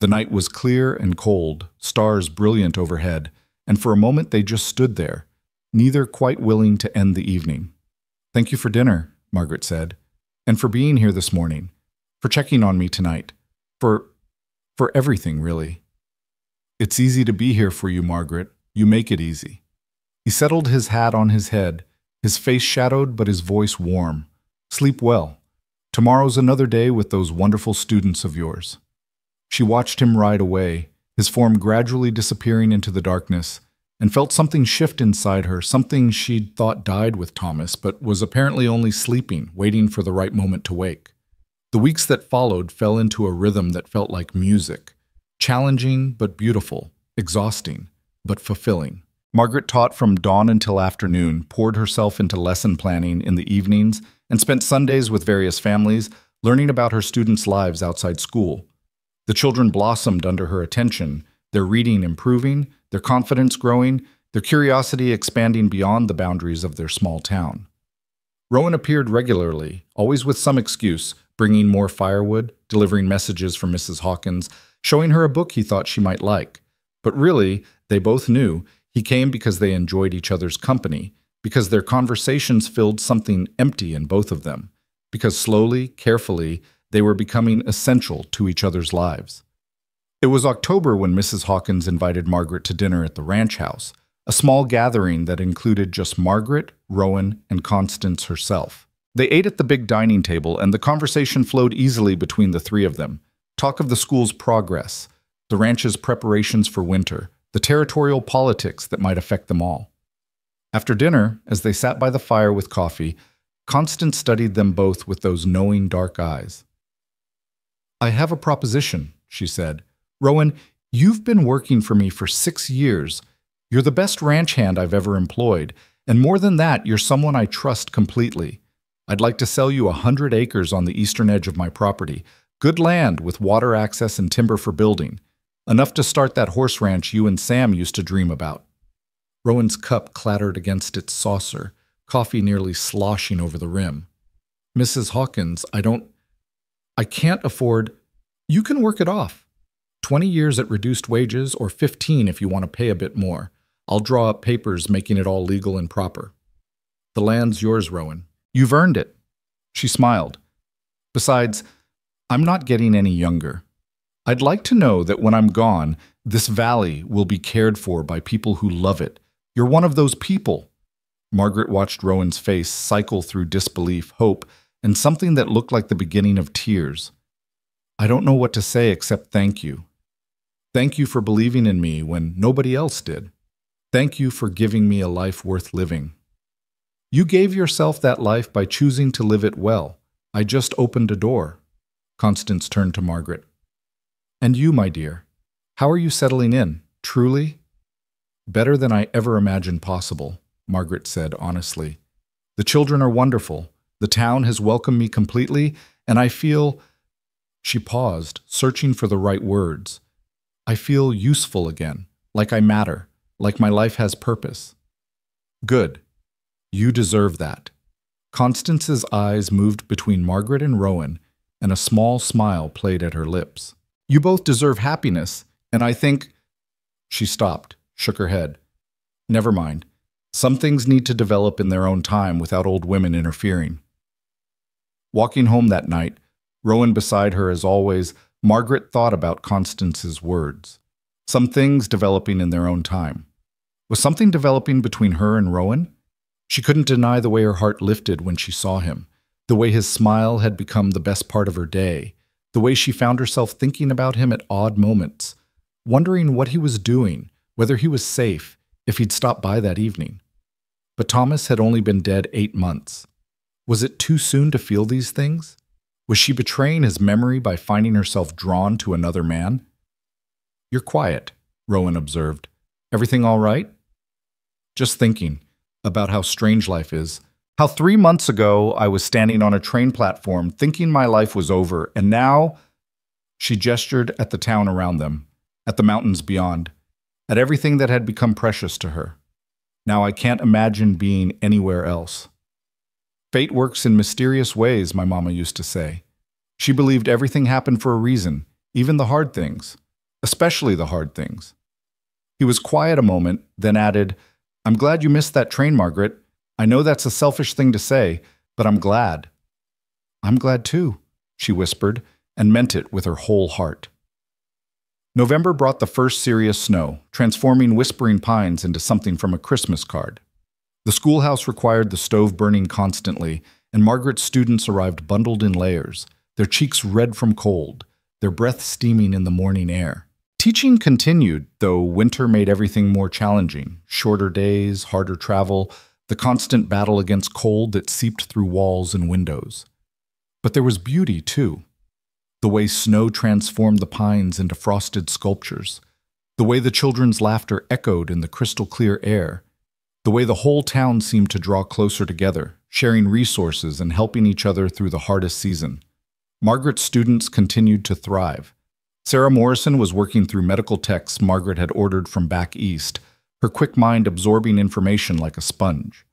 The night was clear and cold, stars brilliant overhead, and for a moment they just stood there, neither quite willing to end the evening. "Thank you for dinner," Margaret said, "and for being here this morning, for checking on me tonight, for everything, really." "It's easy to be here for you, Margaret. You make it easy." He settled his hat on his head, his face shadowed but his voice warm. "Sleep well. Tomorrow's another day with those wonderful students of yours." She watched him ride away, his form gradually disappearing into the darkness, and felt something shift inside her, something she'd thought died with Thomas, but was apparently only sleeping, waiting for the right moment to wake. The weeks that followed fell into a rhythm that felt like music, challenging but beautiful, exhausting but fulfilling. Margaret taught from dawn until afternoon, poured herself into lesson planning in the evenings, and spent Sundays with various families, learning about her students' lives outside school. The children blossomed under her attention, their reading improving, their confidence growing, their curiosity expanding beyond the boundaries of their small town. Rowan appeared regularly, always with some excuse, bringing more firewood, delivering messages from Mrs. Hawkins, showing her a book he thought she might like. But really, they both knew, he came because they enjoyed each other's company, because their conversations filled something empty in both of them, because slowly, carefully, they were becoming essential to each other's lives. It was October when Mrs. Hawkins invited Margaret to dinner at the ranch house, a small gathering that included just Margaret, Rowan, and Constance herself. They ate at the big dining table, and the conversation flowed easily between the three of them. Talk of the school's progress, the ranch's preparations for winter, the territorial politics that might affect them all. After dinner, as they sat by the fire with coffee, Constance studied them both with those knowing dark eyes. "I have a proposition," she said. "Rowan, you've been working for me for 6 years. You're the best ranch hand I've ever employed, and more than that, you're someone I trust completely. I'd like to sell you 100 acres on the eastern edge of my property, good land with water access and timber for building, enough to start that horse ranch you and Sam used to dream about." Rowan's cup clattered against its saucer, coffee nearly sloshing over the rim. "Mrs. Hawkins, I can't afford—" "You can work it off. 20 years at reduced wages, or 15 if you want to pay a bit more. I'll draw up papers making it all legal and proper. The land's yours, Rowan. You've earned it." She smiled. "Besides, I'm not getting any younger. I'd like to know that when I'm gone, this valley will be cared for by people who love it. You're one of those people." Margaret watched Rowan's face cycle through disbelief, hope, and something that looked like the beginning of tears. "I don't know what to say except thank you. Thank you for believing in me when nobody else did. Thank you for giving me a life worth living. You gave yourself that life by choosing to live it well. I just opened a door." Constance turned to Margaret. "And you, my dear, how are you settling in, truly?" "Better than I ever imagined possible," Margaret said honestly. "The children are wonderful. The town has welcomed me completely, and I feel—" She paused, searching for the right words. "I feel useful again, like I matter, like my life has purpose." "Good. You deserve that." Constance's eyes moved between Margaret and Rowan, and a small smile played at her lips. "You both deserve happiness, and I think—" She stopped, shook her head. "Never mind. Some things need to develop in their own time without old women interfering." Walking home that night, Rowan beside her as always, Margaret thought about Constance's words. Some things developing in their own time. Was something developing between her and Rowan? She couldn't deny the way her heart lifted when she saw him, the way his smile had become the best part of her day, the way she found herself thinking about him at odd moments, wondering what he was doing, whether he was safe, if he'd stopped by that evening. But Thomas had only been dead 8 months. Was it too soon to feel these things? Was she betraying his memory by finding herself drawn to another man? "You're quiet," Rowan observed. "Everything all right?" "Just thinking about how strange life is. How 3 months ago I was standing on a train platform thinking my life was over, and now—" She gestured at the town around them, at the mountains beyond, at everything that had become precious to her. "Now I can't imagine being anywhere else." Fate works in mysterious ways, my mama used to say. She believed everything happened for a reason, even the hard things, especially the hard things. He was quiet a moment, then added, "I'm glad you missed that train, Margaret. I know that's a selfish thing to say, but I'm glad." "I'm glad too," she whispered, and meant it with her whole heart. November brought the first serious snow, transforming Whispering Pines into something from a Christmas card. The schoolhouse required the stove burning constantly, and Margaret's students arrived bundled in layers, their cheeks red from cold, their breath steaming in the morning air. Teaching continued, though winter made everything more challenging. Shorter days, harder travel, the constant battle against cold that seeped through walls and windows. But there was beauty, too. The way snow transformed the pines into frosted sculptures, the way the children's laughter echoed in the crystal-clear air, the way the whole town seemed to draw closer together, sharing resources and helping each other through the hardest season. Margaret's students continued to thrive. Sarah Morrison was working through medical texts Margaret had ordered from back east, her quick mind absorbing information like a sponge.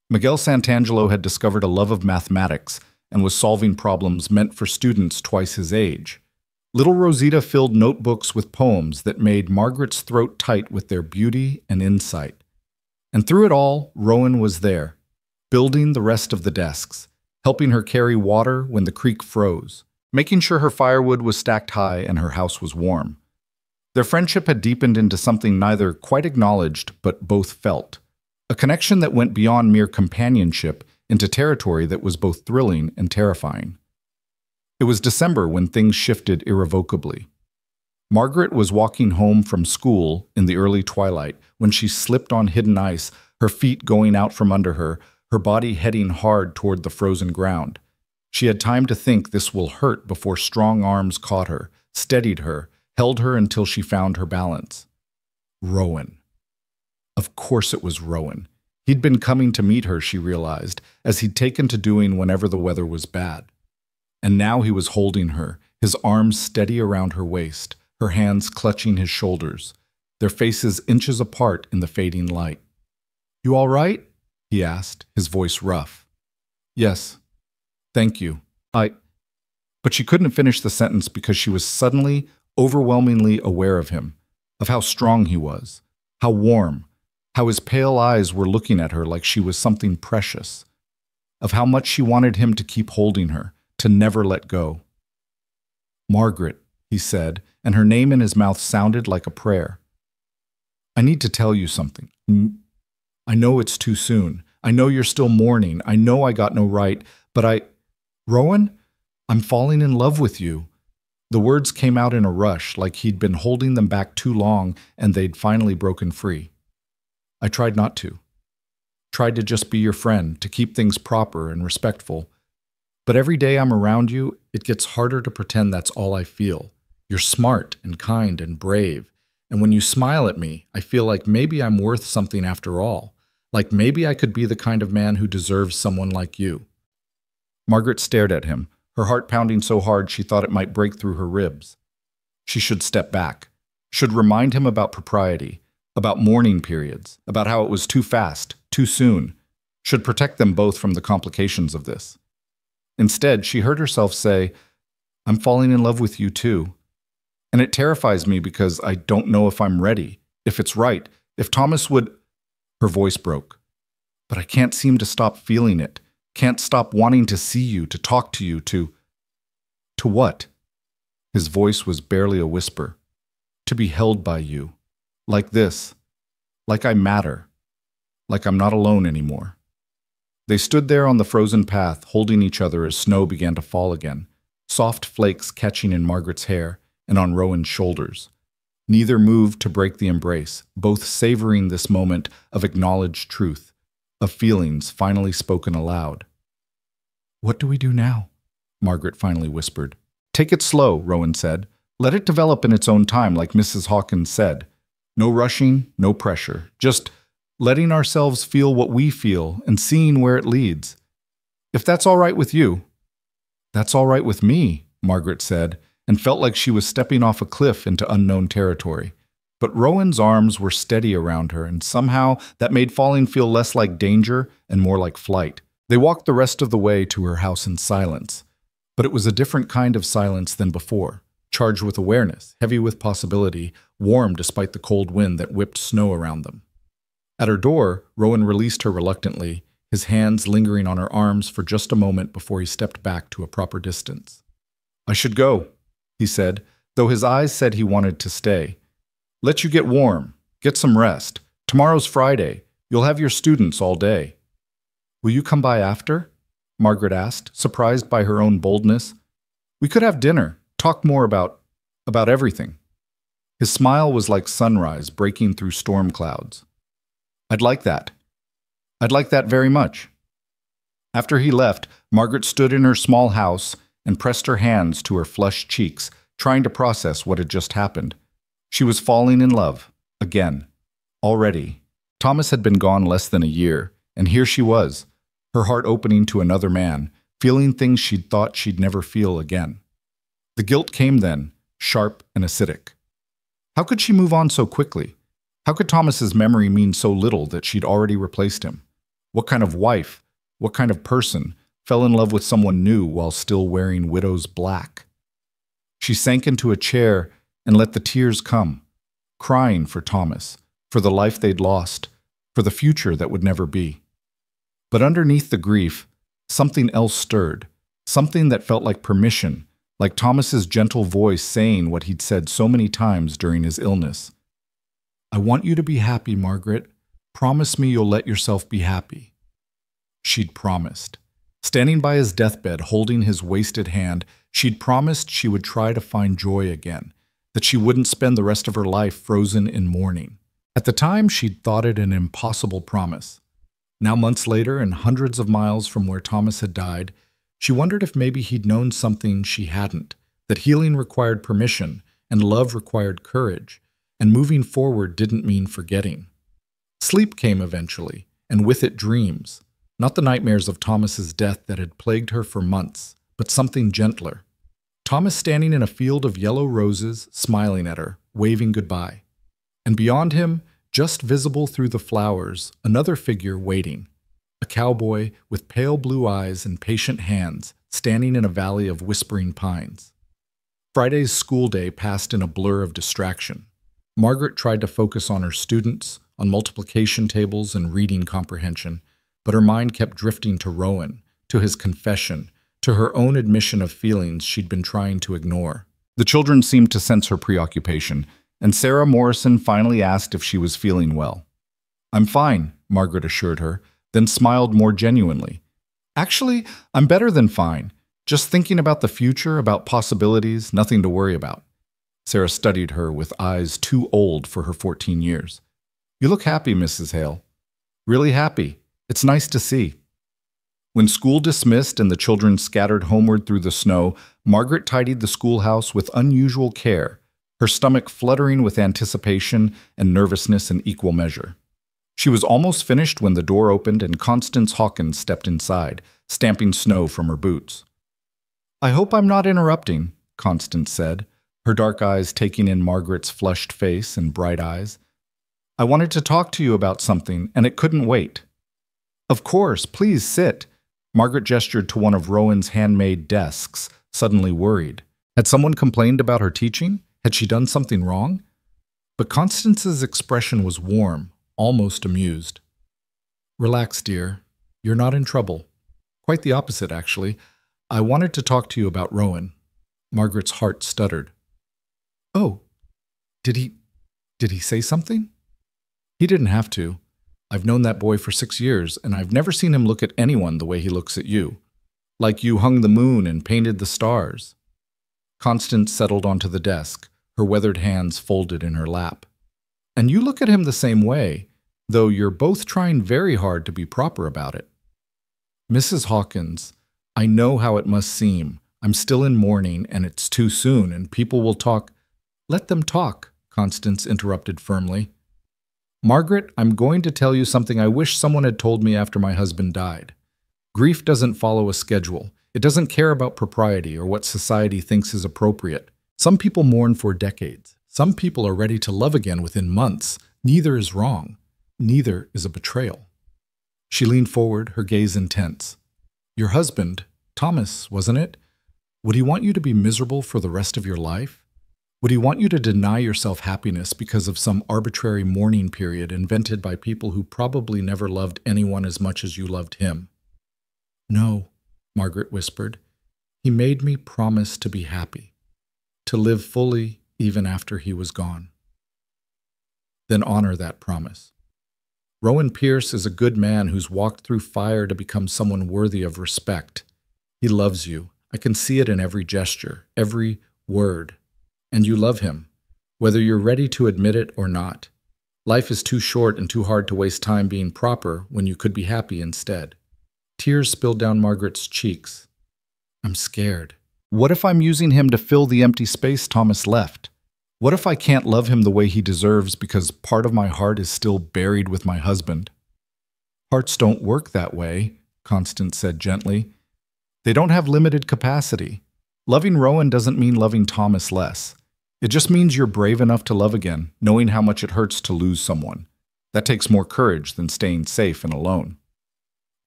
Miguel Santangelo had discovered a love of mathematics and was solving problems meant for students twice his age. Little Rosita filled notebooks with poems that made Margaret's throat tight with their beauty and insight. And through it all, Rowan was there, building the rest of the desks, helping her carry water when the creek froze, making sure her firewood was stacked high and her house was warm. Their friendship had deepened into something neither quite acknowledged but both felt, a connection that went beyond mere companionship into territory that was both thrilling and terrifying. It was December when things shifted irrevocably. Margaret was walking home from school in the early twilight when she slipped on hidden ice, her feet going out from under her, her body heading hard toward the frozen ground. She had time to think this will hurt before strong arms caught her, steadied her, held her until she found her balance. Rowan. Of course it was Rowan. He'd been coming to meet her, she realized, as he'd taken to doing whenever the weather was bad. And now he was holding her, his arms steady around her waist, her hands clutching his shoulders, their faces inches apart in the fading light. "You all right?" he asked, his voice rough. "Yes. Thank you. But she couldn't finish the sentence because she was suddenly, overwhelmingly aware of him, of how strong he was, how warm, how his pale eyes were looking at her like she was something precious, of how much she wanted him to keep holding her, to never let go. "Margaret," he said, and her name in his mouth sounded like a prayer. "I need to tell you something. I know it's too soon. I know you're still mourning. I know I got no right, but Rowan, I'm falling in love with you." The words came out in a rush, like he'd been holding them back too long and they'd finally broken free. "I tried not to. Tried to just be your friend, to keep things proper and respectful. But every day I'm around you, it gets harder to pretend that's all I feel. You're smart and kind and brave. And when you smile at me, I feel like maybe I'm worth something after all. Like maybe I could be the kind of man who deserves someone like you." Margaret stared at him, her heart pounding so hard she thought it might break through her ribs. She should step back, should remind him about propriety, about mourning periods, about how it was too fast, too soon, should protect them both from the complications of this. Instead, she heard herself say, "I'm falling in love with you too. And it terrifies me because I don't know if I'm ready, if it's right, if Thomas would—" Her voice broke. "But I can't seem to stop feeling it, can't stop wanting to see you, to talk to you, to—" "To what?" His voice was barely a whisper. "To be held by you. Like this. Like I matter. Like I'm not alone anymore." They stood there on the frozen path, holding each other as snow began to fall again, soft flakes catching in Margaret's hair and on Rowan's shoulders. Neither moved to break the embrace, both savoring this moment of acknowledged truth, of feelings finally spoken aloud. "What do we do now?" Margaret finally whispered. "Take it slow," Rowan said. "Let it develop in its own time, like Mrs. Hawkins said. No rushing, no pressure. Just letting ourselves feel what we feel and seeing where it leads. If that's all right with you." "That's all right with me," Margaret said, and felt like she was stepping off a cliff into unknown territory. But Rowan's arms were steady around her, and somehow that made falling feel less like danger and more like flight. They walked the rest of the way to her house in silence. But it was a different kind of silence than before, charged with awareness, heavy with possibility, warm despite the cold wind that whipped snow around them. At her door, Rowan released her reluctantly, his hands lingering on her arms for just a moment before he stepped back to a proper distance. "I should go," he said, though his eyes said he wanted to stay. "Let you get warm. Get some rest. Tomorrow's Friday. You'll have your students all day." "Will you come by after?" Margaret asked, surprised by her own boldness. "We could have dinner, talk more about everything." His smile was like sunrise breaking through storm clouds. "I'd like that. I'd like that very much." After he left, Margaret stood in her small house and pressed her hands to her flushed cheeks, trying to process what had just happened. She was falling in love, again. Already. Thomas had been gone less than a year, and here she was, her heart opening to another man, feeling things she'd thought she'd never feel again. The guilt came then, sharp and acidic. How could she move on so quickly? How could Thomas's memory mean so little that she'd already replaced him? What kind of wife, what kind of person, fell in love with someone new while still wearing widow's black? She sank into a chair and let the tears come, crying for Thomas, for the life they'd lost, for the future that would never be. But underneath the grief, something else stirred, something that felt like permission, like Thomas's gentle voice saying what he'd said so many times during his illness. "I want you to be happy, Margaret. Promise me you'll let yourself be happy." She'd promised. Standing by his deathbed, holding his wasted hand, she'd promised she would try to find joy again, that she wouldn't spend the rest of her life frozen in mourning. At the time, she'd thought it an impossible promise. Now, months later, and hundreds of miles from where Thomas had died, she wondered if maybe he'd known something she hadn't, that healing required permission, and love required courage, and moving forward didn't mean forgetting. Sleep came eventually, and with it dreams, not the nightmares of Thomas's death that had plagued her for months, but something gentler. Thomas standing in a field of yellow roses, smiling at her, waving goodbye. And beyond him, just visible through the flowers, another figure waiting. A cowboy with pale blue eyes and patient hands, standing in a valley of whispering pines. Friday's school day passed in a blur of distraction. Margaret tried to focus on her students, on multiplication tables and reading comprehension, but her mind kept drifting to Rowan, to his confession, to her own admission of feelings she'd been trying to ignore. The children seemed to sense her preoccupation, and Sarah Morrison finally asked if she was feeling well. "I'm fine," Margaret assured her, then smiled more genuinely. "Actually, I'm better than fine. Just thinking about the future, about possibilities, nothing to worry about." Sarah studied her with eyes too old for her 14 years. "You look happy, Mrs. Hale. Really happy. It's nice to see." When school dismissed and the children scattered homeward through the snow, Margaret tidied the schoolhouse with unusual care, her stomach fluttering with anticipation and nervousness in equal measure. She was almost finished when the door opened and Constance Hawkins stepped inside, stamping snow from her boots. "I hope I'm not interrupting," Constance said, her dark eyes taking in Margaret's flushed face and bright eyes. "I wanted to talk to you about something, and it couldn't wait." "Of course, please sit." Margaret gestured to one of Rowan's handmade desks, suddenly worried. Had someone complained about her teaching? Had she done something wrong? But Constance's expression was warm, almost amused. "Relax, dear. You're not in trouble. Quite the opposite, actually. I wanted to talk to you about Rowan." Margaret's heart stuttered. "Oh, did he say something?" "He didn't have to. I've known that boy for 6 years, and I've never seen him look at anyone the way he looks at you. Like you hung the moon and painted the stars." Constance settled onto the desk, her weathered hands folded in her lap. "And you look at him the same way, though you're both trying very hard to be proper about it." "Mrs. Hawkins, I know how it must seem. I'm still in mourning, and it's too soon, and people will talk—" "Let them talk," Constance interrupted firmly. "Margaret, I'm going to tell you something I wish someone had told me after my husband died. Grief doesn't follow a schedule. It doesn't care about propriety or what society thinks is appropriate. Some people mourn for decades. Some people are ready to love again within months. Neither is wrong. Neither is a betrayal." She leaned forward, her gaze intense. "Your husband, Thomas, wasn't it? Would he want you to be miserable for the rest of your life? Would he want you to deny yourself happiness because of some arbitrary mourning period invented by people who probably never loved anyone as much as you loved him?" "No," Margaret whispered. "He made me promise to be happy, to live fully even after he was gone." "Then honor that promise. Rowan Pierce is a good man who's walked through fire to become someone worthy of respect. He loves you. I can see it in every gesture, every word. And you love him, whether you're ready to admit it or not. Life is too short and too hard to waste time being proper when you could be happy instead." Tears spilled down Margaret's cheeks. "I'm scared. What if I'm using him to fill the empty space Thomas left? What if I can't love him the way he deserves because part of my heart is still buried with my husband?" "Hearts don't work that way," Constance said gently. "They don't have limited capacity. Loving Rowan doesn't mean loving Thomas less. It just means you're brave enough to love again, knowing how much it hurts to lose someone. That takes more courage than staying safe and alone."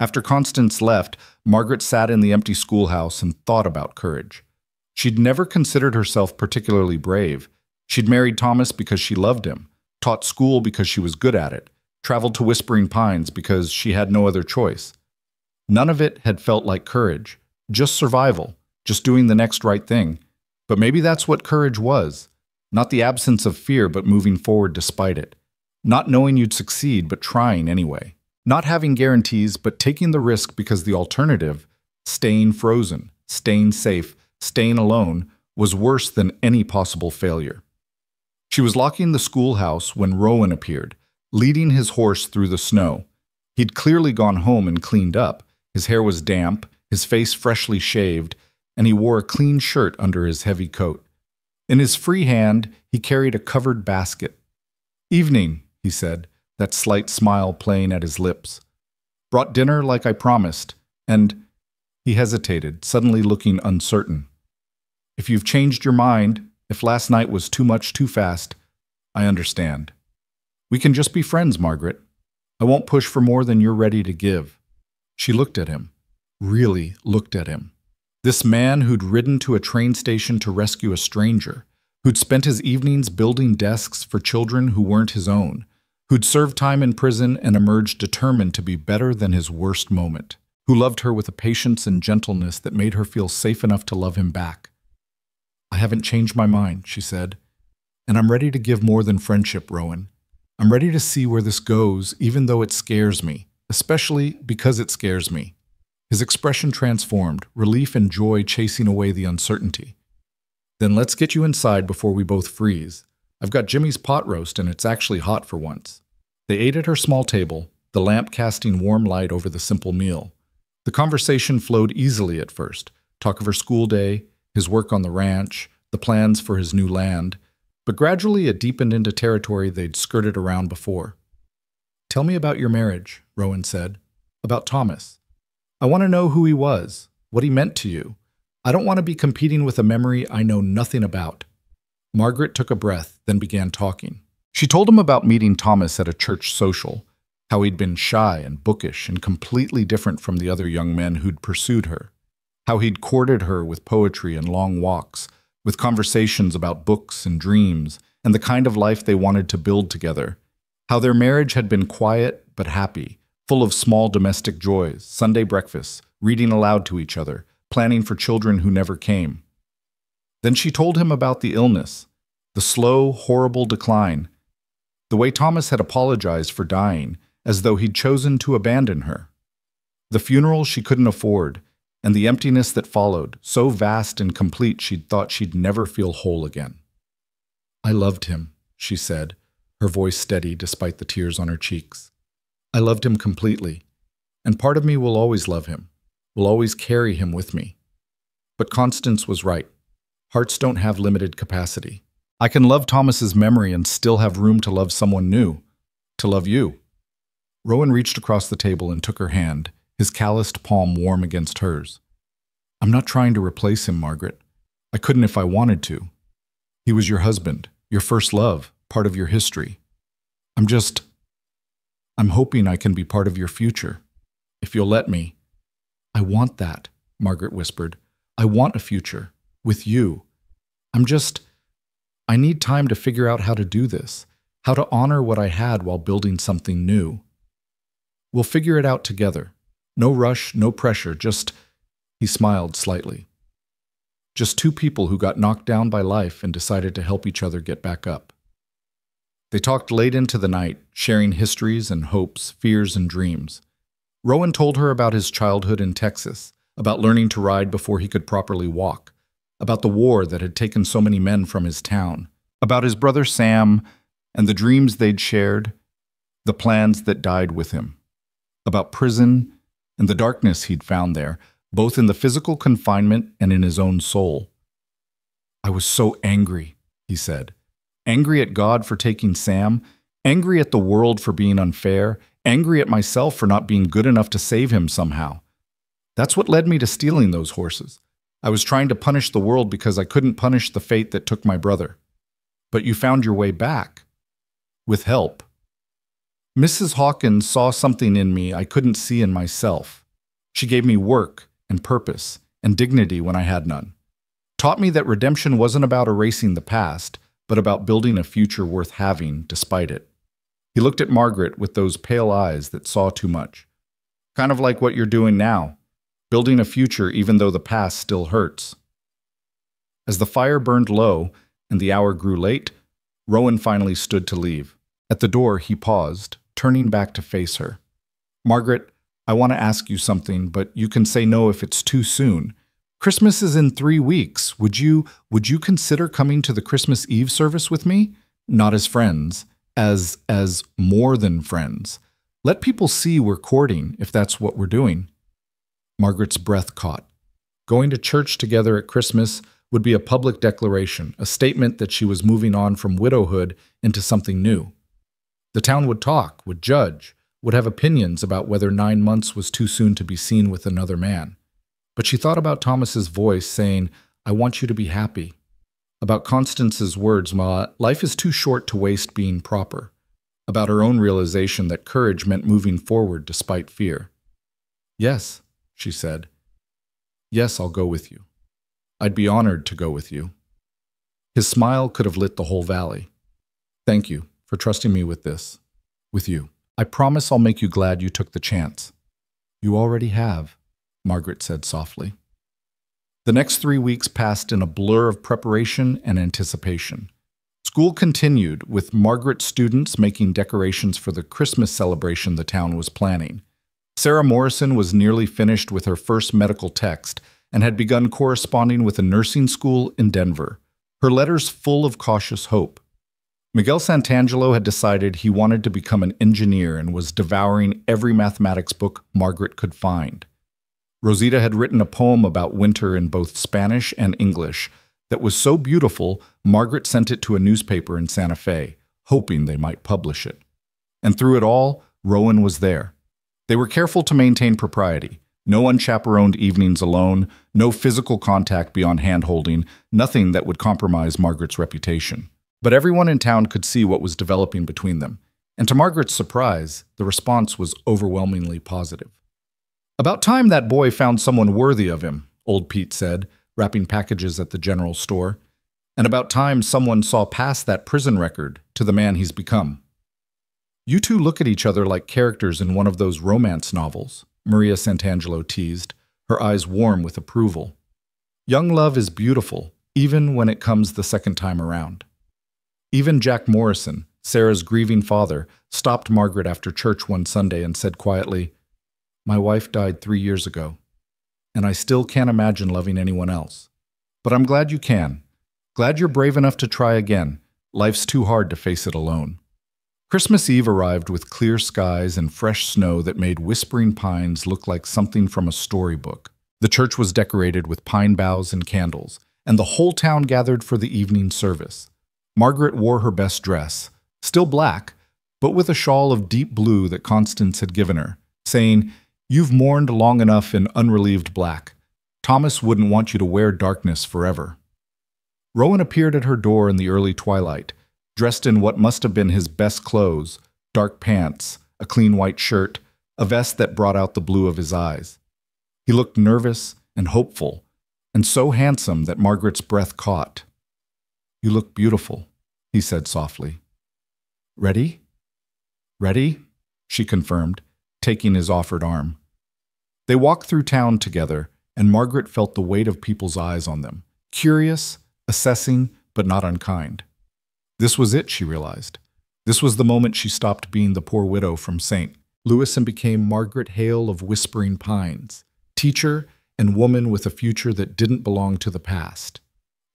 After Constance left, Margaret sat in the empty schoolhouse and thought about courage. She'd never considered herself particularly brave. She'd married Thomas because she loved him, taught school because she was good at it, traveled to Whispering Pines because she had no other choice. None of it had felt like courage, just survival, just doing the next right thing. But maybe that's what courage was. Not the absence of fear, but moving forward despite it. Not knowing you'd succeed, but trying anyway. Not having guarantees, but taking the risk because the alternative, staying frozen, staying safe, staying alone, was worse than any possible failure. She was locking the schoolhouse when Rowan appeared, leading his horse through the snow. He'd clearly gone home and cleaned up. His hair was damp, his face freshly shaved, and he wore a clean shirt under his heavy coat. In his free hand, he carried a covered basket. "Evening," he said, that slight smile playing at his lips. "Brought dinner like I promised, and—" He hesitated, suddenly looking uncertain. "If you've changed your mind, if last night was too much too fast, I understand. We can just be friends, Margaret. I won't push for more than you're ready to give." She looked at him, really looked at him. This man who'd ridden to a train station to rescue a stranger, who'd spent his evenings building desks for children who weren't his own, who'd served time in prison and emerged determined to be better than his worst moment, who loved her with a patience and gentleness that made her feel safe enough to love him back. "I haven't changed my mind," she said, "and I'm ready to give more than friendship, Rowan. I'm ready to see where this goes, even though it scares me, especially because it scares me." His expression transformed, relief and joy chasing away the uncertainty. "Then let's get you inside before we both freeze. I've got Jimmy's pot roast and it's actually hot for once." They ate at her small table, the lamp casting warm light over the simple meal. The conversation flowed easily at first, talk of her school day, his work on the ranch, the plans for his new land, but gradually it deepened into territory they'd skirted around before. "Tell me about your marriage," Rowan said. "About Thomas. I want to know who he was, what he meant to you. I don't want to be competing with a memory I know nothing about." Margaret took a breath, then began talking. She told him about meeting Thomas at a church social, how he'd been shy and bookish and completely different from the other young men who'd pursued her, how he'd courted her with poetry and long walks, with conversations about books and dreams and the kind of life they wanted to build together, how their marriage had been quiet but happy, full of small domestic joys, Sunday breakfasts, reading aloud to each other, planning for children who never came. Then she told him about the illness, the slow, horrible decline, the way Thomas had apologized for dying, as though he'd chosen to abandon her, the funeral she couldn't afford, and the emptiness that followed, so vast and complete she'd thought she'd never feel whole again. "I loved him," she said, her voice steady despite the tears on her cheeks. "I loved him completely, and part of me will always love him, will always carry him with me." But Constance was right. Hearts don't have limited capacity. I can love Thomas's memory and still have room to love someone new, to love you. Rowan reached across the table and took her hand, his calloused palm warm against hers. "I'm not trying to replace him, Margaret. I couldn't if I wanted to. He was your husband, your first love, part of your history. I'm hoping I can be part of your future, if you'll let me." "I want that," Margaret whispered. "I want a future, with you. I need time to figure out how to do this, how to honor what I had while building something new. We'll figure it out together. No rush, no pressure, he smiled slightly. "Just two people who got knocked down by life and decided to help each other get back up." They talked late into the night, sharing histories and hopes, fears and dreams. Rowan told her about his childhood in Texas, about learning to ride before he could properly walk, about the war that had taken so many men from his town, about his brother Sam and the dreams they'd shared, the plans that died with him, about prison and the darkness he'd found there, both in the physical confinement and in his own soul. "I was so angry," he said. "Angry at God for taking Sam, angry at the world for being unfair, angry at myself for not being good enough to save him somehow. That's what led me to stealing those horses. I was trying to punish the world because I couldn't punish the fate that took my brother. But you found your way back. With help. Mrs. Hawkins saw something in me I couldn't see in myself. She gave me work and purpose and dignity when I had none. Taught me that redemption wasn't about erasing the past, but about building a future worth having despite it." He looked at Margaret with those pale eyes that saw too much. "Kind of like what you're doing now. Building a future even though the past still hurts." As the fire burned low and the hour grew late, Rowan finally stood to leave. At the door, he paused, turning back to face her. Margaret, I want to ask you something, but you can say no if it's too soon. Christmas is in 3 weeks. Would you consider coming to the Christmas Eve service with me? Not as friends, as more than friends. Let people see we're courting, if that's what we're doing. Margaret's breath caught. Going to church together at Christmas would be a public declaration, a statement that she was moving on from widowhood into something new. The town would talk, would judge, would have opinions about whether 9 months was too soon to be seen with another man. But she thought about Thomas's voice saying, "I want you to be happy." About Constance's words, "Ma, life is too short to waste being proper." About her own realization that courage meant moving forward despite fear. "Yes," she said. "Yes, I'll go with you. I'd be honored to go with you." His smile could have lit the whole valley. "Thank you for trusting me with this. With you. I promise I'll make you glad you took the chance." "You already have," Margaret said softly. The next 3 weeks passed in a blur of preparation and anticipation. School continued, with Margaret's students making decorations for the Christmas celebration the town was planning. Sarah Morrison was nearly finished with her first medical text and had begun corresponding with a nursing school in Denver, her letters full of cautious hope. Miguel Santangelo had decided he wanted to become an engineer and was devouring every mathematics book Margaret could find. Rosita had written a poem about winter in both Spanish and English that was so beautiful, Margaret sent it to a newspaper in Santa Fe, hoping they might publish it. And through it all, Rowan was there. They were careful to maintain propriety. No unchaperoned evenings alone, no physical contact beyond hand-holding, nothing that would compromise Margaret's reputation. But everyone in town could see what was developing between them, and to Margaret's surprise, the response was overwhelmingly positive. "About time that boy found someone worthy of him," old Pete said, wrapping packages at the general store. "And about time someone saw past that prison record to the man he's become." "You two look at each other like characters in one of those romance novels," Maria Santangelo teased, her eyes warm with approval. "Young love is beautiful, even when it comes the second time around." Even Jack Morrison, Sarah's grieving father, stopped Margaret after church one Sunday and said quietly, "My wife died 3 years ago, and I still can't imagine loving anyone else. But I'm glad you can. Glad you're brave enough to try again. Life's too hard to face it alone." Christmas Eve arrived with clear skies and fresh snow that made whispering pines look like something from a storybook. The church was decorated with pine boughs and candles, and the whole town gathered for the evening service. Margaret wore her best dress, still black, but with a shawl of deep blue that Constance had given her, saying, "You've mourned long enough in unrelieved black. Thomas wouldn't want you to wear darkness forever." Rowan appeared at her door in the early twilight, dressed in what must have been his best clothes, dark pants, a clean white shirt, a vest that brought out the blue of his eyes. He looked nervous and hopeful, and so handsome that Margaret's breath caught. "You look beautiful," he said softly. "Ready?" "Ready?" she confirmed, taking his offered arm. They walked through town together, and Margaret felt the weight of people's eyes on them, curious, assessing, but not unkind. This was it, she realized. This was the moment she stopped being the poor widow from St. Louis and became Margaret Hale of Whispering Pines, teacher and woman with a future that didn't belong to the past.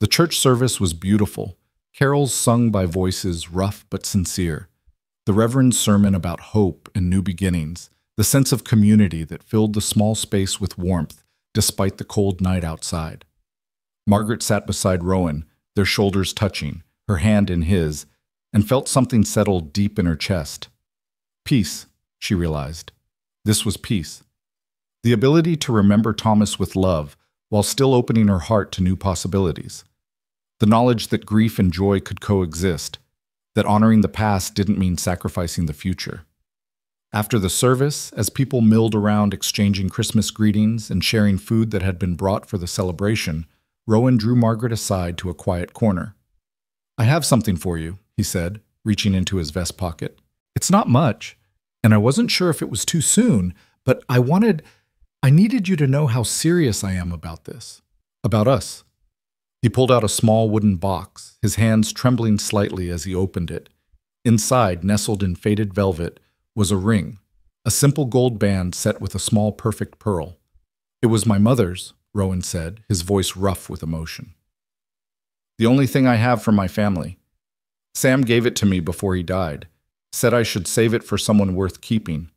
The church service was beautiful, carols sung by voices rough but sincere, the Reverend's sermon about hope and new beginnings, the sense of community that filled the small space with warmth despite the cold night outside. Margaret sat beside Rowan, their shoulders touching, her hand in his, and felt something settle deep in her chest. Peace, she realized. This was peace. The ability to remember Thomas with love while still opening her heart to new possibilities. The knowledge that grief and joy could coexist, that honoring the past didn't mean sacrificing the future. After the service, as people milled around exchanging Christmas greetings and sharing food that had been brought for the celebration, Rowan drew Margaret aside to a quiet corner. "I have something for you," he said, reaching into his vest pocket. "It's not much, and I wasn't sure if it was too soon, but I needed you to know how serious I am about this, about us." He pulled out a small wooden box, his hands trembling slightly as he opened it. Inside, nestled in faded velvet, was a ring, a simple gold band set with a small perfect pearl. It was my mother's, Rowan said, his voice rough with emotion. The only thing I have from my family. Sam gave it to me before he died, said I should save it for someone worth keeping,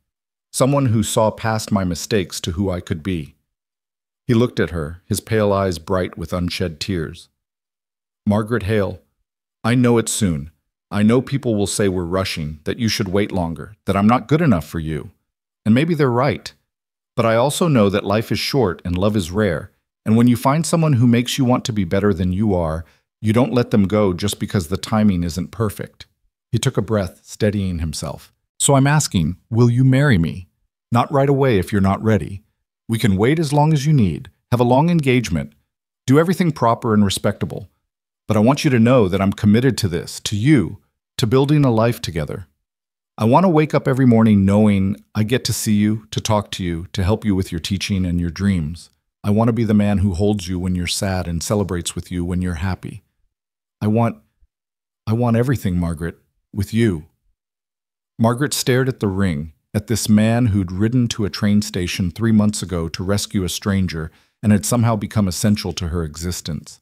someone who saw past my mistakes to who I could be. He looked at her, his pale eyes bright with unshed tears. Margaret Hale, I know it soon. I know people will say we're rushing, that you should wait longer, that I'm not good enough for you. And maybe they're right. But I also know that life is short and love is rare, and when you find someone who makes you want to be better than you are, you don't let them go just because the timing isn't perfect. He took a breath, steadying himself. So I'm asking, will you marry me? Not right away if you're not ready. We can wait as long as you need, have a long engagement, do everything proper and respectable. But I want you to know that I'm committed to this, to you, to building a life together. I want to wake up every morning knowing I get to see you, to talk to you, to help you with your teaching and your dreams. I want to be the man who holds you when you're sad and celebrates with you when you're happy. I want everything, Margaret, with you. Margaret stared at the ring, at this man who'd ridden to a train station 3 months ago to rescue a stranger and had somehow become essential to her existence.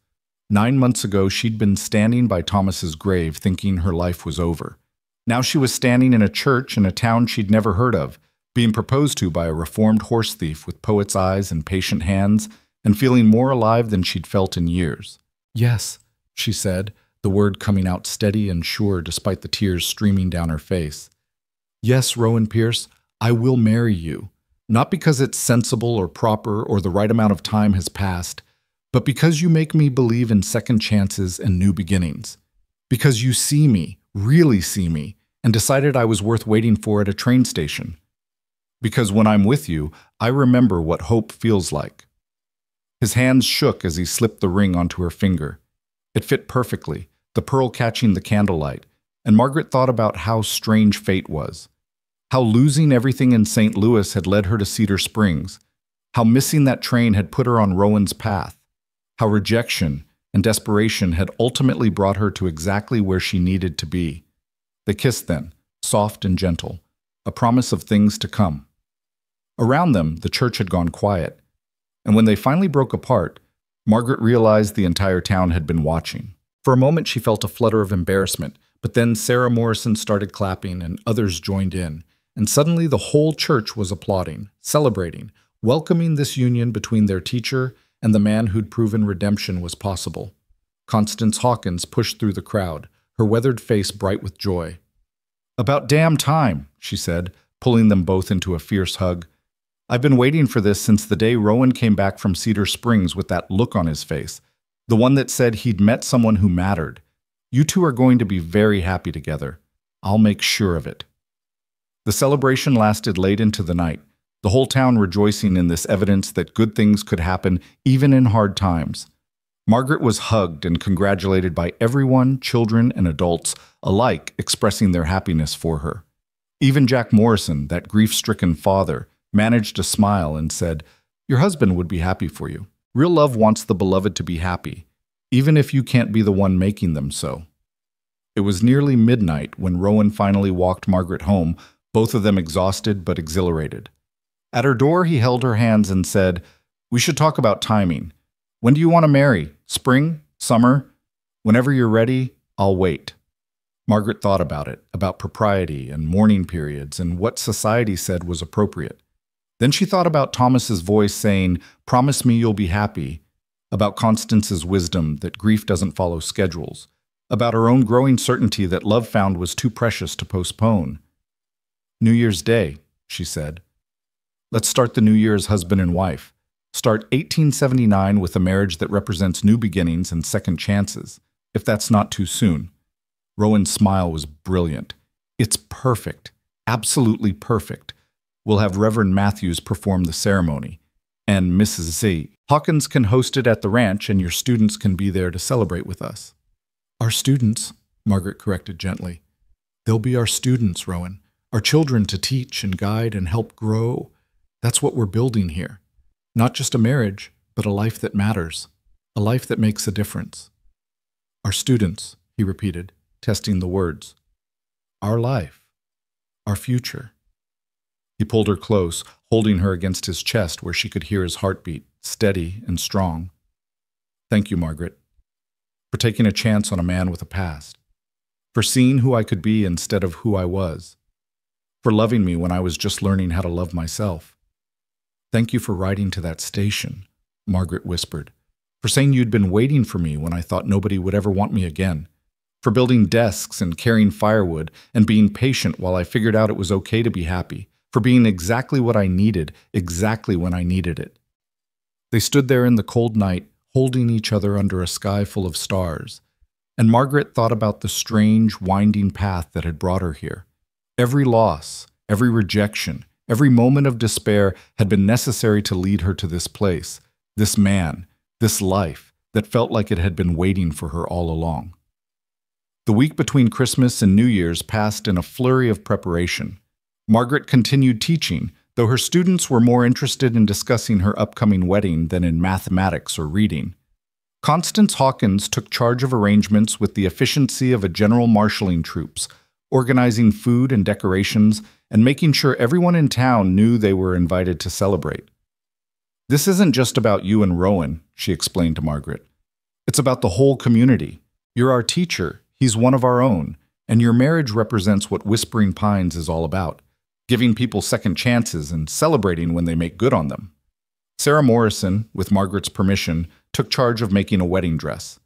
9 months ago, she'd been standing by Thomas's grave thinking her life was over. Now she was standing in a church in a town she'd never heard of, being proposed to by a reformed horse thief with poet's eyes and patient hands, and feeling more alive than she'd felt in years. Yes, she said, the word coming out steady and sure despite the tears streaming down her face. Yes, Rowan Pierce, I will marry you. Not because it's sensible or proper or the right amount of time has passed, but because you make me believe in second chances and new beginnings. Because you see me, really see me, and decided I was worth waiting for at a train station. Because when I'm with you, I remember what hope feels like. His hands shook as he slipped the ring onto her finger. It fit perfectly, the pearl catching the candlelight, and Margaret thought about how strange fate was. How losing everything in St. Louis had led her to Cedar Springs. How missing that train had put her on Rowan's path. How rejection and desperation had ultimately brought her to exactly where she needed to be. They kissed then, soft and gentle, a promise of things to come. Around them, the church had gone quiet, and when they finally broke apart, Margaret realized the entire town had been watching. For a moment she felt a flutter of embarrassment, but then Sarah Morrison started clapping and others joined in, and suddenly the whole church was applauding, celebrating, welcoming this union between their teacher and the man who'd proven redemption was possible. Constance Hawkins pushed through the crowd, her weathered face bright with joy. "About damn time," she said, pulling them both into a fierce hug. "I've been waiting for this since the day Rowan came back from Cedar Springs with that look on his face, the one that said he'd met someone who mattered. You two are going to be very happy together. I'll make sure of it." The celebration lasted late into the night, the whole town rejoicing in this evidence that good things could happen even in hard times. Margaret was hugged and congratulated by everyone, children and adults, alike expressing their happiness for her. Even Jack Morrison, that grief-stricken father, managed to smile and said, "Your husband would be happy for you. Real love wants the beloved to be happy, even if you can't be the one making them so." It was nearly midnight when Rowan finally walked Margaret home, both of them exhausted but exhilarated. At her door, he held her hands and said, "We should talk about timing. When do you want to marry? Spring? Summer? Whenever you're ready, I'll wait." Margaret thought about it, about propriety and mourning periods and what society said was appropriate. Then she thought about Thomas's voice saying, "Promise me you'll be happy," about Constance's wisdom that grief doesn't follow schedules, about her own growing certainty that love found was too precious to postpone. "New Year's Day," she said. "Let's start the new year as husband and wife. Start 1879 with a marriage that represents new beginnings and second chances, if that's not too soon." Rowan's smile was brilliant. "It's perfect, absolutely perfect. We'll have Reverend Matthews perform the ceremony, and Mrs. Z. Hawkins can host it at the ranch, and your students can be there to celebrate with us." "Our students," Margaret corrected gently. "They'll be our students, Rowan. Our children to teach and guide and help grow. That's what we're building here. Not just a marriage, but a life that matters, a life that makes a difference." "Our students," he repeated, testing the words. "Our life, our future." He pulled her close, holding her against his chest where she could hear his heartbeat, steady and strong. Thank you, Margaret, for taking a chance on a man with a past, for seeing who I could be instead of who I was, for loving me when I was just learning how to love myself. Thank you for riding to that station, Margaret whispered, for saying you'd been waiting for me when I thought nobody would ever want me again, for building desks and carrying firewood and being patient while I figured out it was okay to be happy, for being exactly what I needed, exactly when I needed it. They stood there in the cold night, holding each other under a sky full of stars, and Margaret thought about the strange, winding path that had brought her here. Every loss, every rejection, every moment of despair had been necessary to lead her to this place, this man, this life that felt like it had been waiting for her all along. The week between Christmas and New Year's passed in a flurry of preparation. Margaret continued teaching, though her students were more interested in discussing her upcoming wedding than in mathematics or reading. Constance Hawkins took charge of arrangements with the efficiency of a general marshalling troops, organizing food and decorations, and making sure everyone in town knew they were invited to celebrate. This isn't just about you and Rowan, she explained to Margaret. It's about the whole community. You're our teacher, he's one of our own, and your marriage represents what Whispering Pines is all about, giving people second chances and celebrating when they make good on them. Sarah Morrison, with Margaret's permission, took charge of making a wedding dress.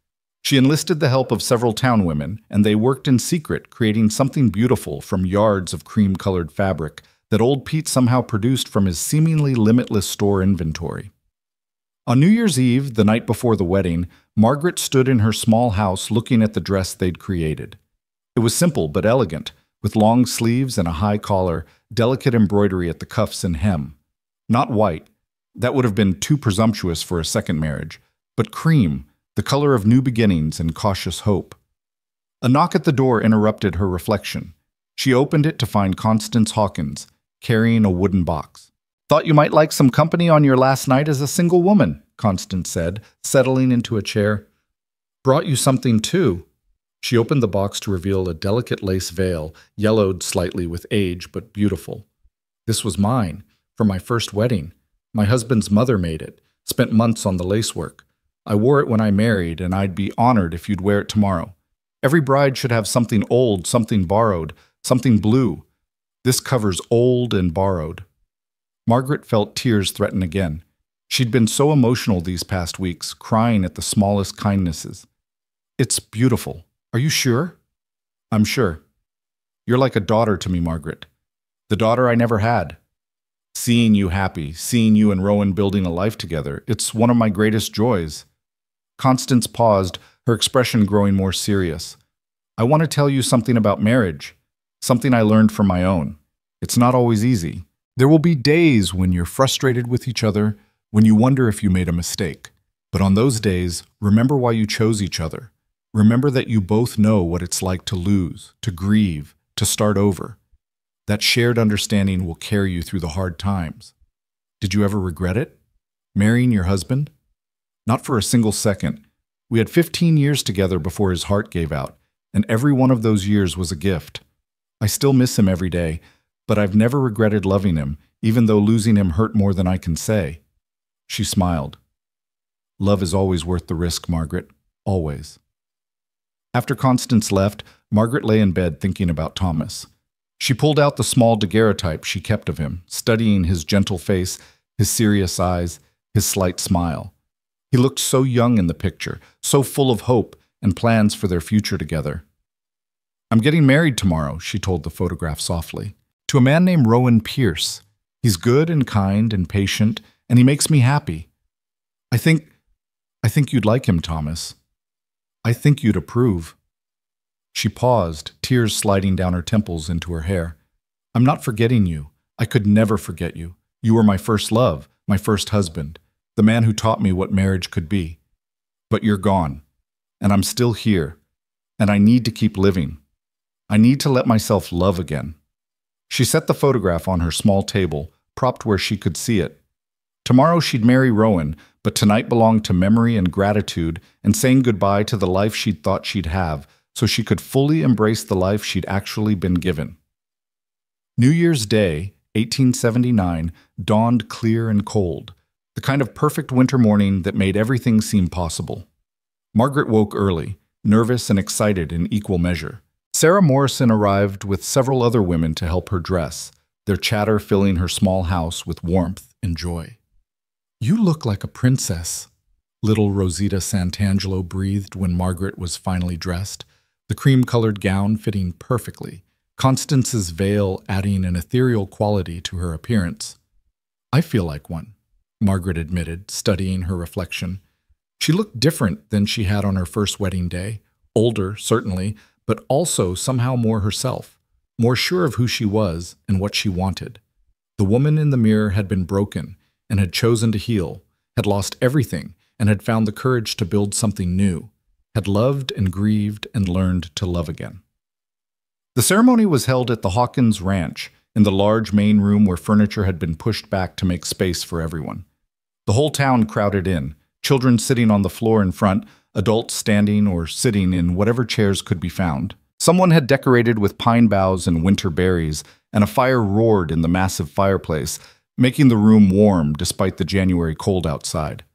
She enlisted the help of several town women, and they worked in secret, creating something beautiful from yards of cream-colored fabric that old Pete somehow produced from his seemingly limitless store inventory. On New Year's Eve, the night before the wedding, Margaret stood in her small house looking at the dress they'd created. It was simple but elegant, with long sleeves and a high collar, delicate embroidery at the cuffs and hem. Not white, that would have been too presumptuous for a second marriage, but cream, the color of new beginnings and cautious hope. A knock at the door interrupted her reflection. She opened it to find Constance Hawkins, carrying a wooden box. "Thought you might like some company on your last night as a single woman," Constance said, settling into a chair. "Brought you something, too." She opened the box to reveal a delicate lace veil, yellowed slightly with age, but beautiful. "This was mine, for my first wedding. My husband's mother made it, spent months on the lacework. I wore it when I married, and I'd be honored if you'd wear it tomorrow. Every bride should have something old, something borrowed, something blue. This covers old and borrowed." Margaret felt tears threaten again. She'd been so emotional these past weeks, crying at the smallest kindnesses. "It's beautiful. Are you sure?" "I'm sure. You're like a daughter to me, Margaret. The daughter I never had. Seeing you happy, seeing you and Rowan building a life together, it's one of my greatest joys." Constance paused, her expression growing more serious. "I want to tell you something about marriage, something I learned from my own. It's not always easy. There will be days when you're frustrated with each other, when you wonder if you made a mistake. But on those days, remember why you chose each other. Remember that you both know what it's like to lose, to grieve, to start over. That shared understanding will carry you through the hard times. Did you ever regret it? Marrying your husband? Not for a single second. We had 15 years together before his heart gave out, and every one of those years was a gift. I still miss him every day, but I've never regretted loving him, even though losing him hurt more than I can say." She smiled. "Love is always worth the risk, Margaret. Always." After Constance left, Margaret lay in bed thinking about Thomas. She pulled out the small daguerreotype she kept of him, studying his gentle face, his serious eyes, his slight smile. He looked so young in the picture, so full of hope and plans for their future together. "I'm getting married tomorrow," she told the photograph softly, "to a man named Rowan Pierce. He's good and kind and patient, and he makes me happy. I think you'd like him, Thomas. I think you'd approve." She paused, tears sliding down her temples into her hair. "I'm not forgetting you. I could never forget you. You were my first love, my first husband, the man who taught me what marriage could be. But you're gone, and I'm still here, and I need to keep living. I need to let myself love again." She set the photograph on her small table, propped where she could see it. Tomorrow she'd marry Rowan, but tonight belonged to memory and gratitude and saying goodbye to the life she'd thought she'd have, so she could fully embrace the life she'd actually been given. New Year's Day, 1879, dawned clear and cold, the kind of perfect winter morning that made everything seem possible. Margaret woke early, nervous and excited in equal measure. Sarah Morrison arrived with several other women to help her dress, their chatter filling her small house with warmth and joy. "You look like a princess," little Rosita Santangelo breathed when Margaret was finally dressed, the cream-colored gown fitting perfectly, Constance's veil adding an ethereal quality to her appearance. "I feel like one," Margaret admitted, studying her reflection. She looked different than she had on her first wedding day, older, certainly, but also somehow more herself, more sure of who she was and what she wanted. The woman in the mirror had been broken and had chosen to heal, had lost everything and had found the courage to build something new, had loved and grieved and learned to love again. The ceremony was held at the Hawkins Ranch, in the large main room where furniture had been pushed back to make space for everyone. The whole town crowded in, children sitting on the floor in front, adults standing or sitting in whatever chairs could be found. Someone had decorated with pine boughs and winter berries, and a fire roared in the massive fireplace, making the room warm despite the January cold outside.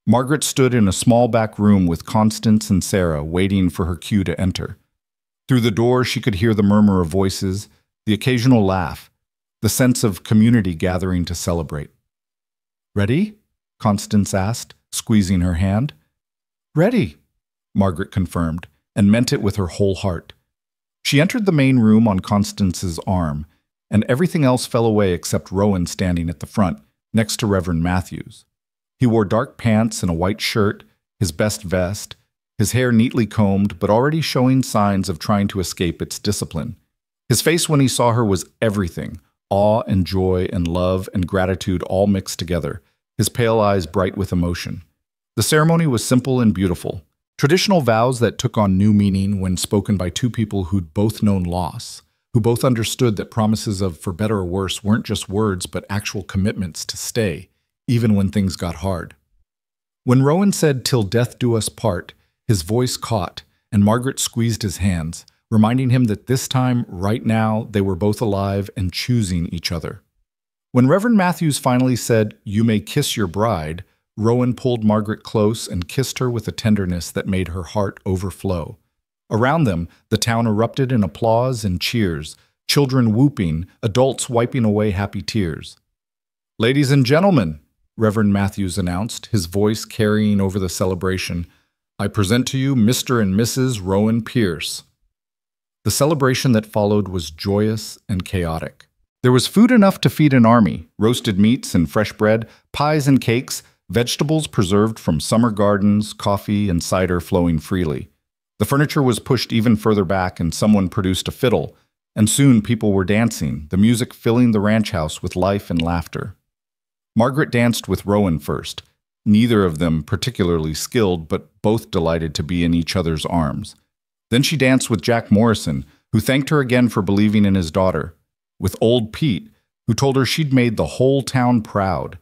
Margaret stood in a small back room with Constance and Sarah, waiting for her cue to enter. Through the door, she could hear the murmur of voices, the occasional laugh, the sense of community gathering to celebrate. "Ready?" Constance asked, squeezing her hand. "Ready," Margaret confirmed, and meant it with her whole heart. She entered the main room on Constance's arm, and everything else fell away except Rowan standing at the front, next to Reverend Matthews. He wore dark pants and a white shirt, his best vest, his hair neatly combed but already showing signs of trying to escape its discipline. His face when he saw her was everything, awe and joy and love and gratitude all mixed together, his pale eyes bright with emotion. The ceremony was simple and beautiful, traditional vows that took on new meaning when spoken by two people who'd both known loss, who both understood that promises of for better or worse weren't just words but actual commitments to stay, even when things got hard. When Rowan said, "Till death do us part," his voice caught, and Margaret squeezed his hands, reminding him that this time, right now, they were both alive and choosing each other. When Reverend Matthews finally said, "You may kiss your bride," Rowan pulled Margaret close and kissed her with a tenderness that made her heart overflow. Around them, the town erupted in applause and cheers, children whooping, adults wiping away happy tears. "Ladies and gentlemen," Reverend Matthews announced, his voice carrying over the celebration, "I present to you Mr. and Mrs. Rowan Pierce." The celebration that followed was joyous and chaotic. There was food enough to feed an army, roasted meats and fresh bread, pies and cakes, vegetables preserved from summer gardens, coffee and cider flowing freely. The furniture was pushed even further back and someone produced a fiddle, and soon people were dancing, the music filling the ranch house with life and laughter. Margaret danced with Rowan first, neither of them particularly skilled, but both delighted to be in each other's arms. Then she danced with Jack Morrison, who thanked her again for believing in his daughter, with old Pete, who told her she'd made the whole town proud,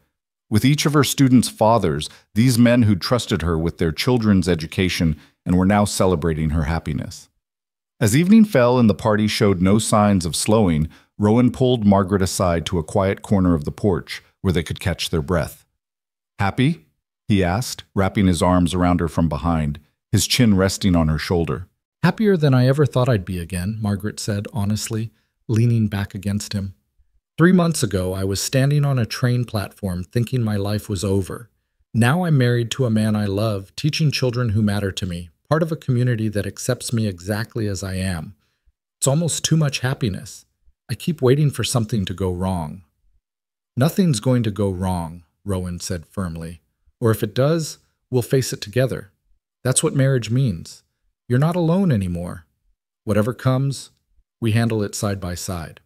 with each of her students' fathers, these men who'd trusted her with their children's education and were now celebrating her happiness. As evening fell and the party showed no signs of slowing, Rowan pulled Margaret aside to a quiet corner of the porch where they could catch their breath. "Happy?" he asked, wrapping his arms around her from behind, his chin resting on her shoulder. "Happier than I ever thought I'd be again," Margaret said honestly, leaning back against him. 3 months ago, I was standing on a train platform thinking my life was over. Now I'm married to a man I love, teaching children who matter to me, part of a community that accepts me exactly as I am. It's almost too much happiness. I keep waiting for something to go wrong. "Nothing's going to go wrong," Rowan said firmly. "Or if it does, we'll face it together. That's what marriage means. You're not alone anymore. Whatever comes, we handle it side by side."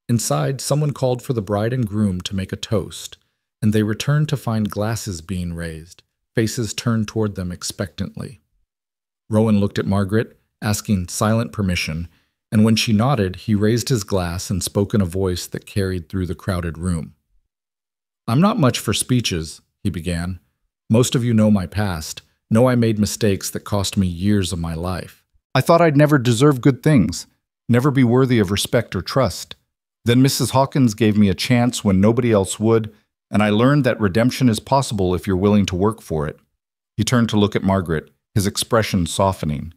Inside, someone called for the bride and groom to make a toast, and they returned to find glasses being raised, faces turned toward them expectantly. Rowan looked at Margaret, asking silent permission, and when she nodded, he raised his glass and spoke in a voice that carried through the crowded room. "I'm not much for speeches," he began. "Most of you know my past, know I made mistakes that cost me years of my life. I thought I'd never deserve good things, never be worthy of respect or trust. Then Mrs. Hawkins gave me a chance when nobody else would, and I learned that redemption is possible if you're willing to work for it. He turned to look at Margaret, his expression softening.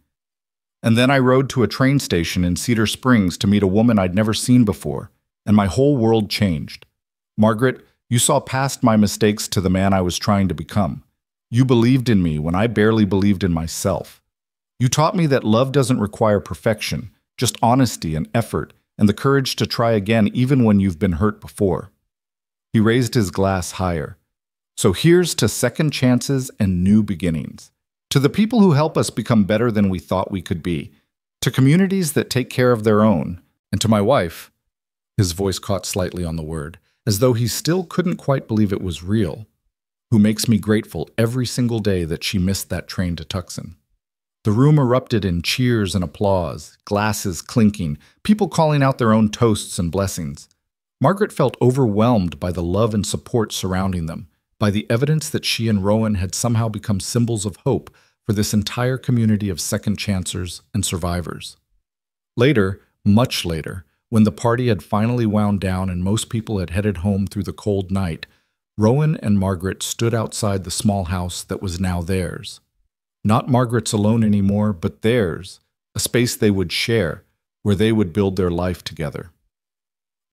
And then I rode to a train station in Cedar Springs to meet a woman I'd never seen before, and my whole world changed. Margaret, you saw past my mistakes to the man I was trying to become. You believed in me when I barely believed in myself. You taught me that love doesn't require perfection, just honesty and effort, and the courage to try again even when you've been hurt before. He raised his glass higher. So here's to second chances and new beginnings. To the people who help us become better than we thought we could be. To communities that take care of their own. And to my wife. His voice caught slightly on the word, as though he still couldn't quite believe it was real. Who makes me grateful every single day that she missed that train to Tucson. The room erupted in cheers and applause, glasses clinking, people calling out their own toasts and blessings. Margaret felt overwhelmed by the love and support surrounding them, by the evidence that she and Rowan had somehow become symbols of hope for this entire community of second chancers and survivors. Later, much later, when the party had finally wound down and most people had headed home through the cold night, Rowan and Margaret stood outside the small house that was now theirs. Not Margaret's alone anymore, but theirs, a space they would share, where they would build their life together.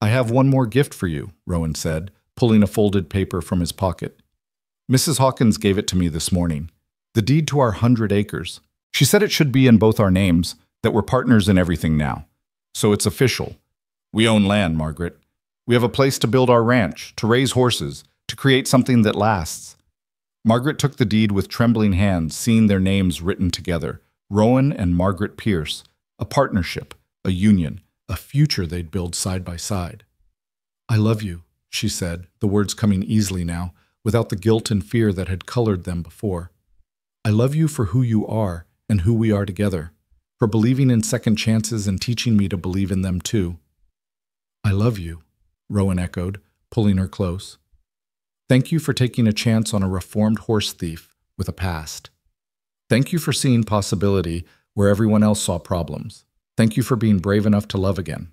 I have one more gift for you, Rowan said, pulling a folded paper from his pocket. Mrs. Hawkins gave it to me this morning. The deed to our 100 acres. She said it should be in both our names, that we're partners in everything now. So it's official. We own land, Margaret. We have a place to build our ranch, to raise horses, to create something that lasts. Margaret took the deed with trembling hands, seeing their names written together. Rowan and Margaret Pierce. A partnership, a union, a future they'd build side by side. I love you, she said, the words coming easily now, without the guilt and fear that had colored them before. I love you for who you are and who we are together, for believing in second chances and teaching me to believe in them too. I love you, Rowan echoed, pulling her close. Thank you for taking a chance on a reformed horse thief with a past. Thank you for seeing possibility where everyone else saw problems. Thank you for being brave enough to love again.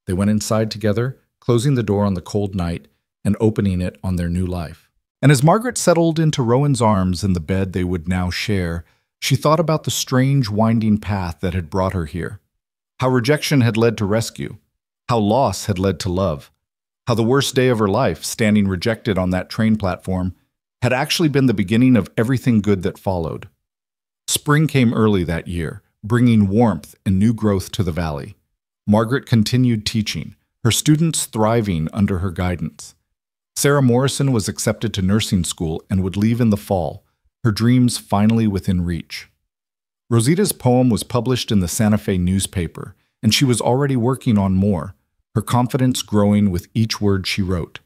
They went inside together, closing the door on the cold night and opening it on their new life. And as Margaret settled into Rowan's arms in the bed they would now share, she thought about the strange winding path that had brought her here. How rejection had led to rescue. How loss had led to love. How the worst day of her life, standing rejected on that train platform, had actually been the beginning of everything good that followed. Spring came early that year, bringing warmth and new growth to the valley. Margaret continued teaching, her students thriving under her guidance. Sarah Morrison was accepted to nursing school and would leave in the fall, her dreams finally within reach. Rosita's poem was published in the Santa Fe newspaper, and she was already working on more, her confidence growing with each word she wrote.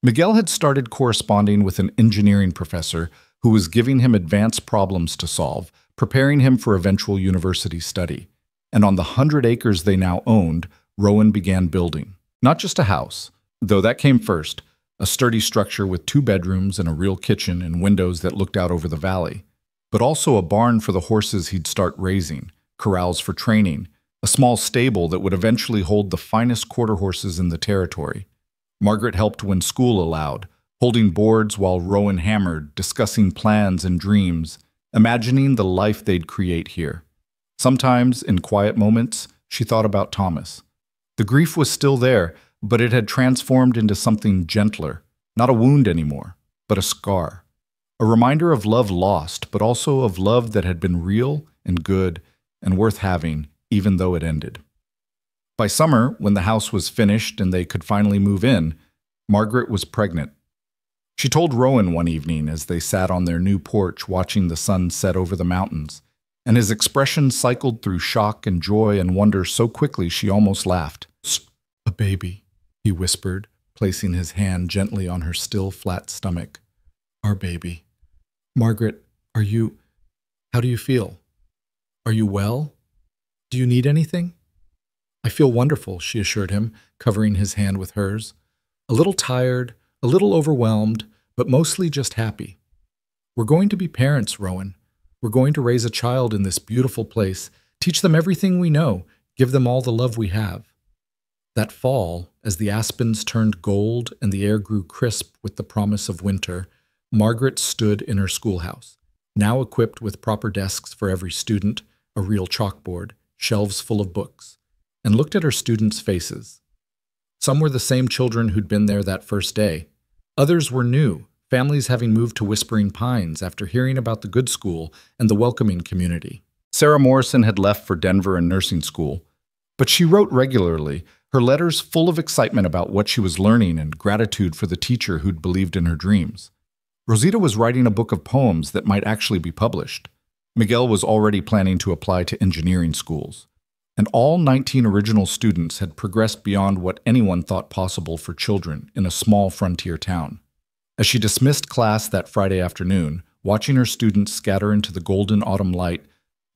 Miguel had started corresponding with an engineering professor who was giving him advanced problems to solve, preparing him for eventual university study. And on the 100 acres they now owned, Rowan began building. Not just a house, though that came first, a sturdy structure with 2 bedrooms and a real kitchen and windows that looked out over the valley, but also a barn for the horses he'd start raising, corrals for training, a small stable that would eventually hold the finest quarter horses in the territory. Margaret helped when school allowed, holding boards while Rowan hammered, discussing plans and dreams, imagining the life they'd create here. Sometimes, in quiet moments, she thought about Thomas. The grief was still there, but it had transformed into something gentler, not a wound anymore, but a scar. A reminder of love lost, but also of love that had been real and good and worth having, even though it ended. By summer, when the house was finished and they could finally move in, Margaret was pregnant. She told Rowan one evening as they sat on their new porch watching the sun set over the mountains, and his expression cycled through shock and joy and wonder so quickly she almost laughed. A baby, he whispered, placing his hand gently on her still flat stomach. Our baby. Margaret, how do you feel? Are you well? Do you need anything? I feel wonderful, she assured him, covering his hand with hers. A little tired, a little overwhelmed, but mostly just happy. We're going to be parents, Rowan. We're going to raise a child in this beautiful place, teach them everything we know, give them all the love we have. That fall, as the aspens turned gold and the air grew crisp with the promise of winter, Margaret stood in her schoolhouse, now equipped with proper desks for every student, a real chalkboard, shelves full of books, and looked at her students' faces. Some were the same children who'd been there that first day. Others were new, families having moved to Whispering Pines after hearing about the good school and the welcoming community. Sarah Morrison had left for Denver and nursing school, but she wrote regularly, her letters full of excitement about what she was learning and gratitude for the teacher who'd believed in her dreams. Rosita was writing a book of poems that might actually be published. Miguel was already planning to apply to engineering schools. And all 19 original students had progressed beyond what anyone thought possible for children in a small frontier town. As she dismissed class that Friday afternoon, watching her students scatter into the golden autumn light,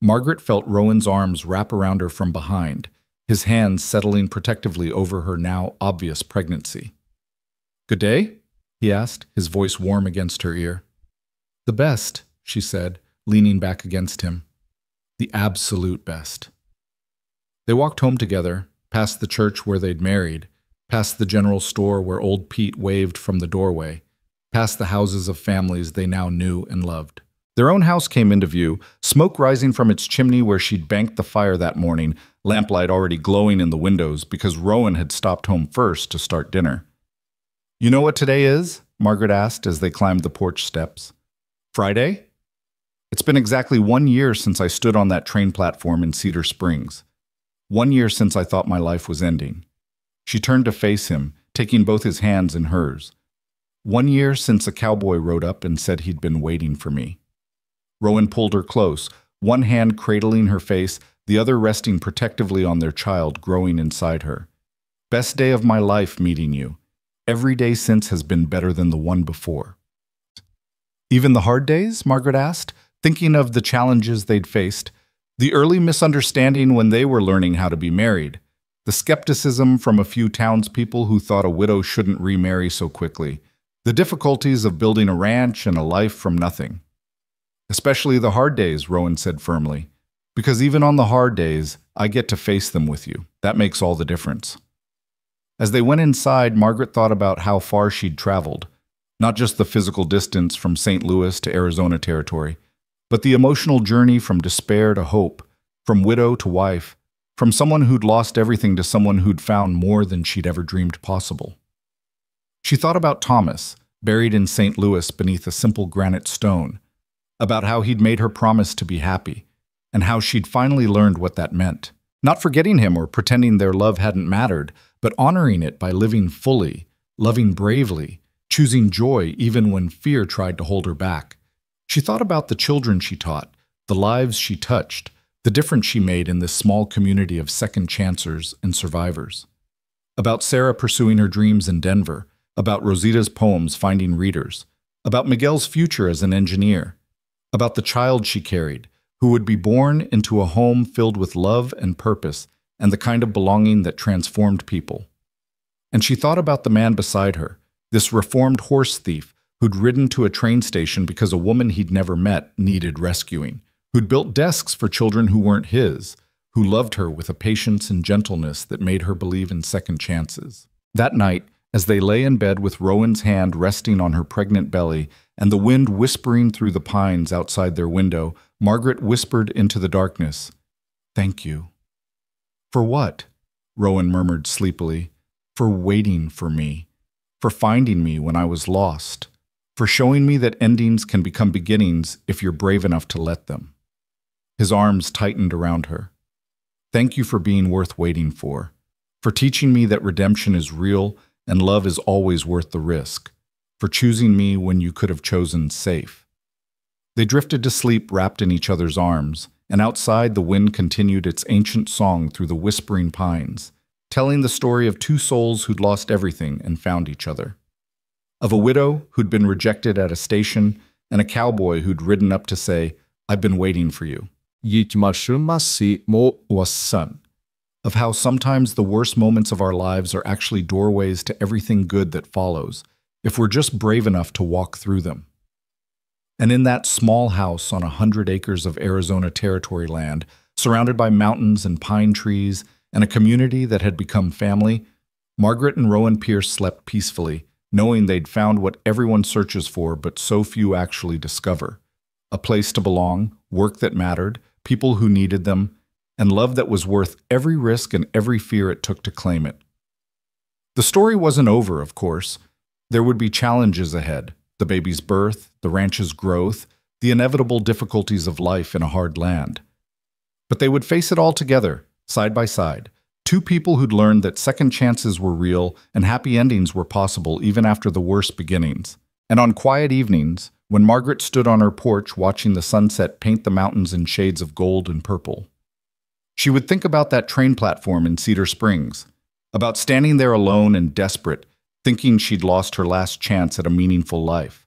Margaret felt Rowan's arms wrap around her from behind, his hands settling protectively over her now obvious pregnancy. "Good day?" he asked, his voice warm against her ear. "The best," she said, leaning back against him. "The absolute best." They walked home together, past the church where they'd married, past the general store where old Pete waved from the doorway, past the houses of families they now knew and loved. Their own house came into view, smoke rising from its chimney where she'd banked the fire that morning, lamplight already glowing in the windows because Rowan had stopped home first to start dinner. "You know what today is?" Margaret asked as they climbed the porch steps. "Friday? It's been exactly 1 year since I stood on that train platform in Cedar Springs. 1 year since I thought my life was ending." She turned to face him, taking both his hands in hers. 1 year since a cowboy rode up and said he'd been waiting for me. Rowan pulled her close, one hand cradling her face, the other resting protectively on their child growing inside her. "Best day of my life meeting you. Every day since has been better than the one before." "Even the hard days?" Margaret asked, thinking of the challenges they'd faced. The early misunderstanding when they were learning how to be married. The skepticism from a few townspeople who thought a widow shouldn't remarry so quickly. The difficulties of building a ranch and a life from nothing. "Especially the hard days," Rowan said firmly. "Because even on the hard days, I get to face them with you. That makes all the difference." As they went inside, Margaret thought about how far she'd traveled. Not just the physical distance from St. Louis to Arizona territory, but the emotional journey from despair to hope, from widow to wife, from someone who'd lost everything to someone who'd found more than she'd ever dreamed possible. She thought about Thomas, buried in St. Louis beneath a simple granite stone, about how he'd made her promise to be happy, and how she'd finally learned what that meant. Not forgetting him or pretending their love hadn't mattered, but honoring it by living fully, loving bravely, choosing joy even when fear tried to hold her back. She thought about the children she taught, the lives she touched, the difference she made in this small community of second chancers and survivors. About Sarah pursuing her dreams in Denver, about Rosita's poems finding readers, about Miguel's future as an engineer, about the child she carried, who would be born into a home filled with love and purpose and the kind of belonging that transformed people. And she thought about the man beside her, this reformed horse thief who'd ridden to a train station because a woman he'd never met needed rescuing, who'd built desks for children who weren't his, who loved her with a patience and gentleness that made her believe in second chances. That night, as they lay in bed with Rowan's hand resting on her pregnant belly and the wind whispering through the pines outside their window, Margaret whispered into the darkness, "Thank you." "For what?" Rowan murmured sleepily. "For waiting for me, for finding me when I was lost, for showing me that endings can become beginnings if you're brave enough to let them." His arms tightened around her. "Thank you for being worth waiting for teaching me that redemption is real and love is always worth the risk, for choosing me when you could have chosen safe." They drifted to sleep wrapped in each other's arms, and outside the wind continued its ancient song through the whispering pines, telling the story of two souls who'd lost everything and found each other. Of a widow who'd been rejected at a station, and a cowboy who'd ridden up to say, "I've been waiting for you." Was son. Of how sometimes the worst moments of our lives are actually doorways to everything good that follows, if we're just brave enough to walk through them. And in that small house on 100 acres of Arizona territory land, surrounded by mountains and pine trees, and a community that had become family, Margaret and Rowan Pierce slept peacefully, knowing they'd found what everyone searches for but so few actually discover: a place to belong, work that mattered, people who needed them, and love that was worth every risk and every fear it took to claim it. The story wasn't over, of course. There would be challenges ahead: the baby's birth, the ranch's growth, the inevitable difficulties of life in a hard land. But they would face it all together, side by side. Two people who'd learned that second chances were real and happy endings were possible even after the worst beginnings. And on quiet evenings, when Margaret stood on her porch watching the sunset paint the mountains in shades of gold and purple, she would think about that train platform in Cedar Springs, about standing there alone and desperate, thinking she'd lost her last chance at a meaningful life,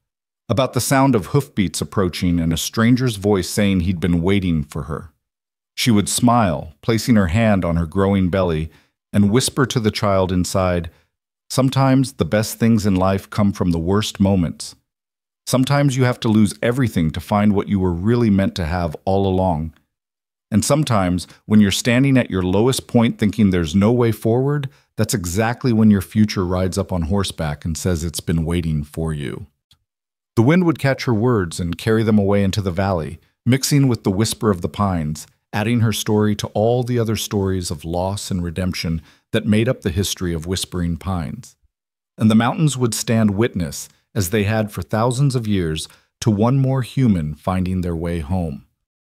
about the sound of hoofbeats approaching and a stranger's voice saying he'd been waiting for her. She would smile, placing her hand on her growing belly, and whisper to the child inside, "Sometimes the best things in life come from the worst moments. Sometimes you have to lose everything to find what you were really meant to have all along. And sometimes, when you're standing at your lowest point thinking there's no way forward, that's exactly when your future rides up on horseback and says it's been waiting for you." The wind would catch her words and carry them away into the valley, mixing with the whisper of the pines, adding her story to all the other stories of loss and redemption that made up the history of Whispering Pines. And the mountains would stand witness, as they had for thousands of years, to one more human finding their way home.